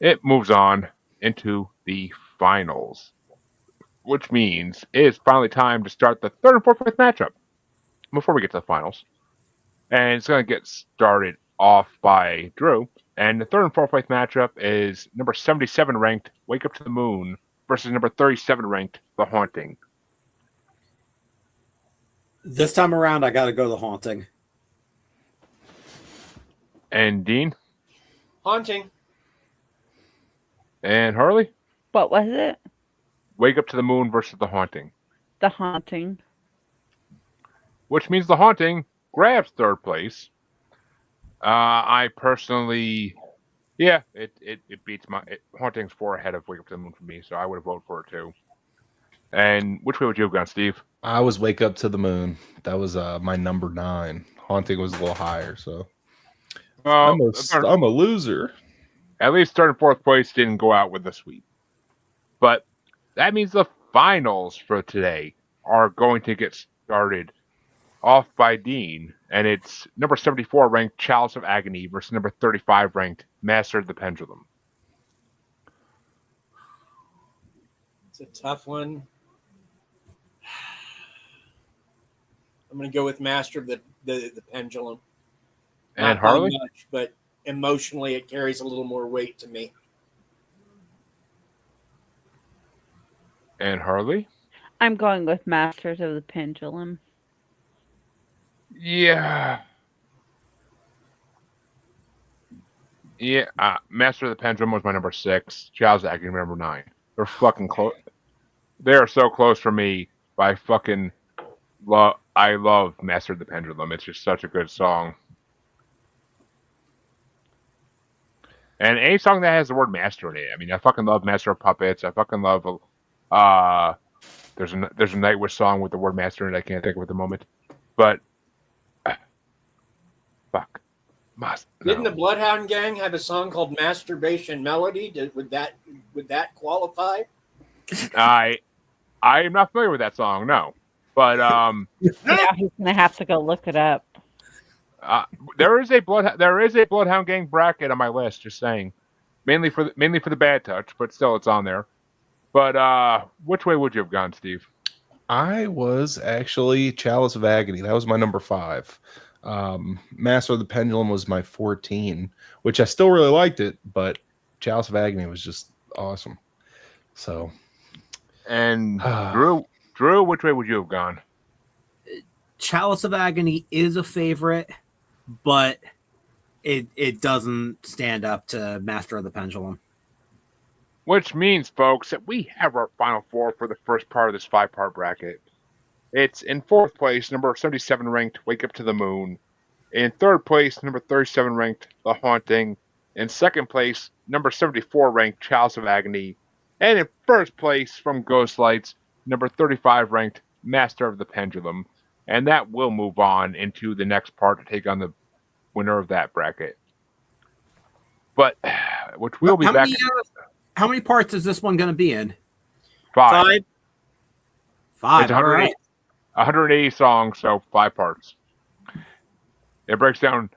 Speaker 1: it moves on into the finals, which means it's finally time to start the third and fourth place matchup before we get to the finals. And it's going to get started off by Drew. And the third and fourth place matchup is number 77 ranked Wake Up to the Moon versus number 37 ranked The Haunting.
Speaker 2: This time around, I got to go The Haunting.
Speaker 1: And Dean?
Speaker 4: Haunting.
Speaker 1: And Harley?
Speaker 3: What was it?
Speaker 1: Wake Up to the Moon versus The Haunting.
Speaker 3: The Haunting.
Speaker 1: Which means The Haunting grabs third place. I personally, yeah, it beats Haunting's 4 ahead of Wake Up to the Moon for me, so I would vote for it too. And which way would you have gone, Steve?
Speaker 5: I was Wake Up to the Moon. That was my number 9. Haunting was a little higher, so I'm a loser.
Speaker 1: At least third and fourth place didn't go out with the sweep. But that means the finals for today are going to get started off by Dean, and it's number 74 ranked Chalice of Agony versus number 35 ranked Master of the Pendulum.
Speaker 4: It's a tough one. I'm going to go with Master of the Pendulum.
Speaker 1: And
Speaker 4: Not by
Speaker 1: Harley?
Speaker 4: much, but emotionally it carries a little more weight to me.
Speaker 1: And Harley?
Speaker 3: I'm going with Masters of the Pendulum.
Speaker 1: Yeah. Yeah, Master of the Pendulum was my number 6. Chalice of Agony number 9. They're fucking close. They are so close for me. But I love Master of the Pendulum. It's just such a good song. And any song that has the word master in it. I mean, I fucking love Master of Puppets. I fucking love there's a Nightwish song with the word master in it. I can't think of it at the moment. But fuck.
Speaker 4: Didn't the Bloodhound Gang have a song called Masturbation Melody? Would that qualify?
Speaker 1: I am not familiar with that song, no. But
Speaker 3: Now he's gonna have to go look it up.
Speaker 1: There is a Bloodhound Gang bracket on my list. Just saying, mainly for the Bad Touch, but still it's on there. But which way would you have gone, Steve?
Speaker 5: I was actually Chalice of Agony. That was my number 5. Master of the Pendulum was my 14, which I still really liked it, but Chalice of Agony was just awesome. So,
Speaker 1: and Drew, which way would you have gone?
Speaker 2: Chalice of Agony is a favorite, but it doesn't stand up to Master of the Pendulum.
Speaker 1: Which means, folks, that we have our final 4 for the first part of this 5-part bracket. It's in 4th place, number 77 ranked Wake Up to the Moon. In 3rd place, number 37 ranked The Haunting. In 2nd place, number 74 ranked Chalice of Agony. And in 1st place, from Ghostlights, number 35 ranked Master of the Pendulum. And that will move on into the next part to take on the winner of that bracket. But, which we'll be back.
Speaker 2: How many parts is this one going to be in?
Speaker 1: 5.
Speaker 2: 5.
Speaker 1: It's 180 songs, so 5 parts. It breaks down.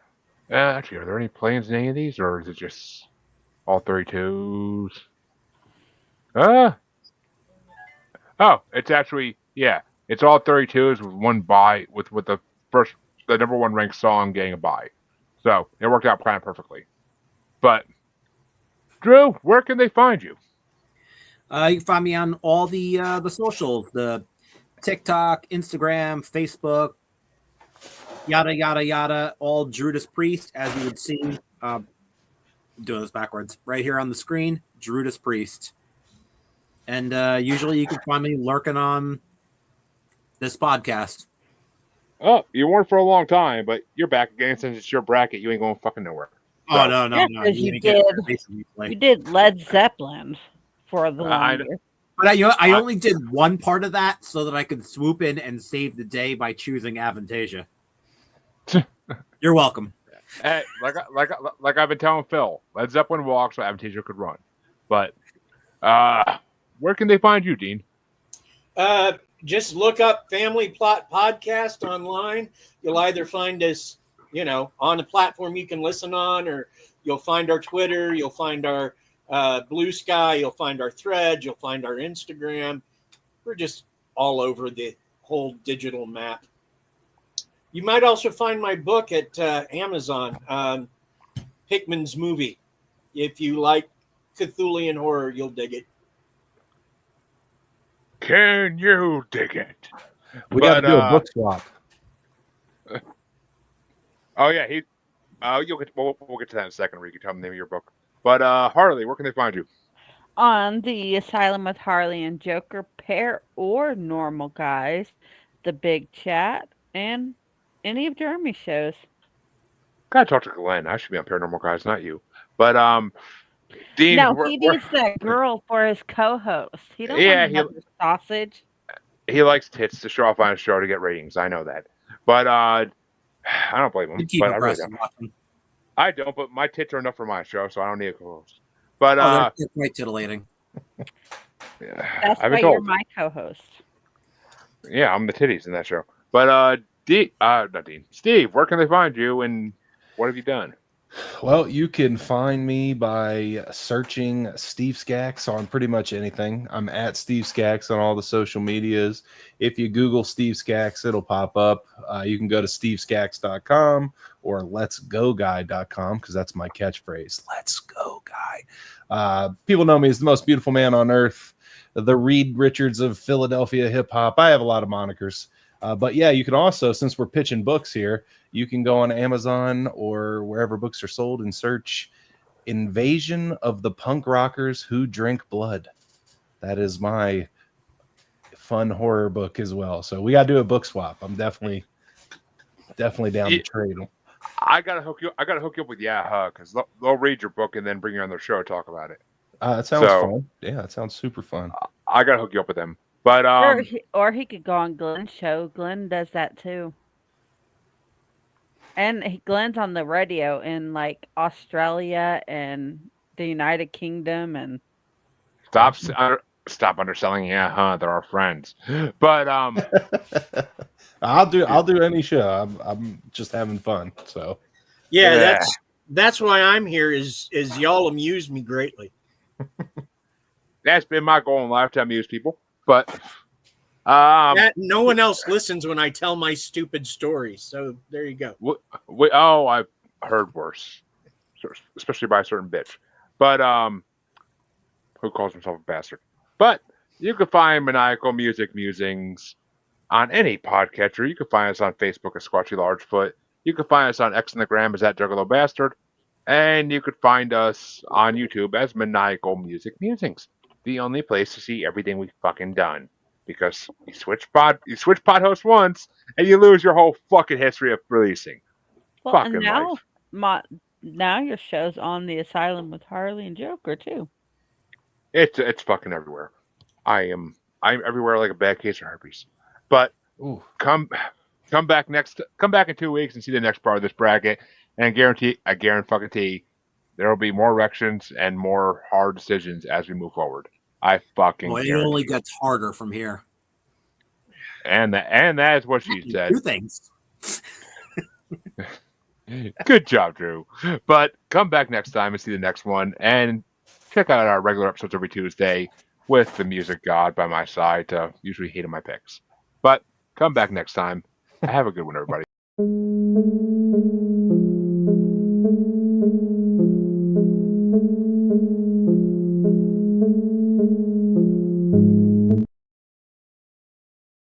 Speaker 1: Actually, are there any play-ins in any of these, or is it just all 32s? Oh, it's actually, yeah, it's all 32s with one bye, with the number 1 ranked song getting a bye. So it worked out kind of perfectly. But Drew, where can they find you?
Speaker 2: You can find me on all the socials, the TikTok, Instagram, Facebook, yada yada yada. All Drewdaspriest, as you would see. I'm doing this backwards. Right here on the screen, Drewdaspriest. And usually you can find me lurking on this podcast.
Speaker 1: Oh, you weren't for a long time, but you're back again since it's your bracket. You ain't going fucking nowhere.
Speaker 2: Oh, no.
Speaker 3: You did Led Zeppelin for the longest.
Speaker 2: But I only did one part of that so that I could swoop in and save the day by choosing Avantasia. You're welcome.
Speaker 1: Hey, like I've been telling Phil, Led Zeppelin walks so Avantasia could run. But where can they find you, Dean?
Speaker 4: Just look up Family Plot Podcast online. You'll either find us, on a platform you can listen on, or you'll find our Twitter, you'll find our Blue Sky, you'll find our Thread, you'll find our Instagram. We're just all over the whole digital map. You might also find my book at Amazon, Hickman's Movie. If you like Cthulhian horror, you'll dig it.
Speaker 1: Can you dig it?
Speaker 5: We got to do a book swap.
Speaker 1: Oh yeah, we'll get to that in a second. Where you can tell them the name of your book. But Harley, where can they find you?
Speaker 3: On the Asylum with Harley and Joker, Pair or Normal Guys, The Big Chat, and any of Jeremy's shows.
Speaker 1: Gotta talk to Glenn. I should be on Paranormal Guys, not you. But Dean,
Speaker 3: no, he needs that girl for his co-host. He don't want another sausage.
Speaker 1: He likes tits to show off on his show to get ratings. I know that, but I don't blame him. But I really don't. I don't, but my tits are enough for my show, so I don't need a co-host. But
Speaker 2: they're quite titillating.
Speaker 3: That's why you're my co-host.
Speaker 1: Yeah, I'm the titties in that show. But not Dean. Steve, where can they find you, and what have you done?
Speaker 5: Well, you can find me by searching Steve Skax on pretty much anything. I'm at Steve Skax on all the social medias. If you Google Steve Skax, it'll pop up. You can go to steveskax.com or letsgoguy.com because that's my catchphrase. Let's go, guy. People know me as the most beautiful man on earth, the Reed Richards of Philadelphia hip hop. I have a lot of monikers. But yeah, you can also, since we're pitching books here, you can go on Amazon or wherever books are sold and search Invasion of the Punk Rockers Who Drink Blood. That is my fun horror book as well. So we got to do a book swap. I'm definitely down to trade them.
Speaker 1: I gotta hook you up with Yahoo because they'll read your book and then bring you on their show to talk about it.
Speaker 5: That sounds fun. Yeah, that sounds super fun.
Speaker 1: I gotta hook you up with them. But
Speaker 3: or he could go on Glenn's show. Glenn does that too. And Glenn's on the radio in like Australia and the United Kingdom and
Speaker 1: stop Stop underselling. Yeah, huh? They're our friends. But
Speaker 5: I'll do any show. I'm just having fun. So
Speaker 4: Yeah,
Speaker 1: Yeah.
Speaker 4: that's why I'm here. Is y'all amuse me greatly.
Speaker 1: That's been my goal in life to amuse people. But
Speaker 4: No one else listens when I tell my stupid stories. So there you go.
Speaker 1: I've heard worse, especially by a certain bitch. But who calls himself a bastard? But you can find Maniacal Music Musings on any podcatcher. You can find us on Facebook as Squatchy Largefoot. You can find us on X and the Gram as Juggalo Bastard. And you could find us on YouTube as Maniacal Music Musings. The only place to see everything we've fucking done. Because you switch pod hosts once and you lose your whole fucking history of releasing.
Speaker 3: Well, and
Speaker 1: Fucking
Speaker 3: now
Speaker 1: life.
Speaker 3: now your show's on the Asylum with Harley and Joker too.
Speaker 1: It's fucking everywhere. I'm everywhere like a bad case of herpes. But
Speaker 5: ooh.
Speaker 1: come back in 2 weeks and see the next part of this bracket, and I guarantee there will be more erections and more hard decisions as we move forward. I fucking
Speaker 2: Well, it
Speaker 1: guarantee.
Speaker 2: only gets harder from here.
Speaker 1: And that is what she said.
Speaker 2: Two things.
Speaker 1: Good job, Drew. But come back next time and see the next one, and check out our regular episodes every Tuesday with the music god by my side to usually hate on my picks. But come back next time. Have a good one, everybody.